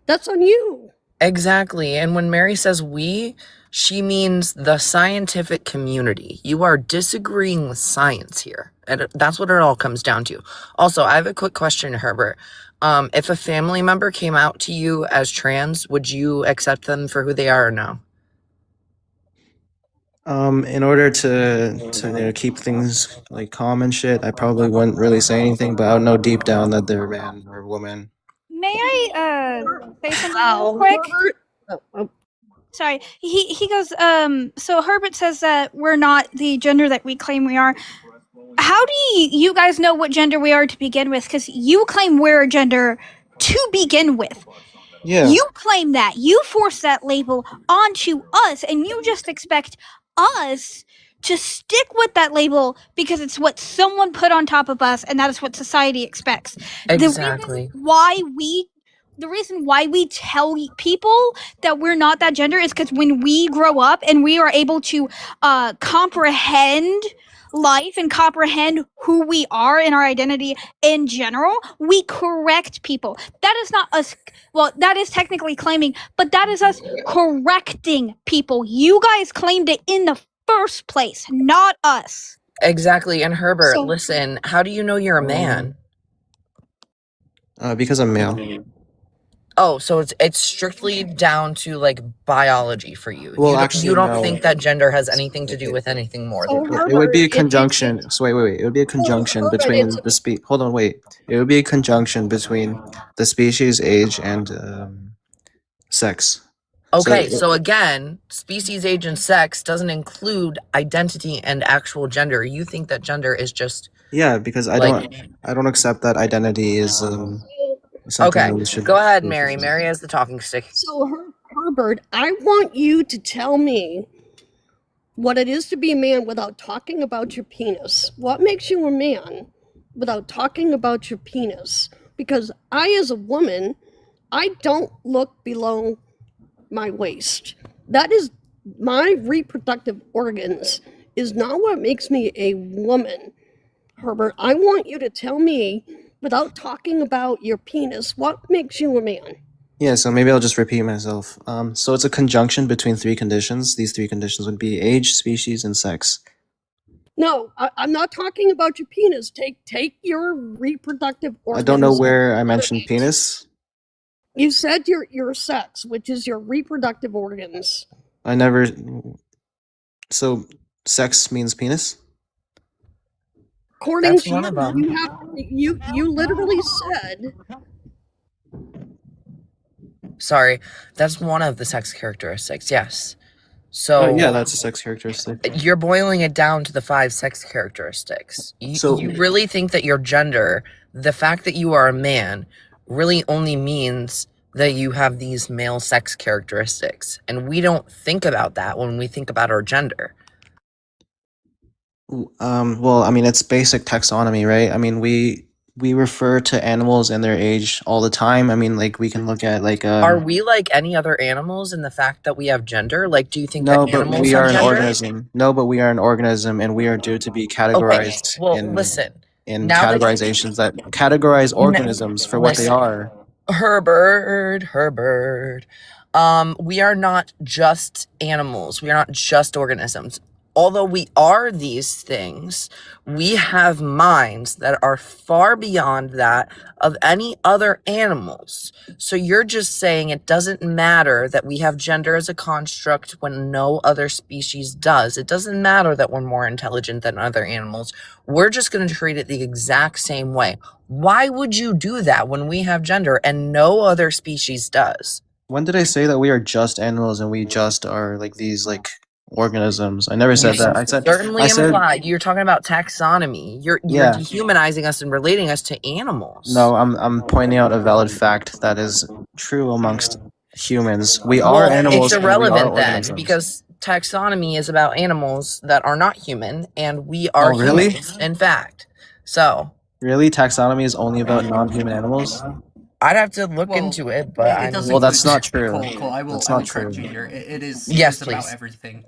Speaker 8: that's on you.
Speaker 6: Exactly. And when Mary says we, she means the scientific community. You are disagreeing with science here. And that's what it all comes down to. Also, I have a quick question, Herbert. If a family member came out to you as trans, would you accept them for who they are or no?
Speaker 5: In order to keep things like calm and shit, I probably wouldn't really say anything, but I would know deep down that they're a man or a woman.
Speaker 7: May I say something real
Speaker 8: Wow,
Speaker 7: quick?
Speaker 8: Herbert.
Speaker 7: Sorry. He goes, so Herbert says that we're not the gender that we claim we are. How do you guys know what gender we are to begin with? Because you claim we're a gender to begin with.
Speaker 5: Yeah.
Speaker 7: You claim that. You force that label onto us, and you just expect us to stick with that label because it's what someone put on top of us, and that is what society expects.
Speaker 6: Exactly.
Speaker 7: The reason why we tell people that we're not that gender is because when we grow up and we are able to comprehend life and comprehend who we are and our identity in general, we correct people. That is not us. Well, that is technically claiming, but that is us correcting people. You guys claimed it in the first place, not us.
Speaker 6: Exactly. And Herbert,
Speaker 8: So-
Speaker 6: listen, how do you know you're a man?
Speaker 5: Because I'm male.
Speaker 6: Oh, so it's strictly down to like biology for you.
Speaker 5: Well,
Speaker 6: you
Speaker 5: actually,
Speaker 6: don't
Speaker 5: no.
Speaker 6: think that gender has anything to do with anything more
Speaker 8: So
Speaker 6: than that.
Speaker 5: It would be a
Speaker 8: Herbert,
Speaker 5: conjunction. So wait. It would be a conjunction
Speaker 8: Herbert,
Speaker 5: between
Speaker 8: it's-
Speaker 5: the Hold on, wait. It would be a conjunction between the species, age, and sex.
Speaker 6: Okay, so again, species, age, and sex doesn't include identity and actual gender. You think that gender is just
Speaker 5: Yeah, because I don't accept that identity is something
Speaker 6: okay.
Speaker 5: that we should
Speaker 6: Go ahead, Mary. Mary has the talking stick.
Speaker 8: So Herbert, I want you to tell me what it is to be a man without talking about your penis. What makes you a man without talking about your penis? Because I, as a woman, I don't look below my waist. That is my reproductive organs is not what makes me a woman. Herbert, I want you to tell me, without talking about your penis, what makes you a man?
Speaker 5: Yeah, so maybe I'll just repeat myself. So it's a conjunction between three conditions. These three conditions would be age, species, and sex.
Speaker 8: No, I'm not talking about your penis. Take your reproductive organs.
Speaker 5: I don't know where I mentioned penis.
Speaker 8: You said your sex, which is your reproductive organs.
Speaker 5: I never. So sex means penis?
Speaker 8: According
Speaker 6: That's
Speaker 8: to
Speaker 6: one of them.
Speaker 8: you literally said.
Speaker 6: Sorry, that's one of the sex characteristics. Yes. So
Speaker 5: Yeah, that's a sex characteristic.
Speaker 6: you're boiling it down to the 5 sex characteristics.
Speaker 5: So-
Speaker 6: You really think that your gender, the fact that you are a man, really only means that you have these male sex characteristics. And we don't think about that when we think about our gender.
Speaker 5: Well, I mean, it's basic taxonomy, right? I mean, we refer to animals and their age all the time. I mean, like we can look at like
Speaker 6: Are we like any other animals in the fact that we have gender? Like, do you think
Speaker 5: no,
Speaker 6: that
Speaker 5: but
Speaker 6: animals
Speaker 5: we
Speaker 6: have
Speaker 5: are an
Speaker 6: gender?
Speaker 5: organism. No, but we are an organism, and we are due to be categorized
Speaker 6: Well,
Speaker 5: in
Speaker 6: listen.
Speaker 5: in
Speaker 6: now that-
Speaker 5: categorizations that categorize organisms for what they
Speaker 6: listen.
Speaker 5: are.
Speaker 6: Herbert. We are not just animals. We are not just organisms. Although we are these things, we have minds that are far beyond that of any other animals. So you're just saying it doesn't matter that we have gender as a construct when no other species does. It doesn't matter that we're more intelligent than other animals. We're just going to treat it the exact same way. Why would you do that when we have gender and no other species does?
Speaker 5: When did I say that we are just animals and we just are like these like organisms. I never said that. I said
Speaker 6: Certainly
Speaker 5: I said
Speaker 6: implied. You're talking about taxonomy. You're
Speaker 5: yeah.
Speaker 6: dehumanizing us and relating us to animals.
Speaker 5: No, I'm pointing out a valid fact that is true amongst humans. We are
Speaker 6: Well,
Speaker 5: animals
Speaker 6: it's
Speaker 5: and we are
Speaker 6: irrelevant then
Speaker 5: organisms.
Speaker 6: because taxonomy is about animals that are not human, and we are
Speaker 5: Oh, really?
Speaker 6: humans, in fact. So
Speaker 5: Really, taxonomy is only about non-human animals?
Speaker 6: I'd have to look
Speaker 4: Well,
Speaker 6: into it, but
Speaker 4: it
Speaker 6: I'm
Speaker 4: does
Speaker 5: Well, that's
Speaker 4: include
Speaker 5: not true.
Speaker 4: Cole, I will
Speaker 5: That's
Speaker 4: I will
Speaker 5: not
Speaker 4: correct
Speaker 5: true.
Speaker 4: you here. It is
Speaker 6: Yes,
Speaker 4: about
Speaker 6: please.
Speaker 4: everything.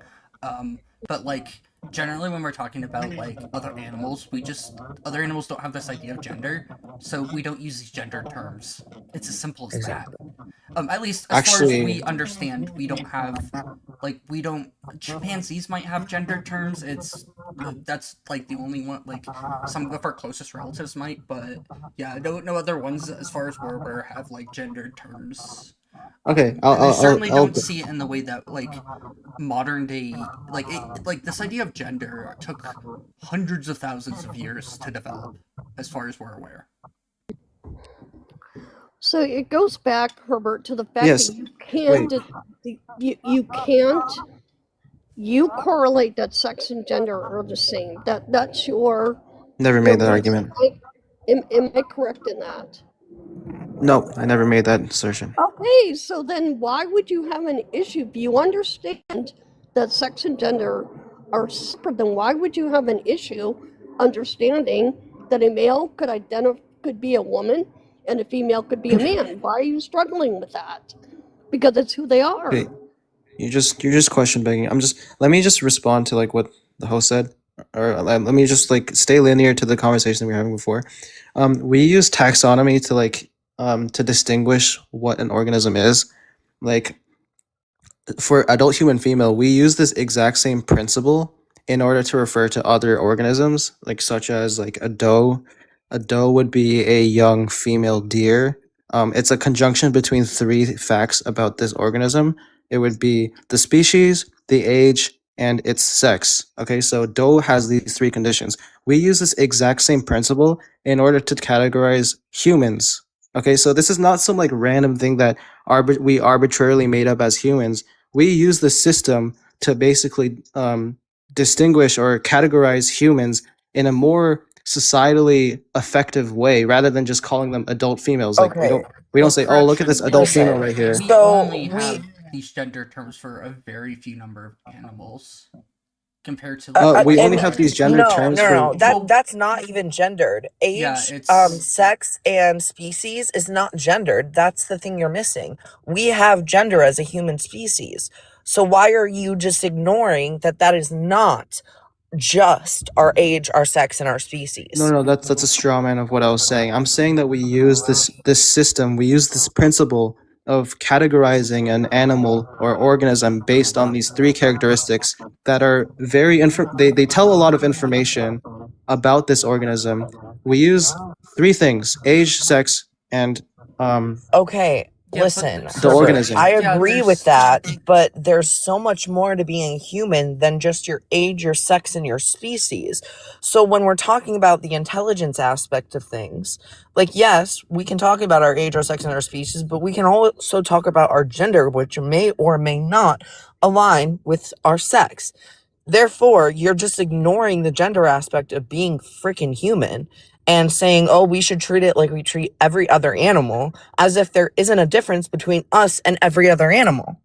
Speaker 4: But like generally when we're talking about like other animals, other animals don't have this idea of gender, so we don't use these gender terms. It's as simple as
Speaker 6: Exactly.
Speaker 4: that. At least as far as
Speaker 5: Actually,
Speaker 4: we understand, we don't. Chimpanzees might have gender terms. That's like the only one. Like some of our closest relatives might, but yeah, no other ones as far as we're aware have like gendered terms.
Speaker 5: okay,
Speaker 4: And I certainly
Speaker 5: I'll
Speaker 4: don't see it in the way that like modern day like this idea of gender took hundreds of thousands of years to develop, as far as we're aware.
Speaker 8: So it goes back, Herbert, to the fact
Speaker 5: yes.
Speaker 8: that you can't you correlate that sex and gender are the same. That's your
Speaker 5: Never made that
Speaker 8: reason.
Speaker 5: argument.
Speaker 8: Am I correct in that?
Speaker 5: No, I never made that assertion.
Speaker 8: Okay, so then why would you have an issue if you understand that sex and gender are separate? Then why would you have an issue understanding that a male could be a woman and a female could be a man? Why are you struggling with that? Because it's who they are.
Speaker 5: Okay, you're just question begging. Let me just respond to like what the host said, or let me just like stay linear to the conversation we were having before. We use taxonomy to like to distinguish what an organism is. Like for adult human female, we use this exact same principle in order to refer to other organisms, like such as like a doe. A doe would be a young female deer. It's a conjunction between three facts about this organism. It would be the species, the age, and its sex. Okay, so doe has these three conditions. We use this exact same principle in order to categorize humans. Okay, so this is not some like random thing that we arbitrarily made up as humans. We use the system to basically distinguish or categorize humans in a more societally effective way rather than just calling them adult females. Like
Speaker 6: Okay.
Speaker 5: we don't say, oh, look at this adult
Speaker 6: Listen,
Speaker 5: female right here.
Speaker 4: We
Speaker 6: So
Speaker 4: only
Speaker 6: we
Speaker 4: have these gender terms for a very few number of animals compared to
Speaker 5: We
Speaker 6: and
Speaker 5: only have these gender terms for
Speaker 6: that's not even gendered. Age,
Speaker 4: Yeah, it's
Speaker 6: sex, and species is not gendered. That's the thing you're missing. We have gender as a human species. So why are you just ignoring that is not just our age, our sex, and our species?
Speaker 5: No, that's a straw man of what I was saying. I'm saying that we use this system, we use this principle of categorizing an animal or organism based on these three characteristics that are they tell a lot of information about this organism. We use three things: age, sex, and
Speaker 6: Okay,
Speaker 4: Yeah, but
Speaker 6: listen,
Speaker 4: the
Speaker 5: the
Speaker 6: Herbert,
Speaker 5: organism.
Speaker 6: I
Speaker 4: Yeah,
Speaker 6: agree
Speaker 4: there's-
Speaker 6: with that, but there's so much more to being human than just your age, your sex, and your species. So when we're talking about the intelligence aspect of things, like, yes, we can talk about our age, our sex, and our species, but we can also talk about our gender, which may or may not align with our sex. Therefore, you're just ignoring the gender aspect of being freaking human and saying, oh, we should treat it like we treat every other animal, as if there isn't a difference between us and every other animal.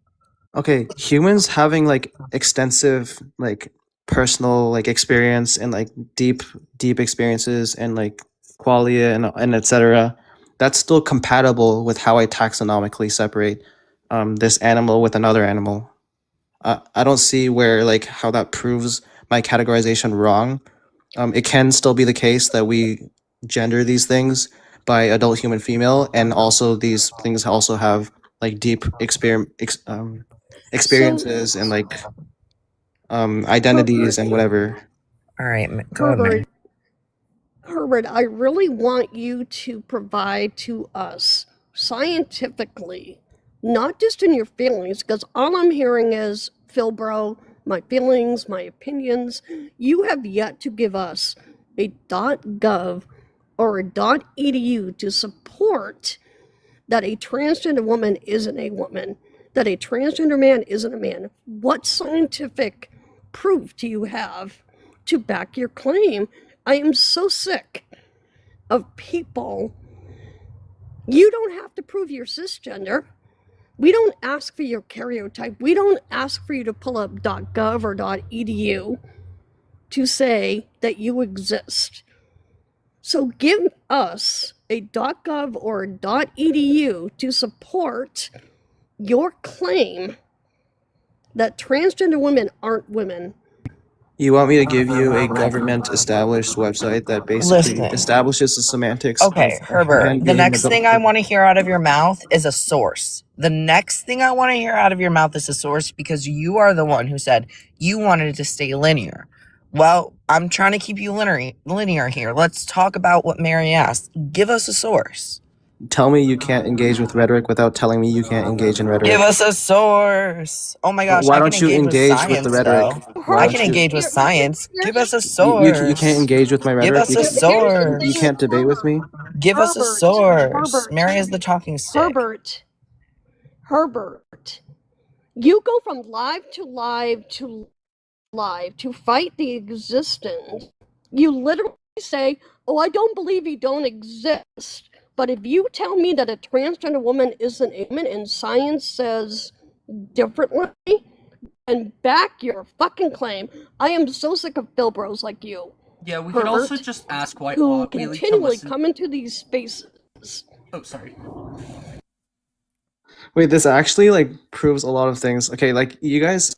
Speaker 5: Okay, humans having like extensive like personal like experience and like deep experiences and like qualia and etc. That's still compatible with how I taxonomically separate this animal with another animal. I don't see where like how that proves my categorization wrong. It can still be the case that we gender these things by adult human female, and also these things also have like deep experiences and like identities and whatever.
Speaker 6: All right, go ahead, man.
Speaker 8: Herbert, I really want you to provide to us scientifically, not just in your feelings, because all I'm hearing is, Phil Bro, my feelings, my opinions. You have yet to give us a .gov or a .edu to support that a transgender woman isn't a woman. that a transgender man isn't a man? What scientific proof do you have to back your claim? I am so sick of people. You don't have to prove you're cisgender. We don't ask for your karyotype. We don't ask for you to pull up .gov or .edu to say that you exist. So give us a .gov or .edu to support your claim that transgender women aren't women.
Speaker 5: You want me to give you a government-established website that basically
Speaker 6: Listen.
Speaker 5: establishes the semantics
Speaker 6: Okay,
Speaker 5: of
Speaker 6: Herbert,
Speaker 5: men
Speaker 6: the
Speaker 5: being
Speaker 6: next
Speaker 5: adult-
Speaker 6: thing I want to hear out of your mouth is a source. The next thing I want to hear out of your mouth is a source because you are the one who said you wanted it to stay linear. Well, I'm trying to keep you linear here. Let's talk about what Mary asked. Give us a source.
Speaker 5: Tell me you can't engage with rhetoric without telling me you can't engage in rhetoric.
Speaker 6: Give us a source. Oh my gosh,
Speaker 5: Why
Speaker 6: I
Speaker 5: don't
Speaker 6: can
Speaker 5: you
Speaker 6: engage
Speaker 5: engage with the rhetoric?
Speaker 6: though. I can engage with science. Give us a source.
Speaker 5: You can't engage with my
Speaker 6: Give
Speaker 5: rhetoric.
Speaker 6: us a source.
Speaker 5: You can't debate with me.
Speaker 6: Give us a
Speaker 8: Herbert,
Speaker 6: source.
Speaker 8: Herbert,
Speaker 6: Mary is the talking stick.
Speaker 8: Herbert, you go from live to live to live to fight the existence. You literally say, oh, I don't believe you don't exist. But if you tell me that a transgender woman isn't a woman and science says differently, and back your fucking claim. I am so sick of Phil bros like you.
Speaker 4: Yeah, we could
Speaker 8: Herbert,
Speaker 4: also just ask why
Speaker 8: who
Speaker 4: ought we to
Speaker 8: continually
Speaker 4: listen.
Speaker 8: come into these spaces.
Speaker 4: Oh, sorry.
Speaker 5: Wait, this actually like proves a lot of things. Okay, like you guys.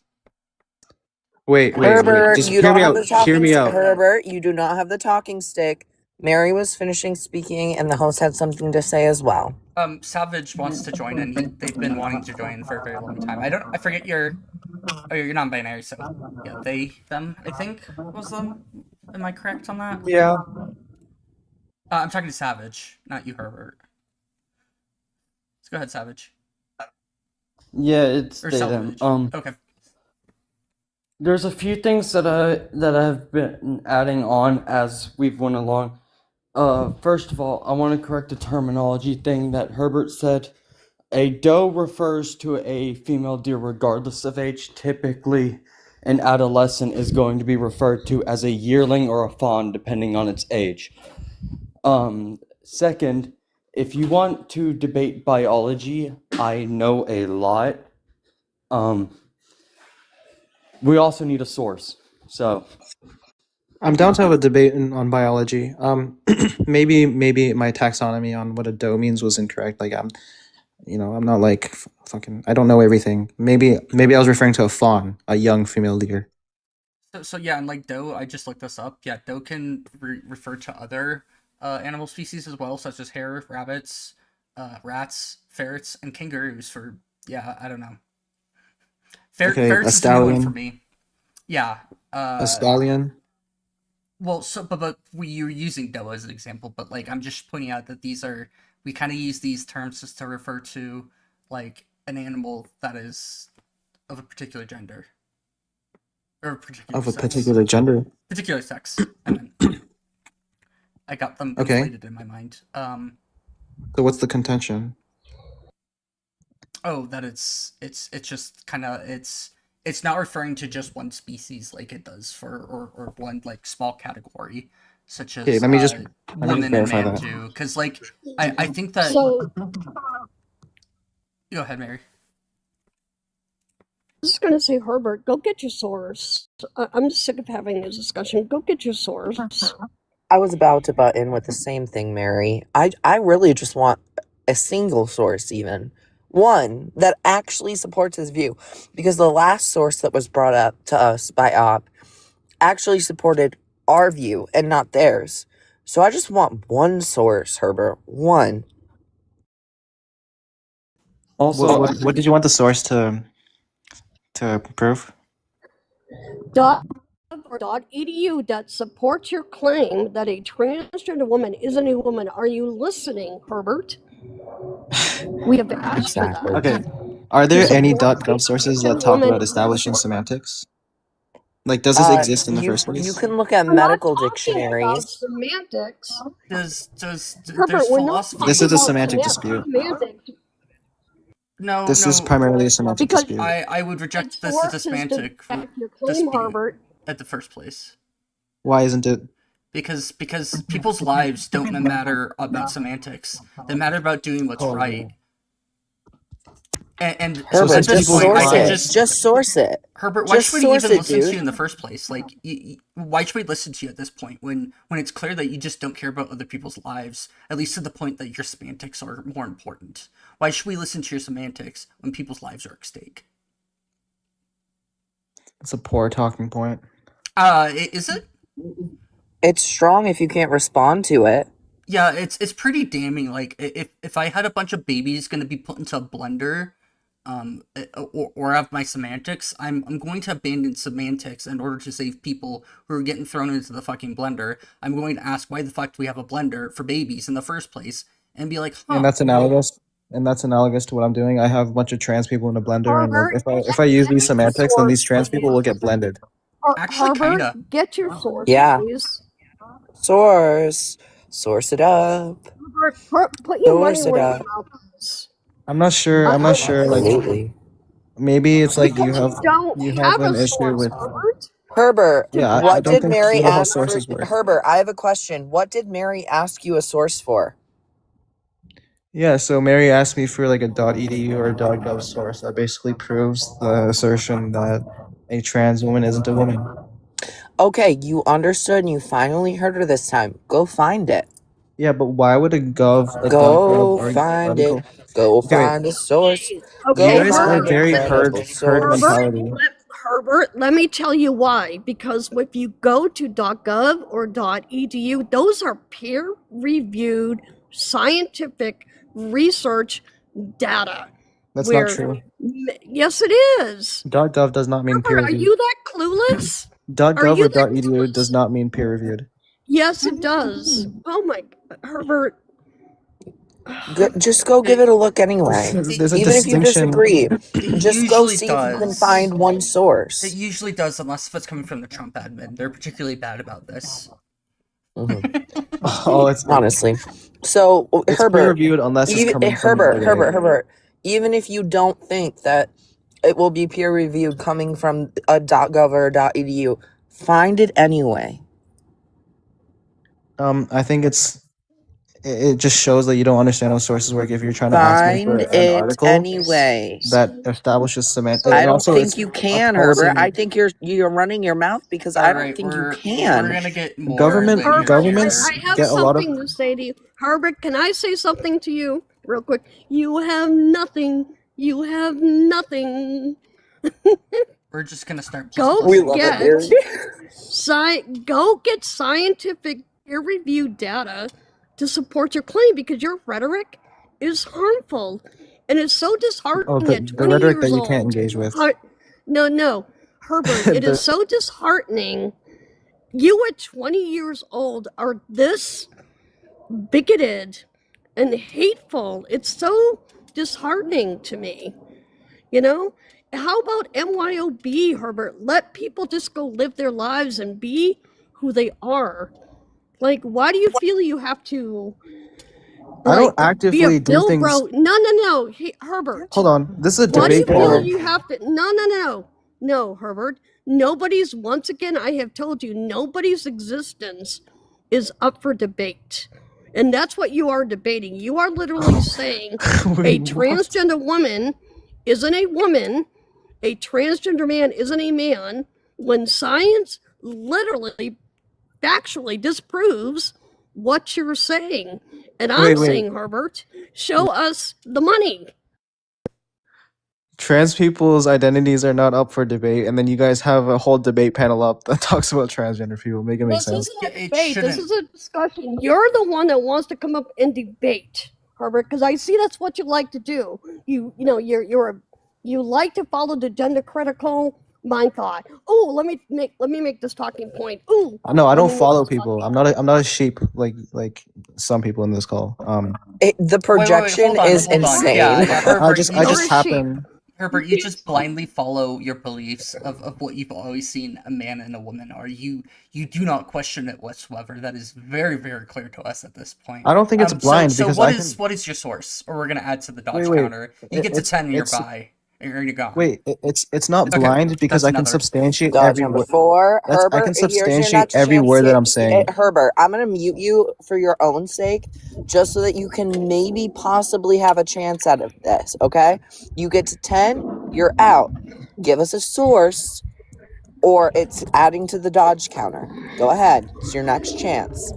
Speaker 5: Wait.
Speaker 6: Herbert,
Speaker 5: Just
Speaker 6: you
Speaker 5: hear
Speaker 6: don't
Speaker 5: me
Speaker 6: have
Speaker 5: out.
Speaker 6: the talking
Speaker 5: Hear me
Speaker 6: stick.
Speaker 5: out.
Speaker 6: Herbert, you do not have the talking stick. Mary was finishing speaking, and the host had something to say as well.
Speaker 4: Savage wants to join, and they've been wanting to join for a very long time. I forget your. Oh, you're non-binary, so yeah, they, them. I think was them. Am I correct on that?
Speaker 9: Yeah.
Speaker 4: I'm talking to Savage, not you, Herbert. Let's go ahead, Savage.
Speaker 9: Yeah, it's
Speaker 4: Or
Speaker 9: they them.
Speaker 4: Salvage. Okay.
Speaker 9: There's a few things that I've been adding on as we've went along. First of all, I want to correct the terminology thing that Herbert said. A doe refers to a female deer regardless of age. Typically, an adolescent is going to be referred to as a yearling or a fawn depending on its age. Second, if you want to debate biology, I know a lot. We also need a source. So
Speaker 5: I'm down to have a debate on biology. Maybe my taxonomy on what a doe means was incorrect. Like I'm not like fucking. I don't know everything. Maybe I was referring to a fawn, a young female deer.
Speaker 4: So yeah, and like doe, I just looked this up. Yeah, doe can refer to other animal species as well, such as hare, rabbits, rats, ferrets, and kangaroos. For I don't know. Ferrets is a new one for me. Yeah.
Speaker 5: A stallion.
Speaker 4: Well, but you're using doe as an example, but like I'm just pointing out that we kind of use these terms just to refer to like an animal that is of a particular gender. Or
Speaker 5: particular gender.
Speaker 4: Particular sex. I got them conflated in my mind.
Speaker 5: So what's the contention?
Speaker 4: Oh, that it's just kind of it's not referring to just one species like it does for or one like small category such as
Speaker 5: let me just
Speaker 4: woman and man too. Because like I think that.
Speaker 8: So
Speaker 4: go ahead, Mary.
Speaker 8: I was just going to say, Herbert, go get your source. I'm just sick of having this discussion. Go get your source.
Speaker 6: I was about to butt in with the same thing, Mary. I really just want a single source, even. One that actually supports his view. Because the last source that was brought up to us by Op actually supported our view and not theirs. So I just want one source, Herbert. One.
Speaker 5: Also, what did you want the source to prove?
Speaker 8: .edu that supports your claim that a transgender woman isn't a woman. Are you listening, Herbert? We have asked for that.
Speaker 5: Okay. Are there any .gov sources that talk about establishing semantics? Like, does this exist in the first place?
Speaker 6: You can look at medical dictionaries.
Speaker 8: Semantics.
Speaker 4: Does
Speaker 8: Herbert,
Speaker 4: there's
Speaker 8: we're not
Speaker 4: philosophy?
Speaker 5: This is a semantic dispute.
Speaker 8: Semantics.
Speaker 4: No,
Speaker 5: This is
Speaker 4: no.
Speaker 5: primarily a semantic
Speaker 8: Because
Speaker 5: dispute.
Speaker 4: I would reject this as a semantic
Speaker 8: your claim,
Speaker 4: dispute
Speaker 8: Herbert.
Speaker 4: at the first place.
Speaker 5: Why isn't it?
Speaker 4: Because people's lives don't matter about semantics. They matter about doing what's right. And
Speaker 5: So
Speaker 6: Herbert,
Speaker 5: since
Speaker 4: at this
Speaker 6: just
Speaker 5: people
Speaker 4: point, I
Speaker 6: source
Speaker 4: can
Speaker 5: lie-
Speaker 6: it. Just source it.
Speaker 4: Herbert, why
Speaker 6: Just
Speaker 4: should we
Speaker 6: source
Speaker 4: even
Speaker 6: it,
Speaker 4: listen to
Speaker 6: dude.
Speaker 4: you in the first place? Like, why should we listen to you at this point when it's clear that you just don't care about other people's lives, at least to the point that your semantics are more important? Why should we listen to your semantics when people's lives are at stake?
Speaker 5: It's a poor talking point.
Speaker 4: Is it?
Speaker 6: It's strong if you can't respond to it.
Speaker 4: Yeah, it's pretty damning. Like, if I had a bunch of babies going to be put into a blender, or have my semantics, I'm going to abandon semantics in order to save people who are getting thrown into the fucking blender. I'm going to ask why the fuck do we have a blender for babies in the first place, and be like, huh?
Speaker 5: And that's analogous. And that's analogous to what I'm doing. I have a bunch of trans people in a blender, and like,
Speaker 8: Herbert,
Speaker 5: if I use these
Speaker 8: get your
Speaker 5: semantics, then these
Speaker 8: source,
Speaker 5: trans people will get blended.
Speaker 4: Actually,
Speaker 8: Herbert,
Speaker 4: kinda.
Speaker 8: get your source,
Speaker 6: Yeah.
Speaker 8: please.
Speaker 6: Source it up.
Speaker 8: Herbert, put your money
Speaker 6: Source it
Speaker 8: where your
Speaker 6: up.
Speaker 8: mouth is.
Speaker 5: I'm not sure. I'm not sure. Like,
Speaker 6: Absolutely.
Speaker 5: maybe it's like
Speaker 8: Because you don't
Speaker 5: you
Speaker 8: have
Speaker 5: have an
Speaker 8: a
Speaker 5: issue
Speaker 8: source,
Speaker 5: with.
Speaker 8: Herbert.
Speaker 6: Herbert,
Speaker 5: Yeah, I
Speaker 6: what
Speaker 5: don't
Speaker 6: did
Speaker 5: think
Speaker 6: Mary
Speaker 5: you know how
Speaker 6: ask for?
Speaker 5: sources work.
Speaker 6: Herbert, I have a question. What did Mary ask you a source for?
Speaker 5: Yeah, so Mary asked me for like a .edu or a .gov source that basically proves the assertion that a trans woman isn't a woman.
Speaker 6: Okay, you understood and you finally heard her this time. Go find it.
Speaker 5: Yeah, but why would a .gov
Speaker 6: Go
Speaker 5: or
Speaker 6: find it.
Speaker 5: article?
Speaker 6: Go
Speaker 5: Okay, wait.
Speaker 6: find a source.
Speaker 5: You
Speaker 6: Go
Speaker 5: guys are
Speaker 6: find a
Speaker 5: very
Speaker 6: credible
Speaker 5: herd
Speaker 6: source.
Speaker 5: mentality.
Speaker 8: Herbert, let me tell you why. Because if you go to .gov or .edu, those are peer-reviewed scientific research data.
Speaker 5: That's not true.
Speaker 8: Yes, it is.
Speaker 5: .gov does not mean peer
Speaker 8: Herbert, are
Speaker 5: reviewed.
Speaker 8: you that clueless?
Speaker 5: .gov
Speaker 8: you
Speaker 5: or
Speaker 8: that
Speaker 5: .edu does not mean peer reviewed.
Speaker 8: Yes, it does. Oh my, Herbert.
Speaker 6: Just go give it a look anyway.
Speaker 5: There's a
Speaker 6: Even if you
Speaker 5: distinction.
Speaker 6: disagree,
Speaker 4: It
Speaker 6: just go
Speaker 4: usually
Speaker 6: see if you can
Speaker 4: does.
Speaker 6: find one
Speaker 4: It
Speaker 6: source.
Speaker 4: usually does, unless if it's coming from the Trump admin. They're particularly bad about this.
Speaker 5: Oh, it's
Speaker 6: Honestly. So,
Speaker 5: it's peer
Speaker 6: Herbert,
Speaker 5: reviewed unless it's coming from
Speaker 6: Herbert, even if you don't think that it will be peer reviewed coming from a .gov or .edu, find it anyway.
Speaker 5: I think it just shows that you don't understand how sources work if you're trying to ask me for
Speaker 6: Find
Speaker 5: an
Speaker 6: it
Speaker 5: article
Speaker 6: anyway.
Speaker 5: that establishes semantics.
Speaker 6: I
Speaker 5: And
Speaker 6: don't
Speaker 5: also
Speaker 6: think
Speaker 5: it's
Speaker 6: you can, Herbert. I think you're running your mouth because I don't
Speaker 4: Alright,
Speaker 6: think you
Speaker 4: we're
Speaker 6: can.
Speaker 4: gonna get more
Speaker 5: Government-
Speaker 4: lit here.
Speaker 5: governments-
Speaker 8: I have
Speaker 5: get a lot of-
Speaker 8: something to say to you. Herbert, can I say something to you real quick? You have nothing. You have nothing.
Speaker 4: We're just gonna start.
Speaker 8: Go
Speaker 6: We love
Speaker 8: get
Speaker 6: it, dude.
Speaker 8: go get scientific peer-reviewed data to support your claim because your rhetoric is harmful and it's so disheartening
Speaker 5: Oh,
Speaker 8: at
Speaker 5: the
Speaker 8: 20
Speaker 5: rhetoric
Speaker 8: years
Speaker 5: that you
Speaker 8: old.
Speaker 5: can't engage with.
Speaker 8: No, Herbert, it is so disheartening. You at 20 years old are this bigoted and hateful. It's so disheartening to me. You know? How about MYOB, Herbert? Let people just go live their lives and be who they are. Like, why do you feel you have to?
Speaker 5: I don't
Speaker 8: like, be a
Speaker 5: actively do
Speaker 8: Bill
Speaker 5: things.
Speaker 8: Bro. No. Hey, Herbert.
Speaker 5: Hold on, this is a
Speaker 8: Why do you
Speaker 5: debate
Speaker 8: feel
Speaker 5: forum.
Speaker 8: you have to? No, Herbert. Nobody's. Once again, I have told you, nobody's existence is up for debate, and that's what you are debating. You are literally saying a
Speaker 5: Wait, what?
Speaker 8: transgender woman isn't a woman, a transgender man isn't a man, when science literally, factually disproves what you're saying. And I'm
Speaker 5: Wait.
Speaker 8: saying, Herbert, show us the money.
Speaker 5: Trans people's identities are not up for debate, and then you guys have a whole debate panel up that talks about transgender people. Make it make
Speaker 8: This
Speaker 5: sense.
Speaker 8: isn't a
Speaker 4: It
Speaker 8: debate. This
Speaker 4: shouldn't.
Speaker 8: is a discussion. You're the one that wants to come up and debate, Herbert, because I see that's what you like to do. You like to follow the gender critical mind thought. Oh, let me make this talking point. Ooh.
Speaker 5: No, I
Speaker 8: let
Speaker 5: don't
Speaker 8: me make
Speaker 5: follow
Speaker 8: this
Speaker 5: people.
Speaker 8: talking
Speaker 5: I'm not a sheep like some people in this call.
Speaker 6: The projection
Speaker 4: hold on,
Speaker 6: is
Speaker 4: hold on.
Speaker 6: insane.
Speaker 4: Yeah,
Speaker 5: I
Speaker 4: Herbert,
Speaker 5: just
Speaker 8: You're a sheep.
Speaker 5: happen.
Speaker 4: Herbert, you just blindly follow your beliefs of what you've always seen a man and a woman are. You do not question it whatsoever. That is very, very clear to us at this point.
Speaker 5: I don't think it's blind because
Speaker 4: what
Speaker 5: I
Speaker 4: is
Speaker 5: can.
Speaker 4: what is your source? Or we're gonna add to the dodge
Speaker 5: Wait.
Speaker 4: counter. You get to
Speaker 5: It's
Speaker 4: 10 and you're
Speaker 5: it's
Speaker 4: by. You're gone.
Speaker 5: wait. It's not
Speaker 4: Okay,
Speaker 5: blind because
Speaker 4: that's
Speaker 5: I can
Speaker 4: another.
Speaker 5: substantiate
Speaker 6: Dodge
Speaker 5: every
Speaker 6: number
Speaker 5: word.
Speaker 6: 4.
Speaker 5: I
Speaker 6: Herbert,
Speaker 5: can
Speaker 6: here's your
Speaker 5: substantiate
Speaker 6: next
Speaker 5: every
Speaker 6: chance.
Speaker 5: word that I'm saying.
Speaker 6: Herbert, I'm going to mute you for your own sake, just so that you can maybe possibly have a chance out of this, okay? You get to 10, you're out. Give us a source, or it's adding to the dodge counter. Go ahead. It's your next chance.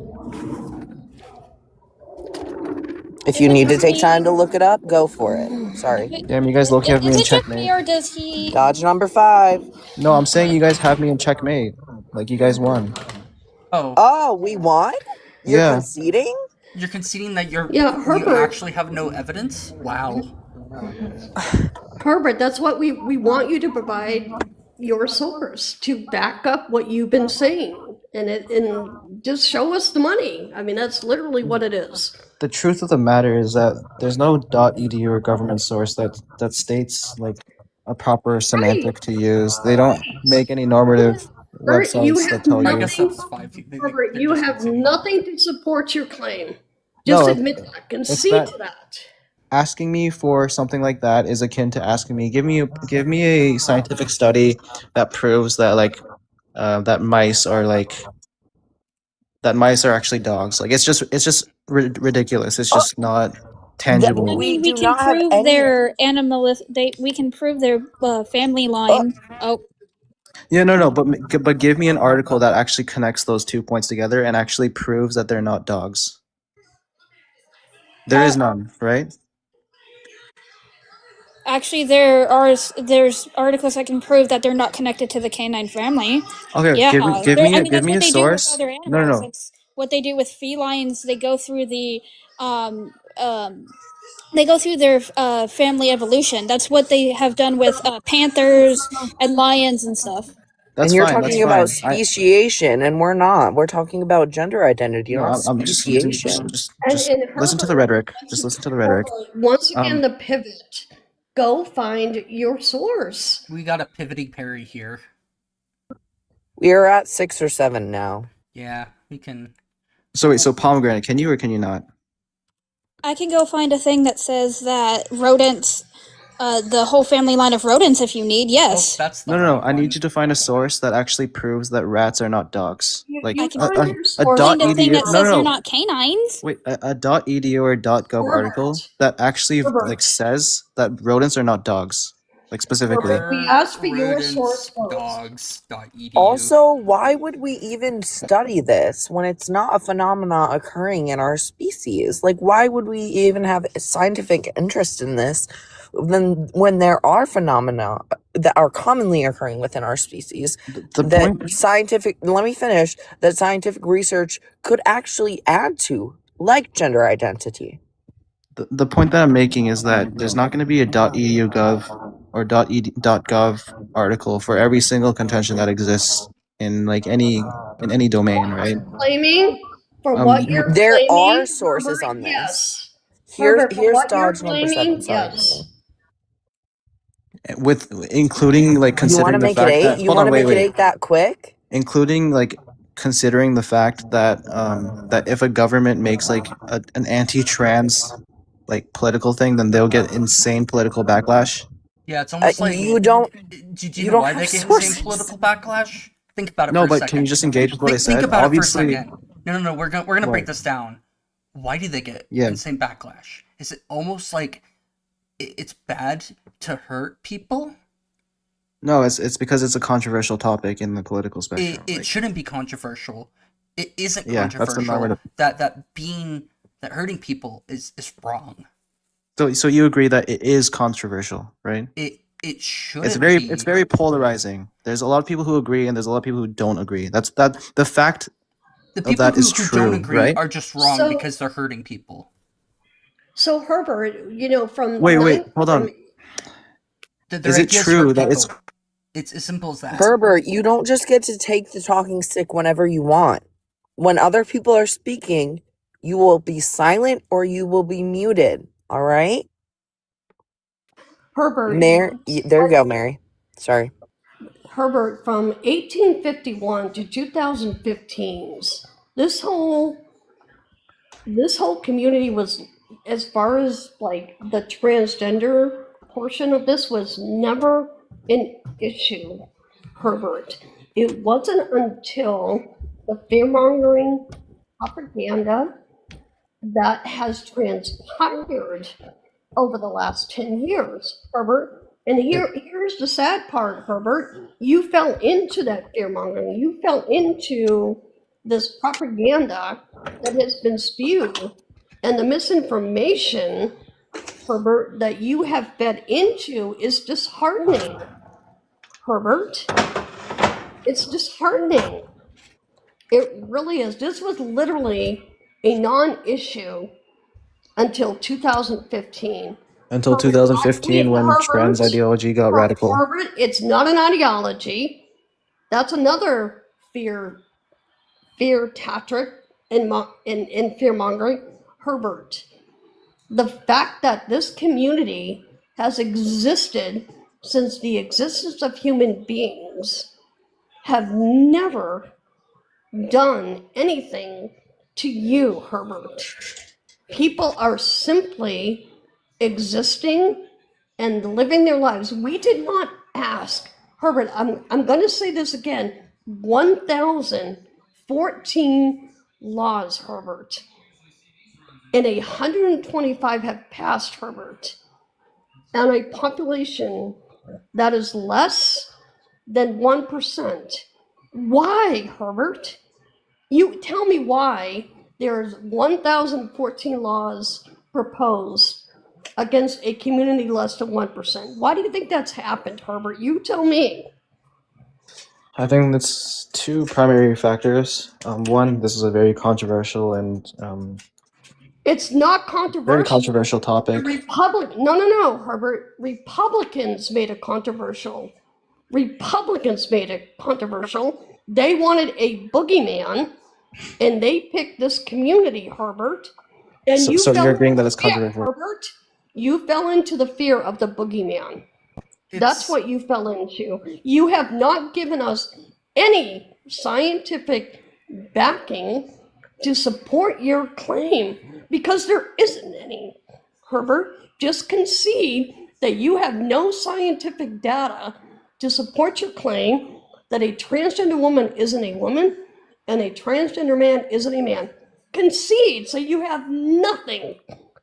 Speaker 6: If you need to take time to look it up, go for it. Sorry.
Speaker 5: Damn, you guys low-key have me
Speaker 7: Is
Speaker 5: in
Speaker 7: it just me,
Speaker 5: checkmate.
Speaker 7: or does he?
Speaker 6: Dodge number 5.
Speaker 5: No, I'm saying you guys have me in checkmate. Like you guys won.
Speaker 6: Oh, we won? You're
Speaker 5: Yeah.
Speaker 6: conceding?
Speaker 4: You're conceding that you
Speaker 8: Herbert.
Speaker 4: actually have no evidence? Wow.
Speaker 8: Herbert, that's what we want you to provide your source to back up what you've been saying, and just show us the money. I mean, that's literally what it is.
Speaker 5: The truth of the matter is that there's no .edu or government source that states like a proper semantic to use. They don't make any normative
Speaker 8: Herbert, you
Speaker 5: websites that
Speaker 8: have
Speaker 5: tell
Speaker 4: I
Speaker 5: you.
Speaker 4: guess
Speaker 8: nothing.
Speaker 4: that's 5.
Speaker 8: Herbert,
Speaker 4: They're
Speaker 8: you
Speaker 4: just
Speaker 8: have
Speaker 4: conceding.
Speaker 8: nothing to support your claim.
Speaker 5: No,
Speaker 8: Just
Speaker 5: it-
Speaker 8: admit that.
Speaker 5: it's
Speaker 8: Concede
Speaker 5: that
Speaker 8: to that.
Speaker 5: asking me for something like that is akin to asking me give me a scientific study that proves that that mice are actually dogs. Like it's just ridiculous. It's just not tangible.
Speaker 7: I
Speaker 6: We
Speaker 7: mean, we
Speaker 6: do
Speaker 7: can
Speaker 6: not have
Speaker 7: prove
Speaker 6: any.
Speaker 7: their animalist. We can prove their family line. Oh,
Speaker 5: Yeah, no, but give me an article that actually connects those 2 points together and actually proves that they're not dogs. There is none, right?
Speaker 7: actually, there's articles that can prove that they're not connected to the canine family.
Speaker 5: Okay,
Speaker 7: Yeah, I mean
Speaker 5: give
Speaker 7: that's
Speaker 5: me
Speaker 7: what
Speaker 5: a
Speaker 7: they do with
Speaker 5: source.
Speaker 7: other
Speaker 5: No,
Speaker 7: animals.
Speaker 5: no, no.
Speaker 7: That's what they do with felines. They go through the they go through their family evolution. That's what they have done with panthers and lions and stuff.
Speaker 5: That's
Speaker 6: And you're
Speaker 5: fine. That's
Speaker 6: talking about
Speaker 5: fine.
Speaker 6: speciation, and we're not. We're talking about gender identity,
Speaker 5: No,
Speaker 6: not
Speaker 5: I'm just using
Speaker 6: speciation.
Speaker 5: just
Speaker 8: And
Speaker 5: listen to the
Speaker 8: Herbert,
Speaker 5: rhetoric. Just listen to the rhetoric.
Speaker 8: once again,
Speaker 5: Um,
Speaker 8: the pivot. Go find your source.
Speaker 4: We got a pivoting Perry here.
Speaker 6: We are at 6 or 7 now.
Speaker 4: Yeah, we can.
Speaker 5: so wait, so pomegranate, can you or can you not?
Speaker 7: I can go find a thing that says that rodents, the whole family line of rodents, if you need. Yes.
Speaker 4: Oh, that's the
Speaker 5: No.
Speaker 4: wrong
Speaker 5: I need
Speaker 4: one.
Speaker 5: you to find a source that actually proves that rats are not dogs. Like
Speaker 7: I can
Speaker 5: a
Speaker 7: find a thing
Speaker 5: .edu.
Speaker 7: that says they're
Speaker 5: No.
Speaker 7: not canines.
Speaker 5: Wait, a .edu or .gov
Speaker 8: Herbert.
Speaker 5: article that actually
Speaker 8: Herbert.
Speaker 5: says that rodents are not dogs, like specifically.
Speaker 8: Herbert, we asked for your source first.
Speaker 4: Dogs.edu.
Speaker 6: Also, why would we even study this when it's not a phenomena occurring in our species? Like, why would we even have a scientific interest in this when there are phenomena that are commonly occurring within our species
Speaker 5: The
Speaker 6: that
Speaker 5: point.
Speaker 6: scientific research could actually add to, like gender identity?
Speaker 5: The point that I'm making is that there's not going to be a .edu gov or .gov article for every single contention that exists in like any domain, right?
Speaker 8: Claiming for
Speaker 5: Um,
Speaker 8: what you're
Speaker 6: There
Speaker 8: claiming.
Speaker 6: are sources
Speaker 8: Herbert,
Speaker 6: on this.
Speaker 8: yes.
Speaker 6: Here's
Speaker 8: Herbert, for what you're
Speaker 6: dodge number 7.
Speaker 8: claiming,
Speaker 6: Sorry.
Speaker 8: yes.
Speaker 5: with including like
Speaker 6: You want to
Speaker 5: considering the
Speaker 6: make it
Speaker 5: fact
Speaker 6: 8?
Speaker 5: that
Speaker 6: You want to make it 8 that quick?
Speaker 5: including like considering the fact that that if a government makes like an anti-trans like political thing, then they'll get insane political backlash.
Speaker 4: Yeah, it's almost like
Speaker 6: You don't.
Speaker 4: Do you
Speaker 6: you
Speaker 4: know
Speaker 6: don't
Speaker 4: why
Speaker 6: have
Speaker 4: they get
Speaker 6: sources.
Speaker 4: insane political backlash? Think about it
Speaker 5: No,
Speaker 4: for a
Speaker 5: but
Speaker 4: second.
Speaker 5: can you just engage with what I
Speaker 4: Think
Speaker 5: said?
Speaker 4: about
Speaker 5: Obviously,
Speaker 4: it for a second. No, we're gonna break
Speaker 5: What?
Speaker 4: this down. Why do they get
Speaker 5: Yeah.
Speaker 4: insane backlash? Is it almost like it's bad to hurt people?
Speaker 5: No, it's because it's a controversial topic in the political spectrum.
Speaker 4: It
Speaker 5: like,
Speaker 4: shouldn't be controversial. It isn't
Speaker 5: Yeah, that's the
Speaker 4: controversial
Speaker 5: normative.
Speaker 4: that hurting people is wrong.
Speaker 5: so you agree that it is controversial, right?
Speaker 4: It should.
Speaker 5: It's very polarizing. There's a lot of people who agree, and there's a lot of people who don't agree. That's the fact.
Speaker 4: The
Speaker 5: of
Speaker 4: people
Speaker 5: that
Speaker 4: who
Speaker 5: is
Speaker 4: don't
Speaker 5: true,
Speaker 4: agree
Speaker 5: right?
Speaker 4: are just wrong
Speaker 8: So-
Speaker 4: because they're hurting people.
Speaker 8: So Herbert, from
Speaker 5: Wait, hold on.
Speaker 4: Their
Speaker 5: Is it
Speaker 4: ideas
Speaker 5: true
Speaker 4: hurt
Speaker 5: that
Speaker 4: people. It's as simple as that.
Speaker 6: Herbert, you don't just get to take the talking stick whenever you want. When other people are speaking, you will be silent or you will be muted. All right?
Speaker 8: Herbert,
Speaker 6: There you go, Mary. Sorry.
Speaker 8: Herbert, from 1851 to 2015, this whole community was, as far as like the transgender portion of this, was never an issue, Herbert. It wasn't until the fear-mongering propaganda that has transpired over the last 10 years, Herbert. And here's the sad part, Herbert. You fell into that fear-mongering. You fell into this propaganda that has been spewed, and the misinformation, Herbert, that you have fed into is disheartening, Herbert. It's disheartening. It really is. This was literally a non-issue until 2015.
Speaker 5: Until
Speaker 8: Herbert,
Speaker 5: 2015, when trans
Speaker 8: Herbert,
Speaker 5: ideology got radical.
Speaker 8: Herbert, it's not an ideology. That's another fear tactic in fear mongering. Herbert, the fact that this community has existed since the existence of human beings have never done anything to you, Herbert. People are simply existing and living their lives. We did not ask, Herbert, I'm going to say this again, 1,014 laws, Herbert, and 125 have passed, Herbert, and a population that is less than 1%. Why, Herbert? You tell me why there's 1,014 laws proposed against a community less than 1%. Why do you think that's happened, Herbert? You tell me.
Speaker 5: I think that's two primary factors. One, this is a very controversial and
Speaker 8: It's not controversial.
Speaker 5: very controversial topic.
Speaker 8: No, Herbert. Republicans made it controversial. They wanted a boogeyman, and they picked this community, Herbert. And
Speaker 5: So you're agreeing that it's
Speaker 8: fear,
Speaker 5: controversial?
Speaker 8: Herbert. You fell into the fear of the boogeyman. That's what you fell into. You have not given us any scientific backing to support your claim, because there isn't any. Herbert, just concede that you have no scientific data to support your claim that a transgender woman isn't a woman and a transgender man isn't a man. Concede, so you have nothing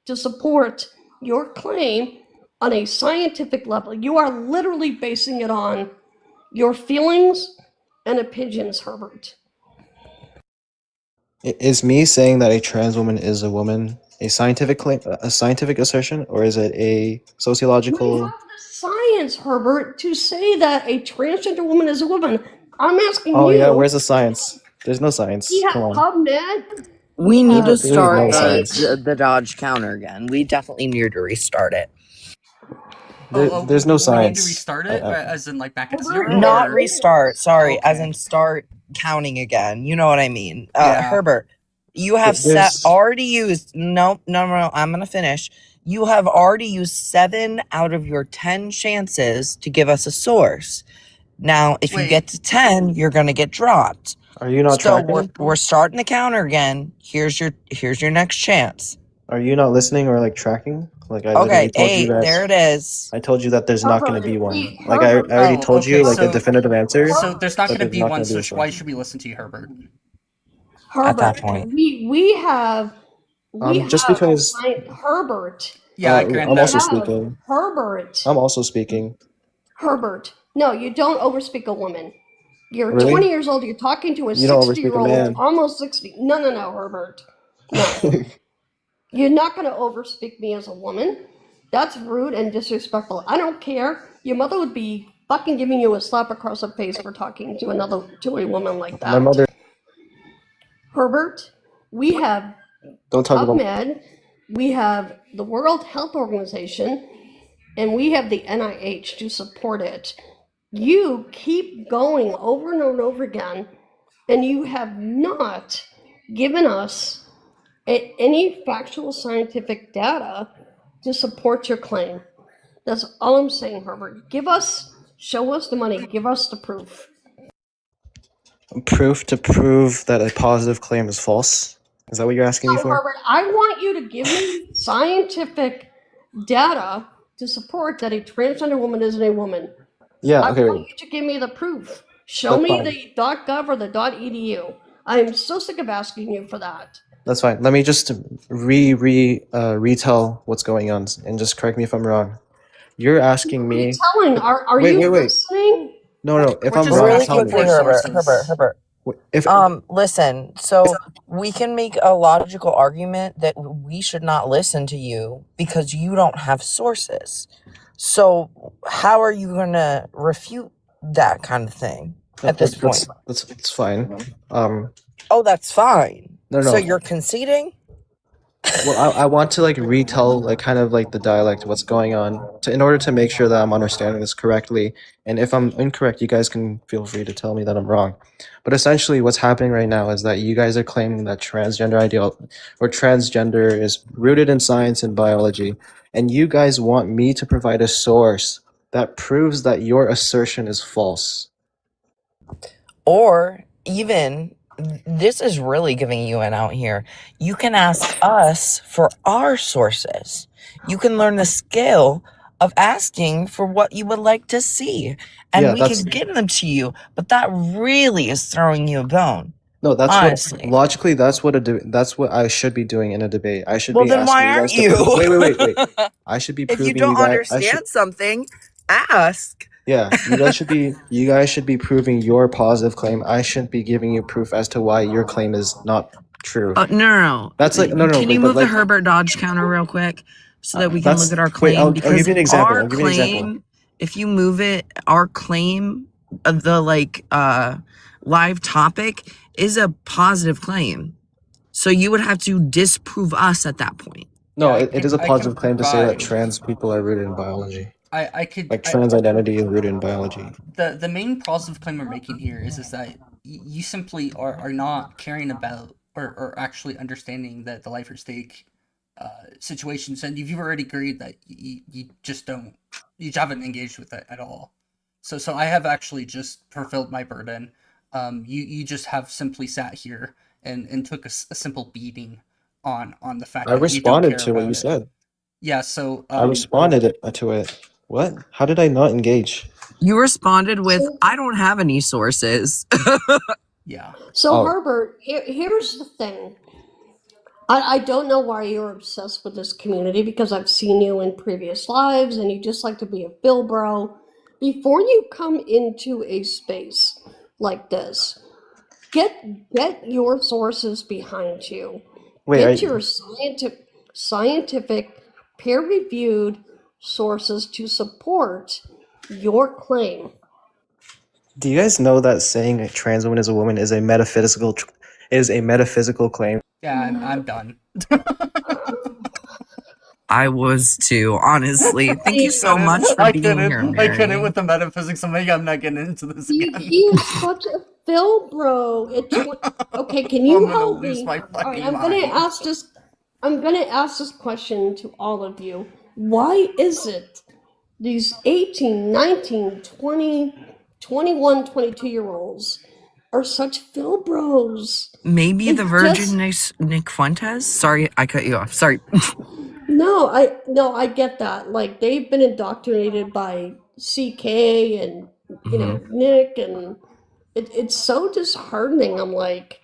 Speaker 8: to support your claim on a scientific level. You are literally basing it on your feelings and opinions, Herbert.
Speaker 5: Is me saying that a trans woman is a woman a scientific claim, a scientific assertion, or is it a
Speaker 8: We
Speaker 5: sociological?
Speaker 8: have the science, Herbert, to say that a transgender woman is a woman. I'm asking
Speaker 5: Oh
Speaker 8: you.
Speaker 5: yeah, where's the science? There's no science.
Speaker 8: We have
Speaker 5: Come on.
Speaker 8: PubMed.
Speaker 6: We need to
Speaker 5: There's
Speaker 6: start
Speaker 5: no science.
Speaker 6: the Dodge counter again. We definitely need to restart it.
Speaker 5: There's no
Speaker 4: We need
Speaker 5: science.
Speaker 4: to restart it, as in like back at zero.
Speaker 6: Not
Speaker 4: or-
Speaker 6: restart, sorry, as
Speaker 4: Okay.
Speaker 6: in start counting again. You know what I mean.
Speaker 4: Yeah.
Speaker 6: Herbert, you have
Speaker 5: There's-
Speaker 6: already used no, I'm gonna finish. You have already used 7 out of your 10 chances to give us a source. Now, if you
Speaker 4: Wait.
Speaker 6: get to 10, you're gonna get dropped.
Speaker 5: Are you not
Speaker 6: So
Speaker 5: tracking?
Speaker 6: we're starting the counter again. Here's your next chance.
Speaker 5: Are you not listening or like tracking? Like I
Speaker 6: Okay,
Speaker 5: literally told
Speaker 6: 8,
Speaker 5: you that.
Speaker 6: there it is.
Speaker 5: I told you that there's not going to be one.
Speaker 8: Herbert,
Speaker 5: Like I already
Speaker 8: Herbert.
Speaker 5: told you
Speaker 4: okay,
Speaker 5: like
Speaker 4: so-
Speaker 5: a definitive answer.
Speaker 4: So there's not
Speaker 5: But
Speaker 4: going to
Speaker 5: there's
Speaker 4: be
Speaker 5: not
Speaker 4: one,
Speaker 5: gonna be
Speaker 4: so
Speaker 5: a
Speaker 4: why
Speaker 5: source.
Speaker 4: should we listen to you, Herbert?
Speaker 8: Herbert,
Speaker 6: At that point.
Speaker 8: we have
Speaker 5: Just because
Speaker 8: Herbert.
Speaker 4: Yeah, I grant
Speaker 5: I'm
Speaker 4: that.
Speaker 5: also
Speaker 8: have
Speaker 5: speaking.
Speaker 8: Herbert.
Speaker 5: I'm also speaking.
Speaker 8: Herbert. No, you don't overspeak a woman. You're
Speaker 5: Really?
Speaker 8: 20 years old. You're talking to a
Speaker 5: You don't overspeak a
Speaker 8: 60-year-old,
Speaker 5: man.
Speaker 8: almost 60. No, Herbert. No. You're not going to overspeak me as a woman. That's rude and disrespectful. I don't care. Your mother would be fucking giving you a slap across the face for talking to a woman like that.
Speaker 5: My mother.
Speaker 8: Herbert, we have
Speaker 5: Don't talk about.
Speaker 8: PubMed, we have the World Health Organization, and we have the NIH to support it. You keep going over and over again, and you have not given us any factual scientific data to support your claim. That's all I'm saying, Herbert. Show us the money. Give us the proof.
Speaker 5: Proof to prove that a positive claim is false? Is that what you're asking me
Speaker 8: No,
Speaker 5: for?
Speaker 8: Herbert, I want you to give me scientific data to support that a transgender woman isn't a woman.
Speaker 5: Yeah,
Speaker 8: I
Speaker 5: okay,
Speaker 8: want
Speaker 5: wait.
Speaker 8: you to give me the proof. Show
Speaker 5: That's
Speaker 8: me
Speaker 5: fine.
Speaker 8: the .gov or the .edu. I am so sick of asking you for that.
Speaker 5: That's fine. Let me just retell what's going on and just correct me if I'm wrong. You're asking me.
Speaker 8: Retelling, are
Speaker 5: Wait,
Speaker 8: you
Speaker 5: wait, wait.
Speaker 8: listening?
Speaker 5: No. If
Speaker 4: We're
Speaker 5: I'm
Speaker 4: just
Speaker 5: wrong,
Speaker 6: Really
Speaker 5: tell
Speaker 4: asking
Speaker 5: me.
Speaker 4: for
Speaker 6: quickly, Herbert,
Speaker 4: sources.
Speaker 5: If
Speaker 6: listen, so we can make a logical argument that we should not listen to you because you don't have sources. So how are you going to refute that kind of thing at this point?
Speaker 5: that's fine.
Speaker 6: Oh, that's fine.
Speaker 5: No.
Speaker 6: So you're conceding?
Speaker 5: Well, I want to like retell like kind of like the dialect, what's going on, in order to make sure that I'm understanding this correctly. And if I'm incorrect, you guys can feel free to tell me that I'm wrong. But essentially, what's happening right now is that you guys are claiming that transgender is rooted in science and biology, and you guys want me to provide a source that proves that your assertion is false.
Speaker 6: Or even, this is really giving you an out here. You can ask us for our sources. You can learn the skill of asking for what you would like to see, and
Speaker 5: Yeah,
Speaker 6: we
Speaker 5: that's
Speaker 6: can give them to you. But that really is throwing you a bone.
Speaker 5: no, that's
Speaker 6: Honestly.
Speaker 5: what logically that's what I should be doing in a debate. I should
Speaker 6: Well,
Speaker 5: be
Speaker 6: then
Speaker 5: asking
Speaker 6: why
Speaker 5: you
Speaker 6: aren't
Speaker 5: guys to
Speaker 6: you?
Speaker 5: wait. I should be
Speaker 6: If you
Speaker 5: proving
Speaker 6: don't
Speaker 5: you guys. I should.
Speaker 6: understand something, ask.
Speaker 5: Yeah, you guys should be proving your positive claim. I shouldn't be giving you proof as to why your claim is not true.
Speaker 6: No.
Speaker 5: That's like no.
Speaker 6: Can
Speaker 5: Wait,
Speaker 6: you
Speaker 5: but
Speaker 6: move
Speaker 5: like
Speaker 6: the Herbert Dodge counter real quick so that we can
Speaker 5: that's
Speaker 6: look at our
Speaker 5: wait.
Speaker 6: claim?
Speaker 5: I'll
Speaker 6: Because
Speaker 5: give you an example.
Speaker 6: our
Speaker 5: I'll give you an example.
Speaker 6: claim, if you move it, our claim of the live topic is a positive claim. So you would have to disprove us at that point.
Speaker 5: No,
Speaker 4: Yeah,
Speaker 5: it is a
Speaker 4: I can
Speaker 5: positive claim to say that
Speaker 4: provide-
Speaker 5: trans people are rooted in biology.
Speaker 4: I could
Speaker 5: Like trans identity is rooted in biology.
Speaker 4: the main positive claim we're making here is that you simply are not caring about or actually understanding the life or stake situations, and you've already agreed that you just haven't engaged with it at all. So I have actually just fulfilled my burden. You just have simply sat here and took a simple beating on the fact
Speaker 5: I
Speaker 4: that you don't
Speaker 5: responded
Speaker 4: care
Speaker 5: to what
Speaker 4: about
Speaker 5: you
Speaker 4: it.
Speaker 5: said.
Speaker 4: Yeah, so
Speaker 5: I responded to it. What? How did I not engage?
Speaker 6: You responded with, I don't have any sources.
Speaker 4: yeah.
Speaker 8: So,
Speaker 5: Oh.
Speaker 8: Herbert, here's the thing. I don't know why you're obsessed with this community, because I've seen you in previous lives and you just like to be a Bill bro. Before you come into a space like this, get your sources behind you. Get your scientific peer-reviewed sources to support your claim.
Speaker 5: Do you guys know that saying a trans woman is a woman is a metaphysical claim?
Speaker 4: Yeah, I'm done.
Speaker 6: I was too, honestly. Thank you so much for being here,
Speaker 4: I couldn't
Speaker 6: Mary.
Speaker 4: with the metaphysics, so maybe I'm not getting into this again.
Speaker 8: He is such a Phil bro. Okay, can you
Speaker 4: I'm gonna
Speaker 8: help
Speaker 4: lose
Speaker 8: me?
Speaker 4: my
Speaker 8: All right,
Speaker 4: fucking
Speaker 8: I'm gonna
Speaker 4: mind.
Speaker 8: ask this. I'm gonna ask this question to all of you. Why is it these 18, 19, 20, 21, 22-year-olds are such Phil bros?
Speaker 6: Maybe
Speaker 8: It
Speaker 6: the Virgin
Speaker 8: just-
Speaker 6: Nick Fuentes? Sorry, I cut you off. Sorry.
Speaker 8: No, I get that. Like, they've been indoctrinated by CK and Nick, and it's so disheartening. I'm like,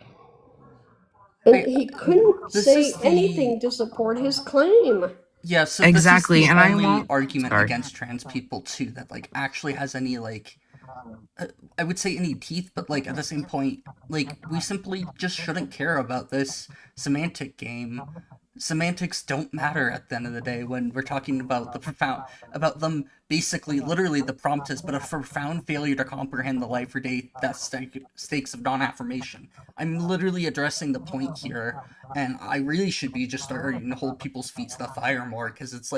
Speaker 8: and he couldn't
Speaker 4: This
Speaker 8: say
Speaker 4: is the-
Speaker 8: anything to support his claim.
Speaker 4: Yeah, so
Speaker 6: Exactly,
Speaker 4: this is the
Speaker 6: and I
Speaker 4: only
Speaker 6: won't-
Speaker 4: argument
Speaker 6: sorry.
Speaker 4: against trans people too that actually has any I would say any teeth, but at the same point, we simply just shouldn't care about this semantic game. Semantics don't matter at the end of the day when we're talking about about them basically, literally the prompt is, but a profound failure to comprehend the life or death stakes of non-affirmation. I'm literally addressing the point here, and I really should be just starting to hold people's feet to the fire more, because it's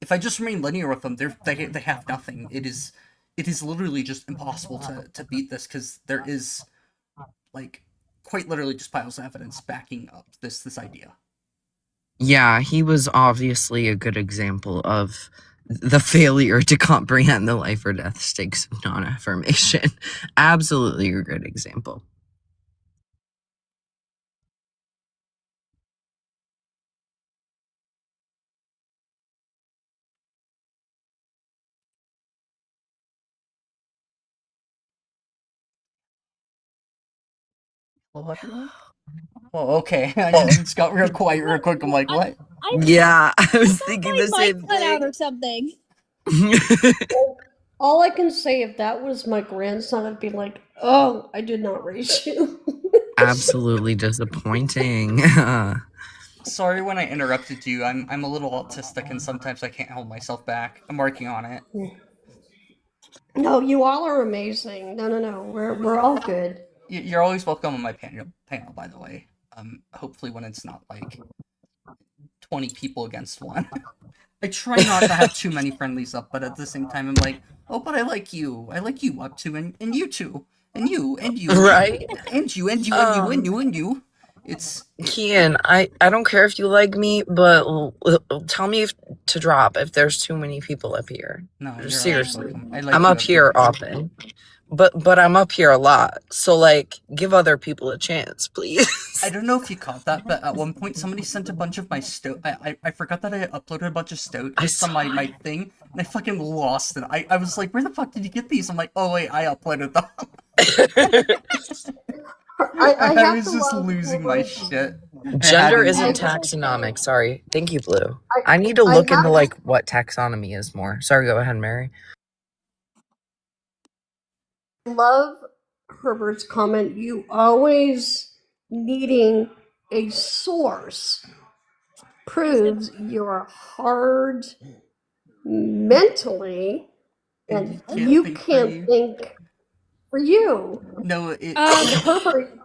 Speaker 4: if I just remain linear with them, they have nothing. It is literally just impossible to beat this, because there is quite literally just piles of evidence backing up this idea.
Speaker 6: Yeah, he was obviously a good example of the failure to comprehend the life or death stakes of non-affirmation. Absolutely a good example.
Speaker 4: Hello, everyone. Well, okay. I just got real quiet real quick. I'm like, what?
Speaker 6: Yeah, I was
Speaker 7: thought
Speaker 6: thinking
Speaker 7: my
Speaker 6: the same
Speaker 7: mic cut out
Speaker 6: thing.
Speaker 7: or something.
Speaker 8: All I can say, if that was my grandson, I'd be like, oh, I did not raise you.
Speaker 6: Absolutely disappointing.
Speaker 4: Sorry when I interrupted you. I'm a little autistic and sometimes I can't hold myself back. I'm working on it.
Speaker 8: No, you all are amazing. No. We're all good.
Speaker 4: You're always welcome on my panel, by the way. Hopefully when it's not like 20 people against one. I try not to have too many friendlies up, but at the same time, I'm like, oh, but I like you. I like you up too, and you too. And you, and you.
Speaker 6: Right?
Speaker 4: And you, and you, and you, and you, and you.
Speaker 6: Kian, I don't care if you like me, but tell me to drop if there's too many people up here.
Speaker 4: No, you're
Speaker 6: seriously.
Speaker 4: I like
Speaker 6: I'm
Speaker 4: you
Speaker 6: up here often, but I'm up here a lot. So like, give other people a chance, please.
Speaker 4: I don't know if you caught that, but at one point somebody sent a bunch of my stoat. I forgot that I uploaded a bunch of stoat clips on my thing, and I fucking lost it. I was like, where the fuck did you get these? I'm like, oh wait, I uploaded them. I was just losing my shit.
Speaker 6: Gender isn't taxonomic. Sorry. Thank you, Blue. I need to look into like what taxonomy is more. Sorry, go ahead, Mary.
Speaker 8: Love Herbert's comment. You always needing a source proves you're hard mentally and you can't think for you.
Speaker 4: No,
Speaker 8: Herbert,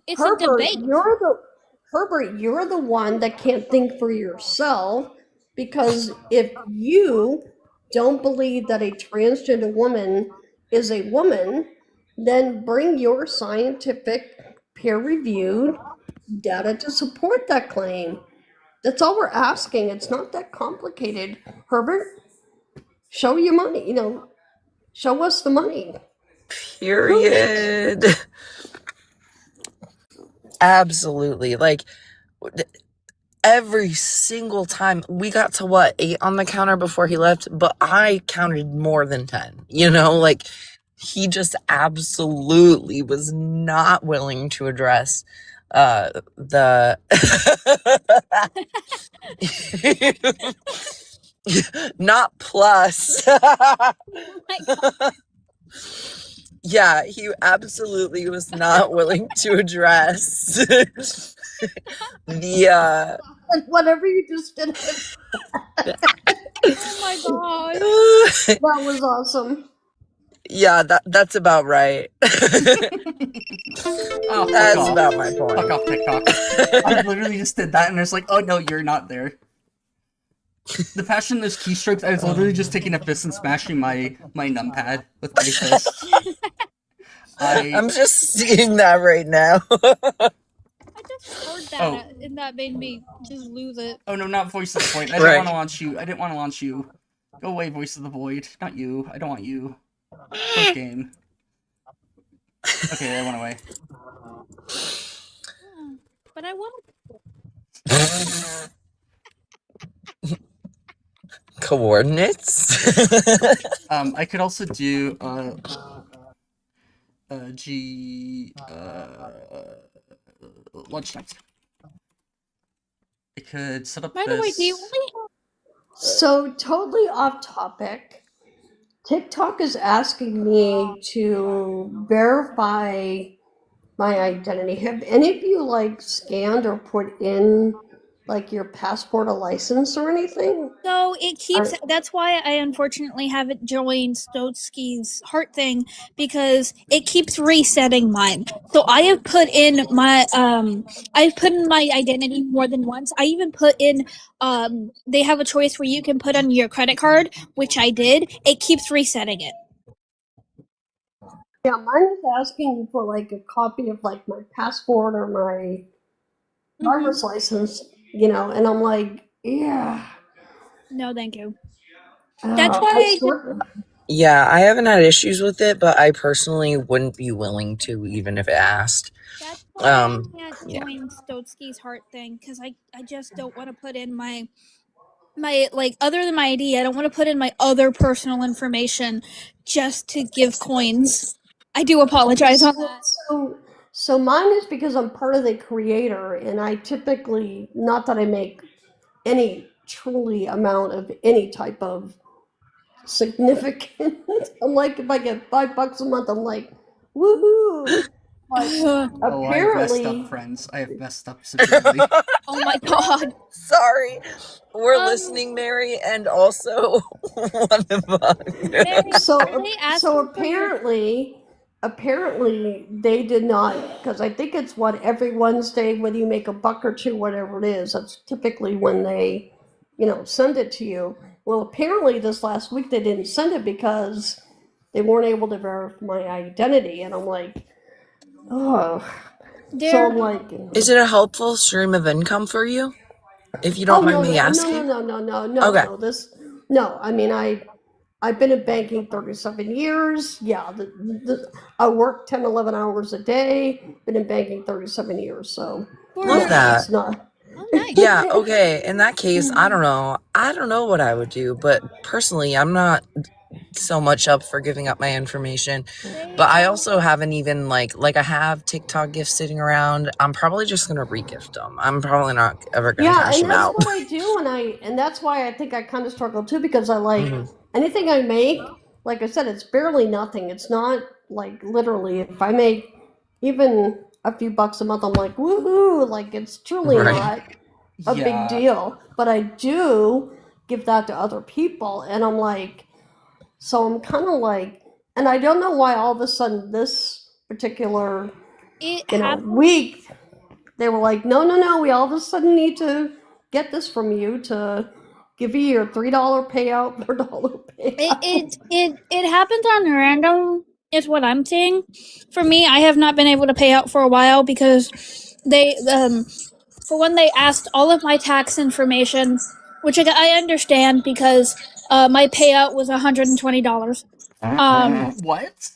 Speaker 7: it's a debate.
Speaker 8: You're the one that can't think for yourself, because if you don't believe that a transgender woman is a woman, then bring your scientific peer-reviewed data to support that claim. That's all we're asking. It's not that complicated. Herbert, show your money, show us the money.
Speaker 6: Period. Absolutely. Like, every single time we got to what, 8 on the counter before he left, but I counted more than 10. Like he just absolutely was not willing to address the not plus. Yeah, he absolutely was not willing to address the
Speaker 8: whatever you just did.
Speaker 7: Oh my god.
Speaker 8: That was awesome.
Speaker 6: Yeah, that's about right.
Speaker 4: Oh,
Speaker 6: that's about my point.
Speaker 4: Fuck off, TikTok. I literally just did that and it's like, oh no, you're not there. The passion, those keystrokes, I was literally just taking a fist and smashing my numpad with my fist.
Speaker 6: I'm just seeing that right now.
Speaker 7: I just heard that and that made me just lose it.
Speaker 4: Oh no, not Voice of the Void. I didn't want to launch you. I didn't want to launch you. Go away, Voice of the Void. Not you. I don't want you. First game. Okay, I went away.
Speaker 7: But I want
Speaker 6: Coordinates?
Speaker 4: I could also do lunchtime. I could set up
Speaker 7: By the way, do you only
Speaker 8: So totally off topic. TikTok is asking me to verify my identity. Have any of you scanned or put in your passport or license or anything?
Speaker 7: So it keeps. That's why I unfortunately haven't joined Stotsky's heart thing, because it keeps resetting mine. So I have put in my I've put in my identity more than once. I even put in they have a choice where you can put on your credit card, which I did. It keeps resetting it.
Speaker 8: Yeah, mine is asking for a copy of my passport or my driver's license, and I'm like, yeah.
Speaker 7: No, thank you. That's
Speaker 8: I
Speaker 7: why.
Speaker 8: sort
Speaker 6: Yeah, I haven't had issues with it, but I personally wouldn't be willing to, even if it asked.
Speaker 7: That's why I can't
Speaker 6: Yeah.
Speaker 7: join Stotsky's heart thing, because I just don't want to put in my like, other than my ID, I don't want to put in my other personal information just to give coins. I do apologize on that.
Speaker 8: so mine is because I'm part of the creator, and I typically, not that I make any truly amount of any type of significant. I'm like, if I get $5 a month, I'm like, woohoo! But
Speaker 4: Oh, I have messed up
Speaker 8: apparently,
Speaker 4: friends. I have messed up severely.
Speaker 7: Oh my god.
Speaker 6: Sorry, we're
Speaker 7: Um,
Speaker 6: listening, Mary, and also what the fuck?
Speaker 7: Mary,
Speaker 8: so
Speaker 7: are they asking for your?
Speaker 8: apparently they did not, because I think it's what, every Wednesday, whether you make a buck or two, whatever it is, that's typically when they, send it to you. Well, apparently this last week they didn't send it because they weren't able to verify my identity, and I'm like, oh. So
Speaker 7: They're
Speaker 8: I'm like,
Speaker 6: Is it a helpful stream of income for you? If you
Speaker 8: oh,
Speaker 6: don't mind me
Speaker 8: no,
Speaker 6: asking.
Speaker 8: no.
Speaker 6: Okay.
Speaker 8: No. I mean, I've been in banking 37 years. Yeah, I work 10, 11 hours a day. Been in banking 37 years, so
Speaker 6: Love
Speaker 8: no,
Speaker 7: for.
Speaker 6: that.
Speaker 8: it's not.
Speaker 7: Oh, nice.
Speaker 6: Yeah, okay. In that case, I don't know. I don't know what I would do, but personally, I'm not so much up for giving up my information.
Speaker 7: They
Speaker 6: But I also haven't even like I have TikTok gifts sitting around. I'm probably just gonna regift them. I'm probably not ever gonna
Speaker 8: Yeah,
Speaker 6: cash
Speaker 8: and
Speaker 6: them
Speaker 8: that's
Speaker 6: out.
Speaker 8: what I do, and that's why I think I kind of struggle too, because I like
Speaker 6: Mhm.
Speaker 8: anything I make. Like I said, it's barely nothing. It's not like, literally, if I make even a few bucks a month, I'm like, woohoo! Like, it's truly
Speaker 6: Right.
Speaker 8: not a big
Speaker 4: Yeah.
Speaker 8: deal. But I do give that to other people, and I'm like, so I'm kind of like, and I don't know why all of a sudden this particular
Speaker 7: it happens.
Speaker 8: week they were like, no, we all of a sudden need to get this from you to give you your $3 payout, $4 payout.
Speaker 7: It happens on random. Is what I'm seeing. For me, I have not been able to pay out for a while because they for when they asked all of my tax information, which I understand because my payout was $120.
Speaker 4: What?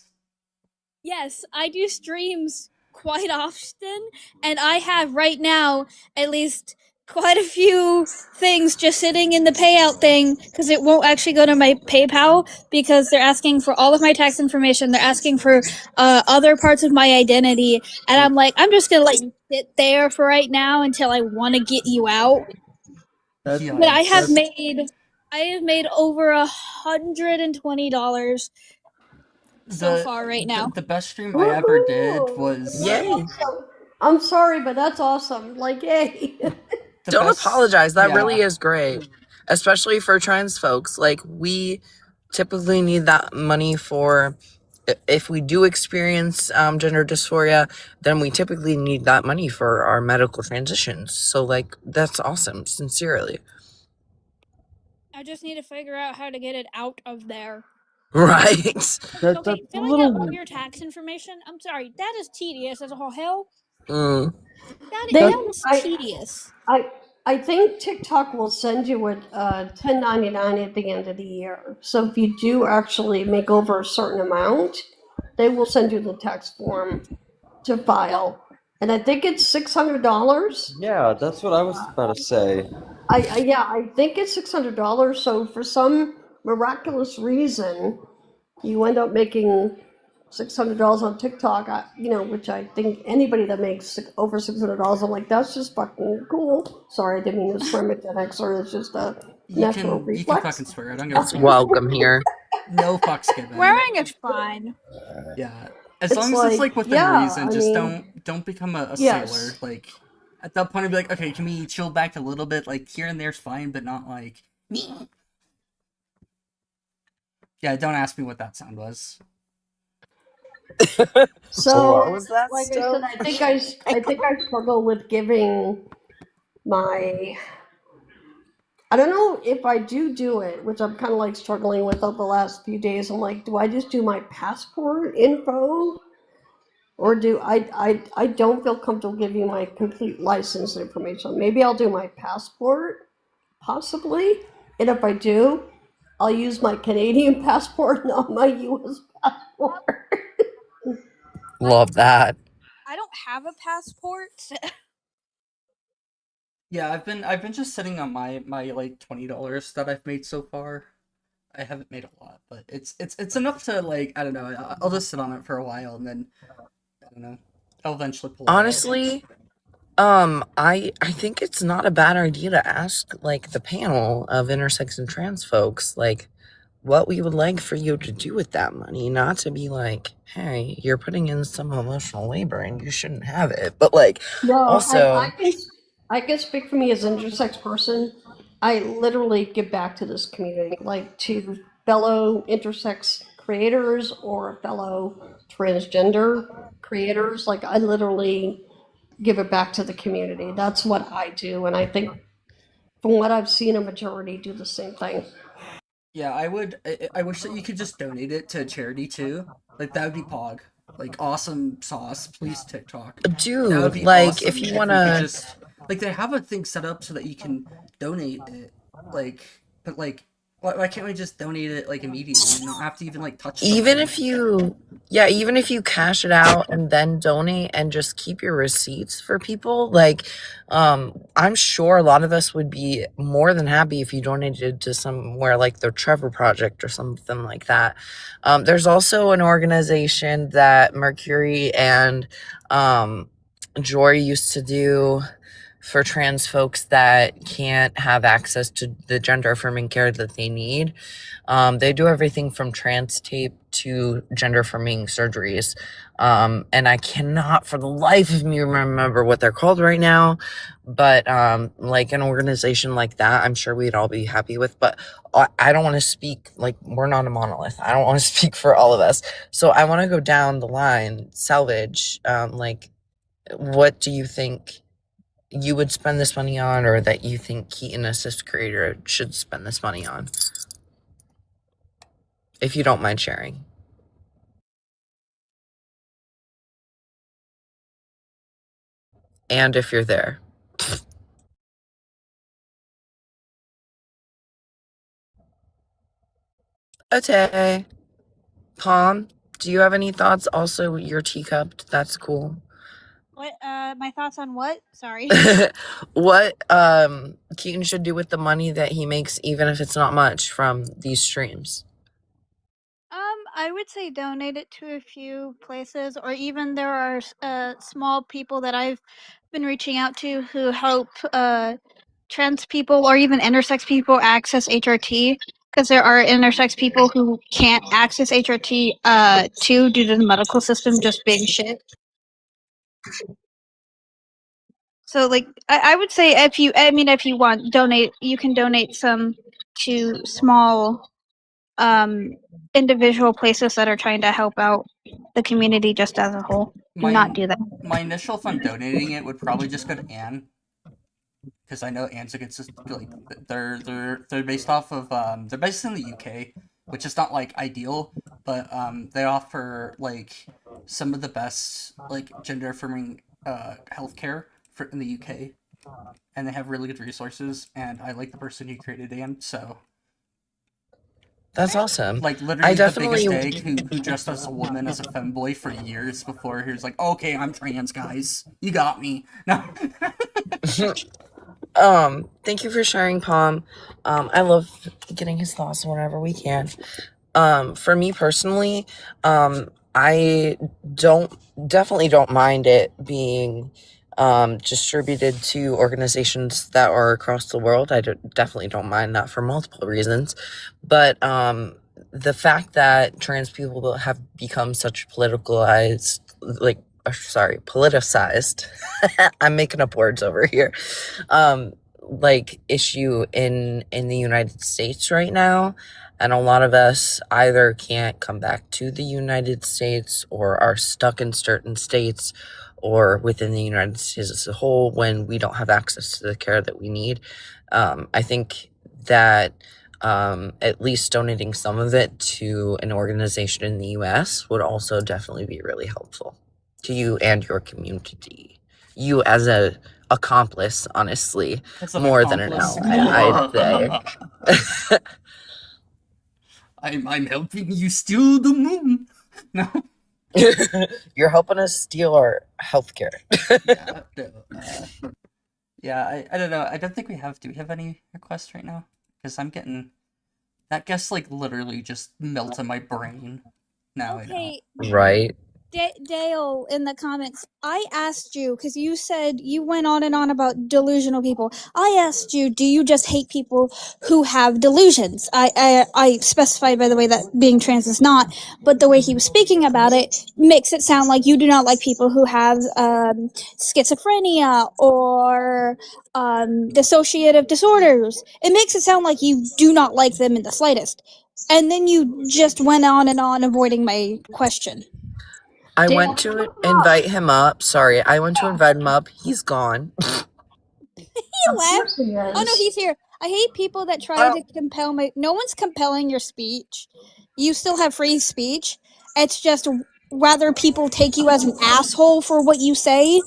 Speaker 7: Yes, I do streams quite often, and I have right now at least quite a few things just sitting in the payout thing because it won't actually go to my PayPal because they're asking for all of my tax information. They're asking for other parts of my identity, and I'm like, I'm just gonna let you sit there for right now until I want to get you out.
Speaker 9: That's
Speaker 7: But
Speaker 4: Yikes.
Speaker 7: I have made over $120 so
Speaker 4: The,
Speaker 7: far right
Speaker 4: the
Speaker 7: now.
Speaker 4: the best stream I ever did
Speaker 8: Woohoo!
Speaker 4: was
Speaker 8: That's
Speaker 6: Yay.
Speaker 8: awesome. I'm sorry, but that's awesome. Like, yay.
Speaker 4: the
Speaker 6: Don't
Speaker 4: best.
Speaker 6: apologize. That really
Speaker 4: Yeah.
Speaker 6: is great. Especially for trans folks. Like we typically need that money for if we do experience gender dysphoria, then we typically need that money for our medical transitions. So like that's awesome, sincerely.
Speaker 7: I just need to figure out how to get it out of there.
Speaker 6: Right.
Speaker 9: that's
Speaker 7: Okay,
Speaker 9: a
Speaker 7: filling out all
Speaker 9: little
Speaker 7: your tax information. I'm sorry, that is tedious as all hell.
Speaker 6: Mm.
Speaker 8: They,
Speaker 7: That is
Speaker 8: I,
Speaker 7: tedious.
Speaker 8: I think TikTok will send you a 1099 at the end of the year. So if you do actually make over a certain amount, they will send you the tax form to file. And I think it's $600.
Speaker 9: yeah. That's what I was about to say.
Speaker 8: I think it's $600. So for some miraculous reason, you end up making $600 on TikTok. Which I think anybody that makes over $600, I'm like, that's just fucking cool. Sorry, I didn't mean to swear at Gen Xer. It's just a natural
Speaker 4: You can
Speaker 8: reflex.
Speaker 4: fucking swear. I don't give a
Speaker 6: It's
Speaker 4: fuck.
Speaker 6: welcome here.
Speaker 4: No fucks given.
Speaker 7: Wearing is fine.
Speaker 4: Yeah. As
Speaker 8: It's
Speaker 4: long as it's
Speaker 8: like,
Speaker 4: like within
Speaker 8: yeah,
Speaker 4: reason,
Speaker 8: I
Speaker 4: just
Speaker 8: mean,
Speaker 4: don't become a
Speaker 8: yes.
Speaker 4: sailor. Like at that point I'd be like, okay, can we chill back a little bit? Like here and there's fine, but not like yeah, don't ask me what that sound was.
Speaker 8: So,
Speaker 6: What was that
Speaker 8: like I
Speaker 6: stuff?
Speaker 8: said, I think I struggle with giving my. I don't know if I do it, which I'm kind of like struggling with over the last few days. I'm like, do I just do my passport info, or do I don't feel comfortable giving my complete license information. Maybe I'll do my passport, possibly, and if I do, I'll use my Canadian passport, not my US passport.
Speaker 6: Love that.
Speaker 7: I don't have a passport.
Speaker 4: Yeah, I've been just sitting on my like $20 that I've made so far. I haven't made a lot, but it's enough to like I don't know. I'll just sit on it for a while and then I don't know. I'll eventually pull it out.
Speaker 6: Honestly, I think it's not a bad idea to ask like the panel of intersex and trans folks like what we would like for you to do with that money, not to be like, hey, you're putting in some emotional labor and you shouldn't have it, but like
Speaker 8: No,
Speaker 6: also
Speaker 8: I can speak for me as an intersex person. I literally give back to this community, like to fellow intersex creators or fellow transgender creators. Like I literally give it back to the community. That's what I do, and I think from what I've seen, a majority do the same thing.
Speaker 4: Yeah, I wish that you could just donate it to a charity too. Like that would be Pog. Like awesome sauce, please TikTok. That would
Speaker 6: dude,
Speaker 4: be
Speaker 6: like
Speaker 4: awesome
Speaker 6: if you
Speaker 4: if we could
Speaker 6: wanna
Speaker 4: just like they have a thing set up so that you can donate it. Like, but like, why can't we just donate it like immediately? You don't have to even like touch the
Speaker 6: even
Speaker 4: money.
Speaker 6: if you even if you cash it out and then donate and just keep your receipts for people, like I'm sure a lot of us would be more than happy if you donated to somewhere like the Trevor Project or something like that. There's also an organization that Mercury and Joy used to do for trans folks that can't have access to the gender affirming care that they need. They do everything from trans tape to gender affirming surgeries. And I cannot for the life of me remember what they're called right now. But like an organization like that, I'm sure we'd all be happy with. But I don't want to speak, like, we're not a monolith. I don't want to speak for all of us. So I want to go down the line, salvage. Like, what do you think you would spend this money on, or that you think Keaton Assist Creator should spend this money on? If you don't mind sharing. And if you're there. Okay. Palm, do you have any thoughts? Also, you're teacupped. That's cool.
Speaker 7: What? My thoughts on what? Sorry.
Speaker 6: What Keaton should do with the money that he makes, even if it's not much, from these streams?
Speaker 7: I would say donate it to a few places, or even there are small people that I've been reaching out to who help trans people or even intersex people access HRT, because there are intersex people who can't access HRT too due to the medical system just being shit. So like I would say if you want donate, you can donate some to small individual places that are trying to help out the community just as a whole. Do not do that.
Speaker 4: My initial if I'm donating it would probably just go to Anne. Because I know Anne's like they're based off of they're based in the UK, which is not like ideal, but they offer like some of the best like gender affirming healthcare for in the UK, and they have really good resources. And I like the person who created Anne, so
Speaker 6: That's awesome.
Speaker 4: like
Speaker 6: I
Speaker 4: literally the biggest
Speaker 6: definitely
Speaker 4: egg who dressed as a woman as a femboy for years before he was like, okay, I'm trans, guys, you got me. No.
Speaker 6: Thank you for sharing, Palm. I love getting his thoughts whenever we can. For me personally, I definitely don't mind it being distributed to organizations that are across the world. Definitely don't mind that for multiple reasons. But the fact that trans people have become such politicized, politicized. I'm making up words over here. Like issue in the United States right now, and a lot of us either can't come back to the United States or are stuck in certain states or within the United States as a whole when we don't have access to the care that we need. I think that at least donating some of it to an organization in the US would also definitely be really helpful to you and your community. You as a accomplice, honestly,
Speaker 4: As an
Speaker 6: more than an
Speaker 4: accomplice.
Speaker 6: ally, I'd say.
Speaker 4: I'm helping you steal the moon. No.
Speaker 6: You're helping us steal our healthcare.
Speaker 4: Yeah. No, yeah. I don't know. I don't think we have. Do we have any requests right now? Because I'm getting that guess like literally just melted my brain. Now
Speaker 7: Okay,
Speaker 6: Right?
Speaker 7: Dale, in the comments, I asked you because you said you went on and on about delusional people. I asked you, do you just hate people who have delusions? I specified, by the way, that being trans is not, but the way he was speaking about it makes it sound like you do not like people who have schizophrenia or dissociative disorders. It makes it sound like you do not like them in the slightest. And then you just went on and on avoiding my question.
Speaker 6: I
Speaker 8: Dale,
Speaker 6: went to invite him up. Sorry, I went to invite him up. He's gone.
Speaker 7: He
Speaker 8: of
Speaker 7: left.
Speaker 8: course he is.
Speaker 7: Oh no, he's here. I hate people that try to compel my. No one's compelling your speech. You still have free speech. It's just rather people take you as an asshole for what you say.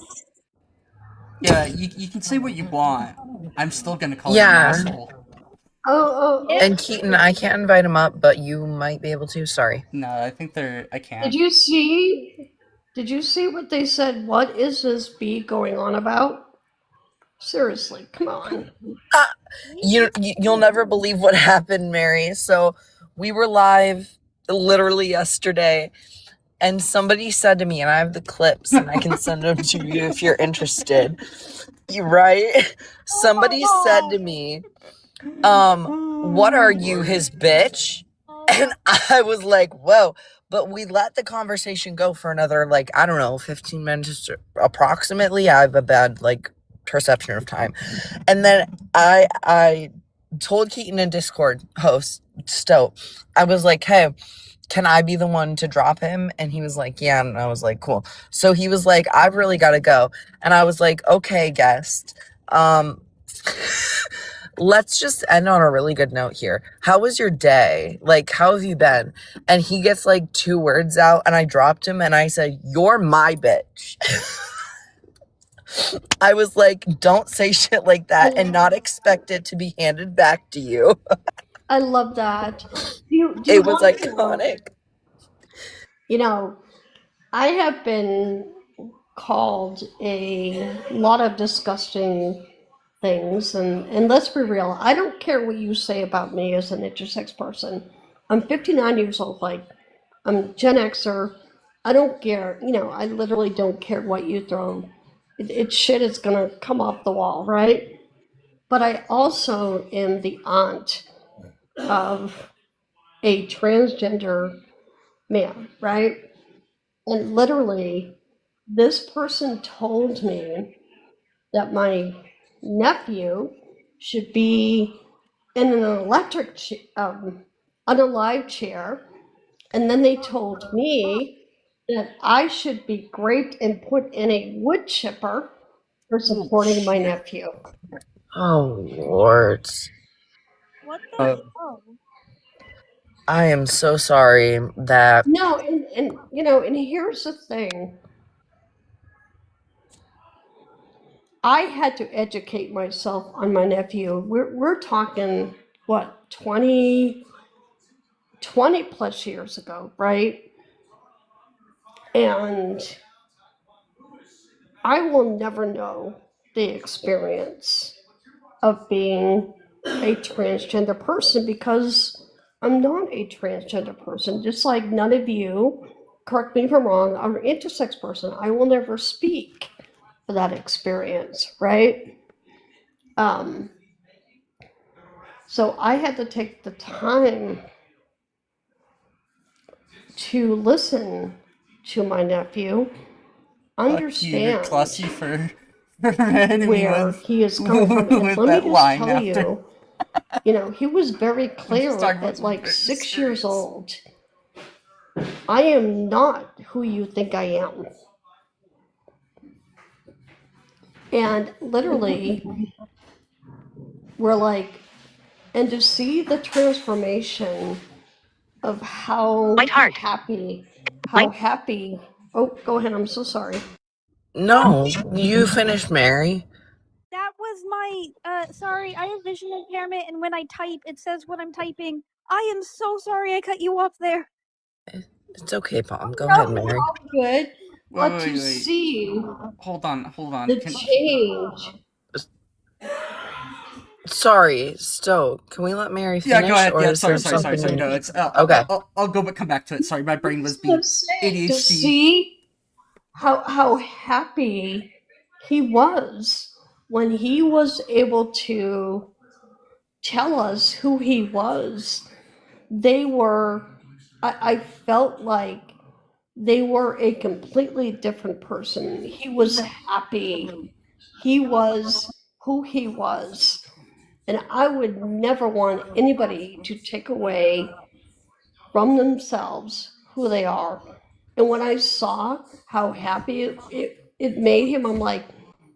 Speaker 4: yeah, you can say what you want. I'm still gonna call you an
Speaker 6: Yeah.
Speaker 4: asshole.
Speaker 8: Oh,
Speaker 6: And Keaton, I can't invite him up, but you might be able to. Sorry.
Speaker 4: No, I think I can't.
Speaker 8: Did you see? Did you see what they said? What is this bee going on about? Seriously, come on.
Speaker 6: You'll never believe what happened, Mary. So we were live literally yesterday, and somebody said to me, and I have the clips, and I can send them to you if you're interested. You right? Somebody said to me, what are you, his bitch? And I was like, whoa. But we let the conversation go for another, like, I don't know, 15 minutes approximately. I have a bad, like, perception of time. And then I told Keaton in Discord host, Stowe, I was like, hey, can I be the one to drop him? And he was like, yeah. And I was like, cool. So he was like, I've really got to go. And I was like, okay, guest. Let's just end on a really good note here. How was your day? Like, how have you been? And he gets like 2 words out, and I dropped him and I said, you're my bitch. I was like, don't say shit like that and not expect it to be handed back to you.
Speaker 8: I love that.
Speaker 6: It was iconic.
Speaker 8: You know, I have been called a lot of disgusting things, and let's be real, I don't care what you say about me as an intersex person. I'm 59 years old, like, I'm Gen Xer. I don't care, I literally don't care what you throw. It's shit is gonna come off the wall, right? But I also am the aunt of a transgender man, right? And literally, this person told me that my nephew should be in an electric, on a live chair, and then they told me that I should be raped and put in a wood chipper for supporting my nephew.
Speaker 6: Oh, Lord.
Speaker 7: What the hell?
Speaker 6: I am so sorry that.
Speaker 8: No, and here's the thing. I had to educate myself on my nephew. We're talking what 20 plus years ago, right? And I will never know the experience of being a transgender person because I'm not a transgender person. Just like none of you, correct me if I'm wrong, are an intersex person. I will never speak for that experience, right? So I had to take the time to listen to my nephew, understand
Speaker 4: Classy for
Speaker 8: where he is coming from. And let me just tell you, he was very clear at like 6 years old. I am not who you think I am. And literally, we're like, and to see the transformation of how happy, oh, go ahead, I'm so sorry.
Speaker 6: No, you finished, Mary.
Speaker 7: That was my sorry, I have vision impairment, and when I type it says what I'm typing. I am so sorry I cut you off there.
Speaker 6: It's okay, Mom. Go ahead, Mary.
Speaker 8: Good. But
Speaker 4: Wait,
Speaker 8: to
Speaker 4: wait.
Speaker 8: see
Speaker 4: Hold on.
Speaker 8: the change.
Speaker 6: Sorry, Stowe. Can we let Mary finish?
Speaker 4: Yeah, go ahead.
Speaker 6: Or
Speaker 4: Yeah,
Speaker 6: is
Speaker 4: sorry.
Speaker 6: there something?
Speaker 4: No, it's
Speaker 6: Okay.
Speaker 4: I'll go but come back to it. Sorry, my brain was
Speaker 8: To
Speaker 4: being
Speaker 8: say, to
Speaker 4: ADHD.
Speaker 8: see how happy he was when he was able to tell us who he was. They were, I felt like they were a completely different person. He was happy. He was who he was. And I would never want anybody to take away from themselves who they are. And when I saw how happy it made him, I'm like,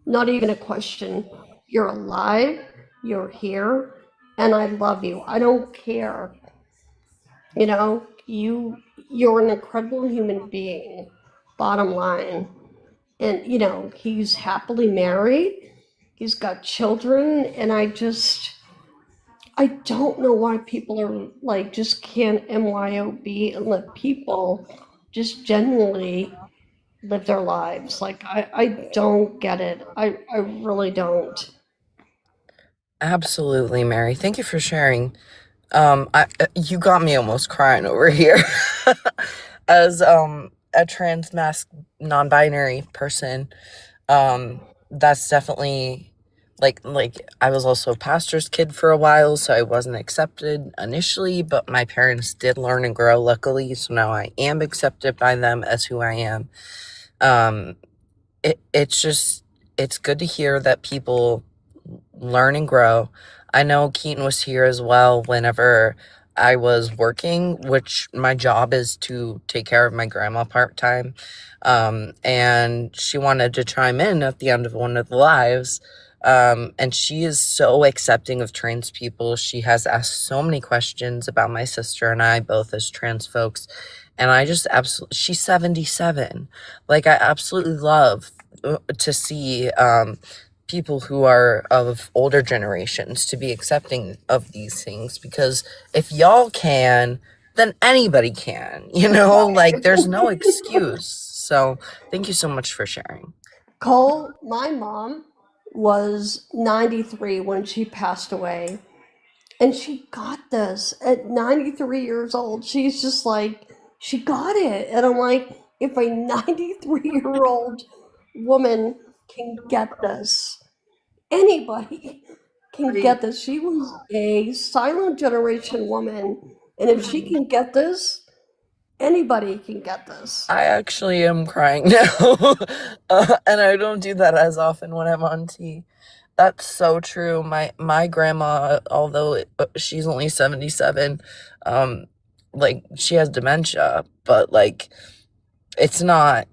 Speaker 8: not even a question. You're alive, you're here, and I love you. I don't care. You know, you're an incredible human being, bottom line. And he's happily married. He's got children, and I don't know why people are like just can't MYOB and let people just genuinely live their lives. Like I don't get it. I really don't.
Speaker 6: Absolutely, Mary. Thank you for sharing. You got me almost crying over here. As a trans mask non-binary person, that's definitely like I was also a pastor's kid for a while, so I wasn't accepted initially, but my parents did learn and grow, luckily, so now I am accepted by them as who I am. It's good to hear that people learn and grow. I know Keaton was here as well whenever I was working, which my job is to take care of my grandma part-time. And she wanted to chime in at the end of one of the lives. And she is so accepting of trans people. She has asked so many questions about my sister and I, both as trans folks. And I just absolutely, she's 77. Like, I absolutely love to see people who are of older generations to be accepting of these things, because if y'all can, then anybody can, like there's no excuse. So thank you so much for sharing.
Speaker 8: Cole, my mom was 93 when she passed away. And she got this at 93 years old. She's just like, she got it. And I'm like, if a 93-year-old woman can get this, anybody can get this. She was a silent generation woman. And if she can get this, anybody can get this.
Speaker 6: I actually am crying now. And I don't do that as often when I'm on tea. That's so true. My grandma, although she's only 77, like she has dementia, but like it's not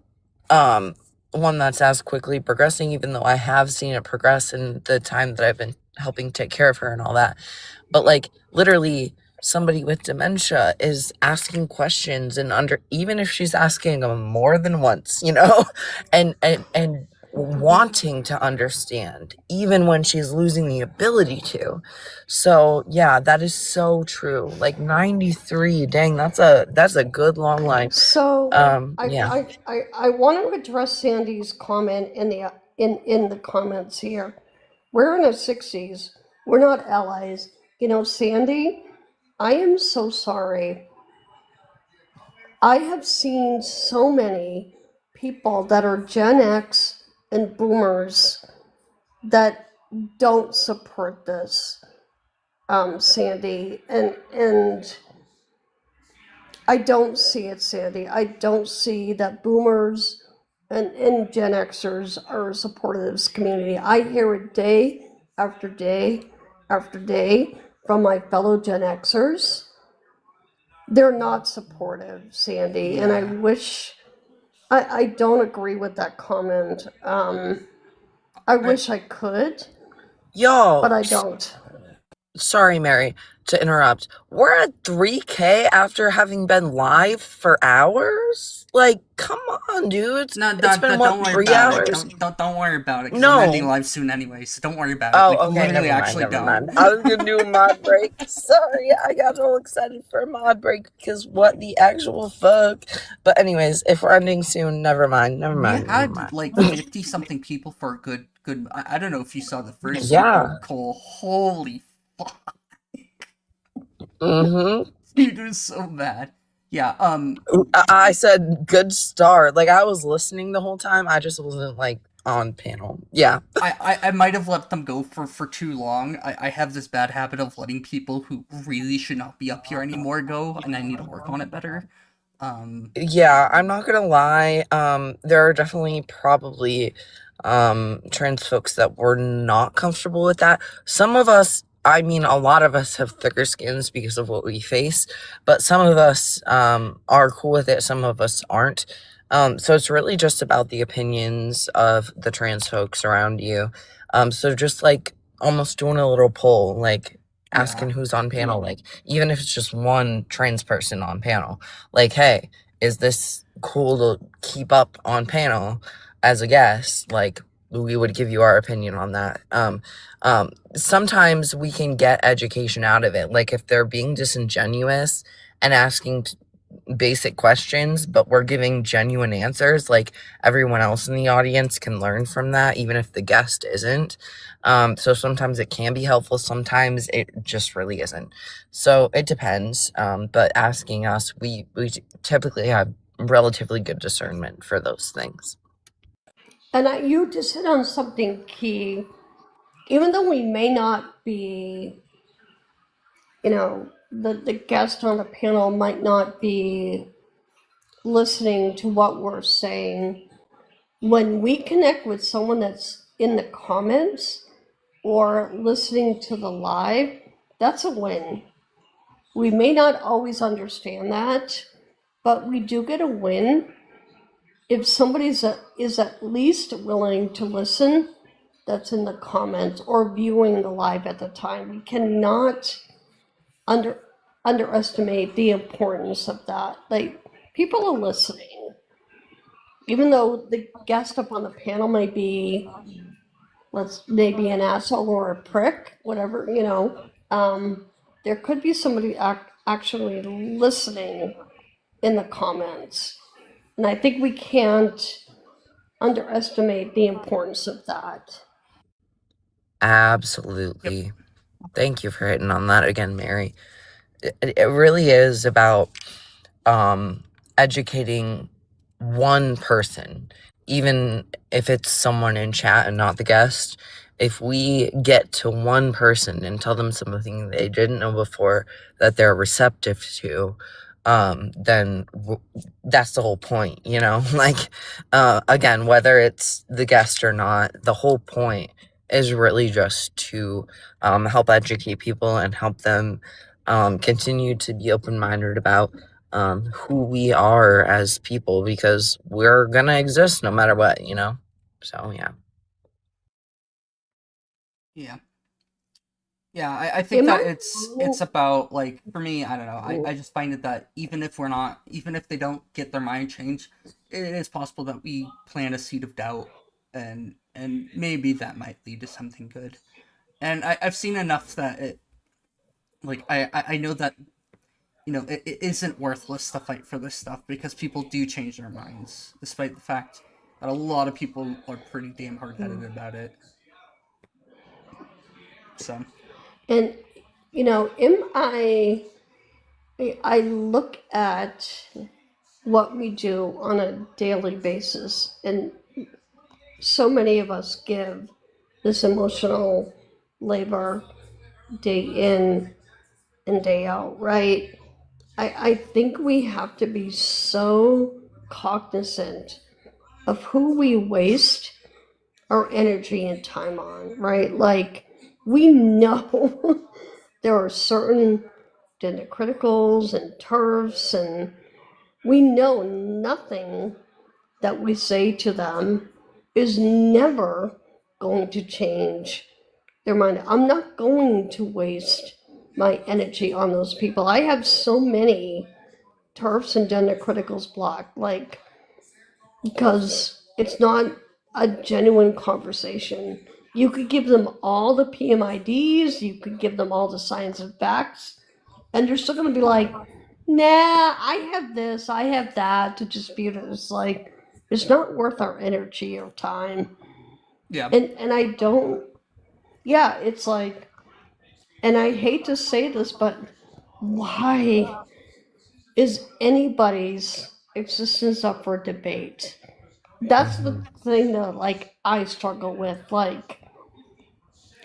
Speaker 6: one that's as quickly progressing, even though I have seen it progress in the time that I've been helping take care of her and all that. But like literally somebody with dementia is asking questions, and even if she's asking them more than once, and wanting to understand even when she's losing the ability to. So yeah, that is so true. Like 93, dang, that's a good long life.
Speaker 8: So
Speaker 6: Yeah.
Speaker 8: I want to address Sandy's comment in the comments here. We're in our 60s. We're not allies. Sandy, I am so sorry. I have seen so many people that are Gen X and boomers that don't support this, Sandy, and I don't see it, Sandy. I don't see that boomers and Gen Xers are supportive of this community. I hear it day after day after day from my fellow Gen Xers. They're not supportive, Sandy, and I wish I don't agree with that comment. I wish I could,
Speaker 6: Y'all,
Speaker 8: but I don't.
Speaker 6: sorry, Mary, to interrupt. We're at 3K after having been live for hours? Like, come on, dudes.
Speaker 4: No,
Speaker 6: It's been what,
Speaker 4: don't worry
Speaker 6: 3
Speaker 4: about it.
Speaker 6: hours?
Speaker 4: Don't worry about it because I'm ending
Speaker 6: No.
Speaker 4: live soon anyway. So don't worry about it. Like
Speaker 6: Oh, okay,
Speaker 4: literally,
Speaker 6: never mind,
Speaker 4: actually,
Speaker 6: never
Speaker 4: don't.
Speaker 6: mind. I was gonna do a mod break. Sorry, I got all excited for a mod break because what the actual fuck? But anyways, if we're ending soon, never mind, never
Speaker 4: We
Speaker 6: mind, never
Speaker 4: had
Speaker 6: mind.
Speaker 4: like 50 something people for a good. I don't know if you saw the first
Speaker 6: Yeah.
Speaker 4: stream, Cole. Holy fuck,
Speaker 6: Mm-hmm.
Speaker 4: dude, it was so bad. Yeah.
Speaker 6: I said good start. Like I was listening the whole time. I just wasn't like on panel. Yeah.
Speaker 4: I might have let them go for too long. I have this bad habit of letting people who really should not be up here anymore go, and I need to work on it better.
Speaker 6: Yeah, I'm not gonna lie. There are definitely probably trans folks that were not comfortable with that. Some of us, I mean, a lot of us have thicker skins because of what we face, but some of us are cool with it. Some of us aren't. So it's really just about the opinions of the trans folks around you. So just like almost doing a little poll, like asking who's on panel, like even if it's just one trans person on panel, like, hey, is this cool to keep up on panel as a guest? Like, we would give you our opinion on that. Sometimes we can get education out of it. Like if they're being disingenuous and asking basic questions, but we're giving genuine answers, like everyone else in the audience can learn from that, even if the guest isn't. So sometimes it can be helpful, sometimes it just really isn't. So it depends. But asking us, we typically have relatively good discernment for those things.
Speaker 8: And you just hit on something key. Even though we may not be, the guest on the panel might not be listening to what we're saying, when we connect with someone that's in the comments or listening to the live, that's a win. We may not always understand that, but we do get a win if somebody is at least willing to listen, that's in the comments or viewing the live at the time. We cannot underestimate the importance of that. Like, people are listening. Even though the guest up on the panel may be maybe an asshole or a prick, whatever, there could be somebody actually listening in the comments. And I think we can't underestimate the importance of that.
Speaker 6: Absolutely. Thank you for hitting on that again, Mary. It really is about educating one person, even if it's someone in chat and not the guest. If we get to one person and tell them something they didn't know before that they're receptive to, then that's the whole point, like, again, whether it's the guest or not, the whole point is really just to help educate people and help them continue to be open-minded about who we are as people, because we're gonna exist no matter what, so yeah.
Speaker 4: I think that it's about, like, for me, I don't know, I just find it that even if they don't get their mind changed, it is possible that we plant a seed of doubt, and maybe that might lead to something good. And I've seen enough that it, like, I know that, it isn't worthless to fight for this stuff, because people do change their minds, despite the fact that a lot of people are pretty damn hard-headed about it. So.
Speaker 8: And, I look at what we do on a daily basis, and so many of us give this emotional labor day in and day out, right? I think we have to be so cognizant of who we waste our energy and time on, right? Like, we know there are certain gender criticals and turfs, and we know nothing that we say to them is never going to change their mind. I'm not going to waste my energy on those people. I have so many TERFs and gender criticals blocked, like, because it's not a genuine conversation. You could give them all the PMIDs, you could give them all the science and facts, and they're still going to be like, nah, I have this, I have that, to dispute it. It's like, it's not worth our energy or time.
Speaker 4: Yeah.
Speaker 8: And I don't, yeah, it's like, and I hate to say this, but why is anybody's existence up for debate? That's the thing that, like, I struggle with. Like,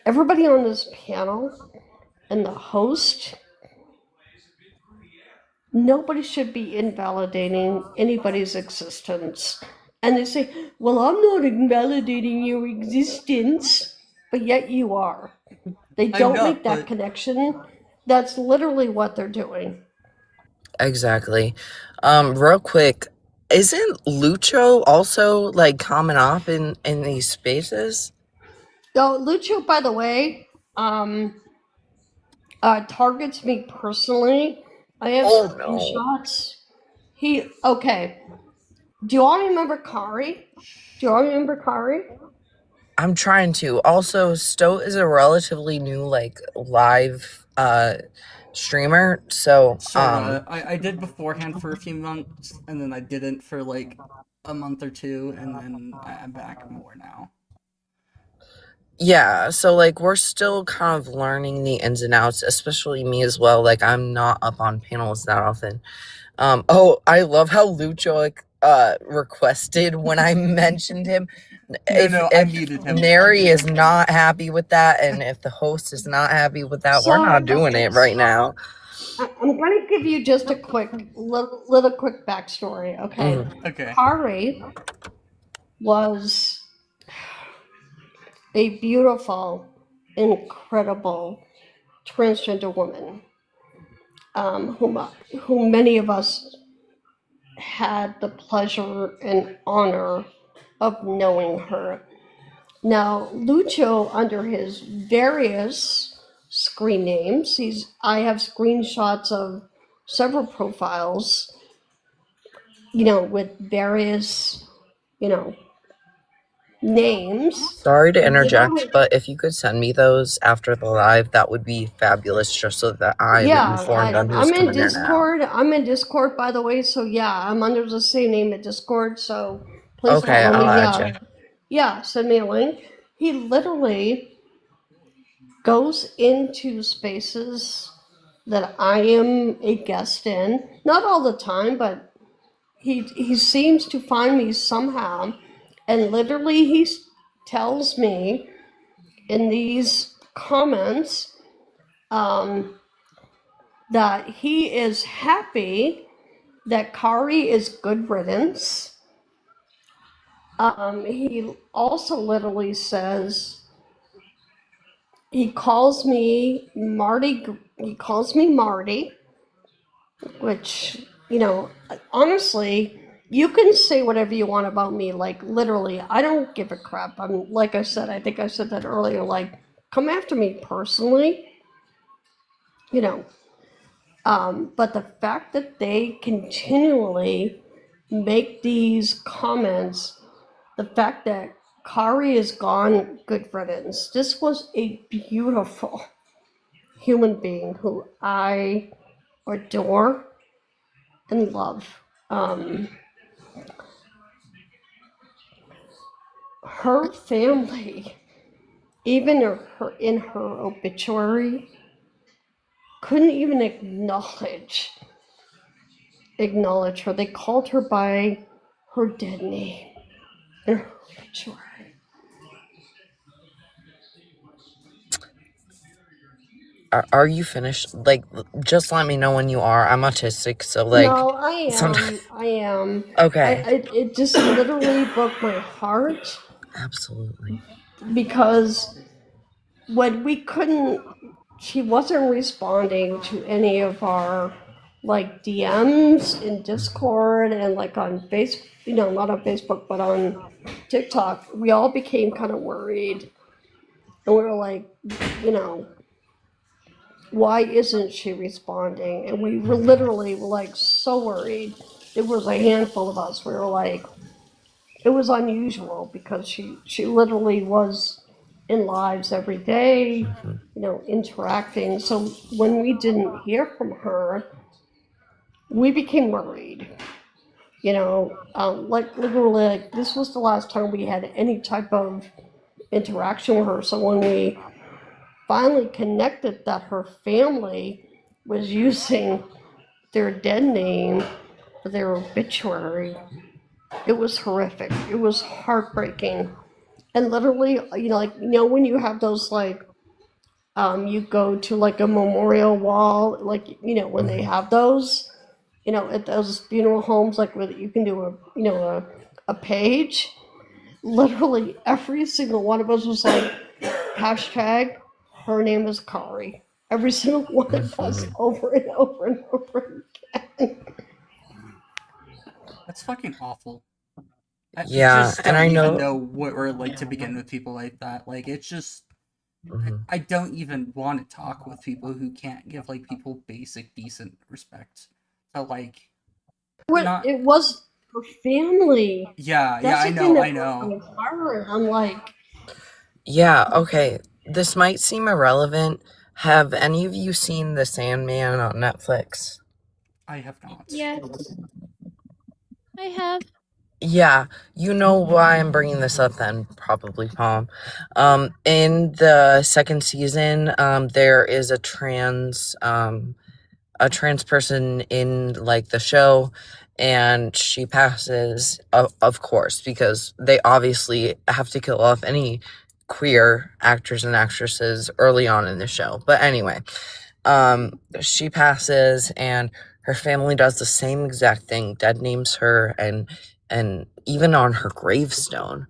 Speaker 8: everybody on this panel and the host, nobody should be invalidating anybody's existence. And they say, well, I'm not invalidating your existence, but yet you are. They
Speaker 4: I'm
Speaker 8: don't
Speaker 4: not,
Speaker 8: make that
Speaker 4: but
Speaker 8: connection. That's literally what they're doing.
Speaker 6: Exactly. Real quick, isn't Lucho also like common op in these spaces?
Speaker 8: Oh, Lucho, by the way, targets me personally. I have
Speaker 6: Oh no.
Speaker 8: screenshots. Okay. Do you all remember Kari? Do you all remember Kari?
Speaker 6: I'm trying to. Also, Stoat is a relatively new like live streamer, so
Speaker 4: sort of. I did beforehand for a few months, and then I didn't for like a month or two, and then I'm back more now.
Speaker 6: yeah, so like we're still kind of learning the ins and outs, especially me as well. Like I'm not up on panels that often. Oh, I love how Lucho like requested when I mentioned him.
Speaker 4: No, I
Speaker 6: If
Speaker 4: muted him.
Speaker 6: Neri is not happy with that, and if the host is not happy with that, we're
Speaker 8: So,
Speaker 6: not doing
Speaker 8: okay,
Speaker 6: it right now.
Speaker 8: I'm going to give you just a little quick backstory. Okay,
Speaker 6: Mhm.
Speaker 4: Okay.
Speaker 8: Kari was a beautiful, incredible transgender woman, whom many of us had the pleasure and honor of knowing her. Now, Lucho, under his various screen names, I have screenshots of several profiles, with various, names.
Speaker 6: Sorry to interject,
Speaker 8: Literally,
Speaker 6: but if you could send me those after the live, that would be fabulous, just so that I'm
Speaker 8: yeah,
Speaker 6: informed on who's
Speaker 8: I'm in
Speaker 6: coming in and out.
Speaker 8: Discord. I'm in Discord, by the way. So yeah, I'm under the same name at Discord. So please
Speaker 6: Okay,
Speaker 8: follow
Speaker 6: I'll
Speaker 8: me.
Speaker 6: add
Speaker 8: Yeah,
Speaker 6: you.
Speaker 8: yeah. Send me a link. He literally goes into spaces that I am a guest in. Not all the time, but he seems to find me somehow, and literally tells me in these comments, that he is happy that Kari is good riddance. He also literally says he calls me Marty. He calls me Marty, which, honestly, you can say whatever you want about me. Like, literally, I don't give a crap. I'm, like I said, I think I said that earlier. Like, come after me personally, you know. But the fact that they continually make these comments, the fact that Kari is gone, good riddance. This was a beautiful human being who I adore and love. Her family, even in her obituary, couldn't even acknowledge her. They called her by her dead name in her obituary.
Speaker 6: Are you finished? Like, just let me know when you are. I'm autistic, so like,
Speaker 8: No, I
Speaker 6: sometimes.
Speaker 8: am. I am.
Speaker 6: Okay,
Speaker 8: It just literally broke my heart
Speaker 6: absolutely.
Speaker 8: because when we couldn't, she wasn't responding to any of our like DMs in Discord and like on Facebook, not on Facebook, but on TikTok. We all became kind of worried. And we were like, you know, why isn't she responding? And we were literally like so worried. It was a handful of us. We were like, it was unusual because she literally was in lives every day, you know, interacting. So when we didn't hear from her, we became worried. You know, like literally, like, this was the last time we had any type of interaction with her. So when we finally connected that her family was using their dead name for their obituary, it was horrific. It was heartbreaking. And literally, you know, like, you know, when you have those, like, you go to like a memorial wall, like, you know, when they have those, you know, at those funeral homes, like where you can do a, you know, a page. Literally every single one of us was like, hashtag, her name is Kari. Every single one of us, over and over and over again.
Speaker 4: That's fucking awful. I
Speaker 6: Yeah,
Speaker 4: just
Speaker 6: and
Speaker 4: don't
Speaker 6: I
Speaker 4: even
Speaker 6: know.
Speaker 4: know what we're like to begin with people like that. Like, it's just
Speaker 6: Mhm.
Speaker 4: I don't even want to talk with people who can't give like people basic decent respect. So like
Speaker 8: What
Speaker 4: not
Speaker 8: it was her family.
Speaker 4: yeah,
Speaker 8: That's
Speaker 4: I
Speaker 8: the thing
Speaker 4: know,
Speaker 8: that
Speaker 4: I
Speaker 8: broke
Speaker 4: know.
Speaker 8: my heart. I'm like,
Speaker 6: Yeah, okay. This might seem irrelevant. Have any of you seen The Sandman on Netflix?
Speaker 4: I have not.
Speaker 10: Yeah, I have.
Speaker 6: Yeah, you know why I'm bringing this up then, probably, Palm. In the second season, there is a trans person in like the show, and she passes, of course, because they obviously have to kill off any queer actors and actresses early on in the show. But anyway, she passes, and her family does the same exact thing, dead names her, and even on her gravestone.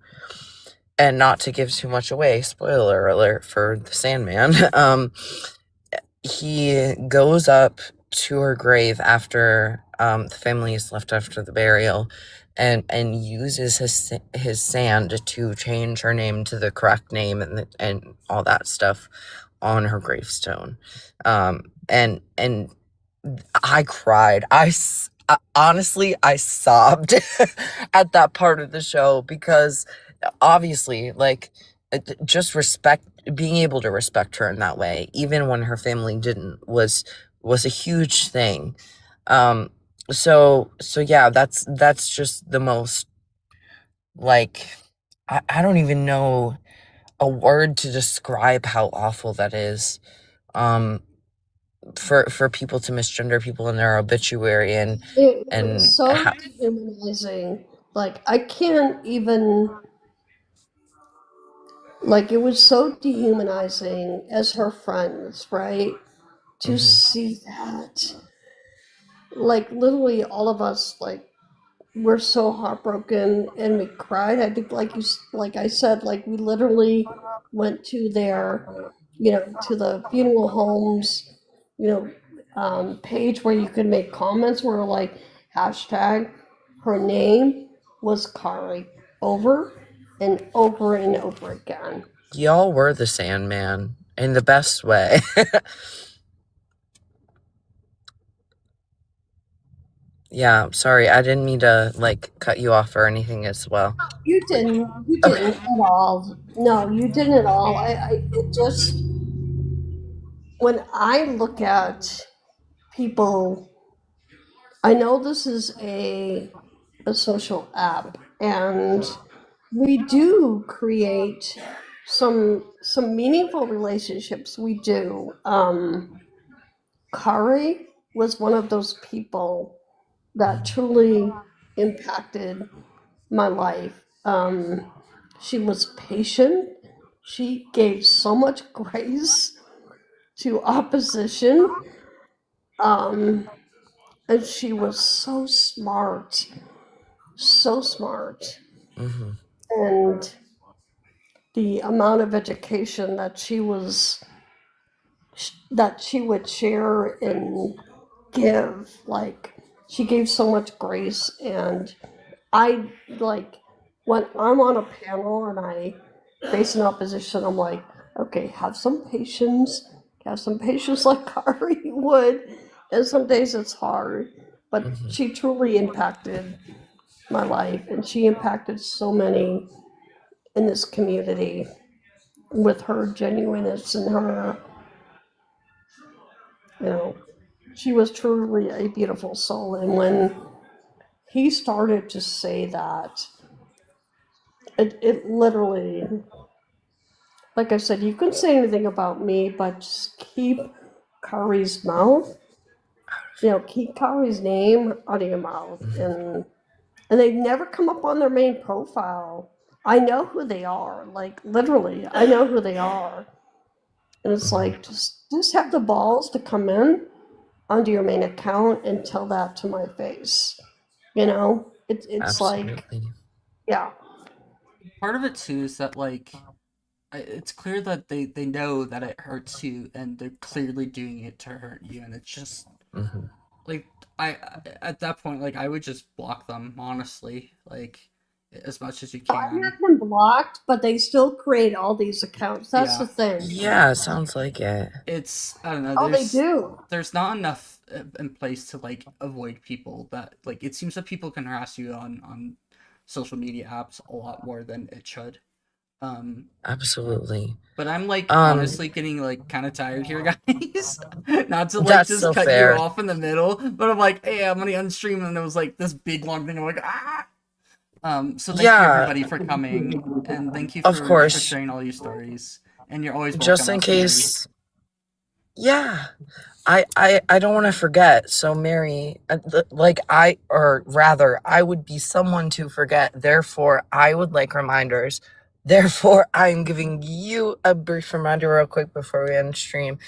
Speaker 6: And not to give too much away, spoiler alert for the Sandman, he goes up to her grave after the family is left after the burial, and uses his sand to change her name to the correct name, and all that stuff on her gravestone. And I cried. Honestly, I sobbed at that part of the show, because obviously, like, just respect, being able to respect her in that way, even when her family didn't, was a huge thing. Um, so yeah, that's just the most, like, I don't even know a word to describe how awful that is. Um, for people to misgender people in their obituary,
Speaker 8: it
Speaker 6: and
Speaker 8: was so dehumanizing. Like, I can't even, like, it was so dehumanizing as her friends, right? To see that. Like, literally, all of us, like, we're so heartbroken and we cried. I think, like like I said, like we literally went to their, you know, to the funeral homes, you know, page where you could make comments. Where like hashtag, her name was Kari, over and over and over again.
Speaker 6: y'all were the Sandman in the best way. Yeah, sorry, I didn't mean to like cut you off or anything as well.
Speaker 8: You didn't. You
Speaker 6: Okay.
Speaker 8: didn't at all. No, you didn't at all. It just, when I look at people, I know this is a social app, and we do create some meaningful relationships. We do. Kari was one of those people that truly impacted my life. She was patient. She gave so much grace to opposition. Um, and she was so smart, so smart.
Speaker 6: Hmm.
Speaker 8: And the amount of education that she would share and give, like, she gave so much grace. And I, like, when I'm on a panel and I face an opposition, I'm like, okay, have some patience. Have some patience like Kari would. And some days it's hard. But she truly impacted my life, and she impacted so many in this community with her genuineness and her, you know, she was truly a beautiful soul. And when he started to say that, it literally, like I said, you couldn't say anything about me, but just keep Kari's mouth, keep Kari's name out of your mouth. And they've never come up on their main profile. I know who they are, like literally, I know who they are. And it's like, just have the balls to come in onto your main account and tell that to my face. It's like,
Speaker 6: Absolutely.
Speaker 8: yeah.
Speaker 4: Part of it too is that like it's clear that they know that it hurts you, and they're clearly doing it to hurt you, and it's just like I at that point, like I would just block them, honestly, like as much as you
Speaker 8: I had
Speaker 4: can.
Speaker 8: them blocked, but they still create all these accounts. That's the
Speaker 4: Yeah,
Speaker 8: thing.
Speaker 6: Yeah, sounds like it.
Speaker 4: it's I don't know.
Speaker 8: Oh, they do.
Speaker 4: There's not enough in place to like avoid people that like it seems that people can harass you on social media apps a lot more than it should. Um,
Speaker 6: Absolutely.
Speaker 4: but I'm like
Speaker 6: Um,
Speaker 4: honestly getting like kind of tired here, guys. Not to like
Speaker 6: that's
Speaker 4: just
Speaker 6: so
Speaker 4: cut you
Speaker 6: fair.
Speaker 4: off in the middle, but I'm like, hey, I'm gonna unstream, and it was like this big long thing. I'm like, ah. So thank you
Speaker 6: Yeah,
Speaker 4: everybody for coming, and thank you
Speaker 6: of
Speaker 4: for
Speaker 6: course.
Speaker 4: sharing all your stories. And you're always
Speaker 6: Just
Speaker 4: welcome
Speaker 6: in
Speaker 4: up, Mary.
Speaker 6: case. Yeah. I don't want to forget. So Mary, or rather, I would be someone to forget. Therefore, I would like reminders. Therefore, I'm giving you a brief reminder real quick before we end stream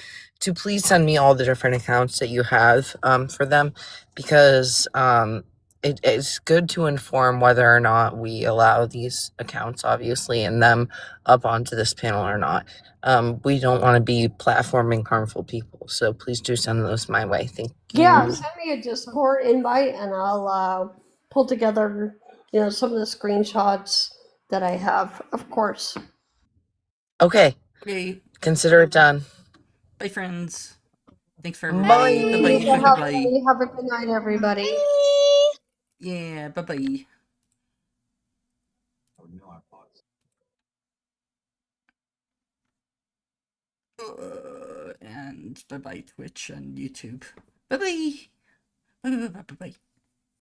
Speaker 6: to please send me all the different accounts that you have for them, because it's good to inform whether or not we allow these accounts, obviously, and them up onto this panel or not. We don't want to be platforming harmful people, so please do send those my way. Thank
Speaker 8: Yeah,
Speaker 6: you.
Speaker 8: send me a Discord invite and I'll pull together, some of the screenshots that I have, of course.
Speaker 6: Okay,
Speaker 4: Okay,
Speaker 6: consider it done.
Speaker 4: bye, friends. Thanks for everybody. Bye
Speaker 6: Bye.
Speaker 4: bye. Bye bye.
Speaker 8: Have a good night, everybody.
Speaker 4: Yeah. Bye bye. And bye bye Twitch and YouTube. Bye bye. Bye bye. Bye bye.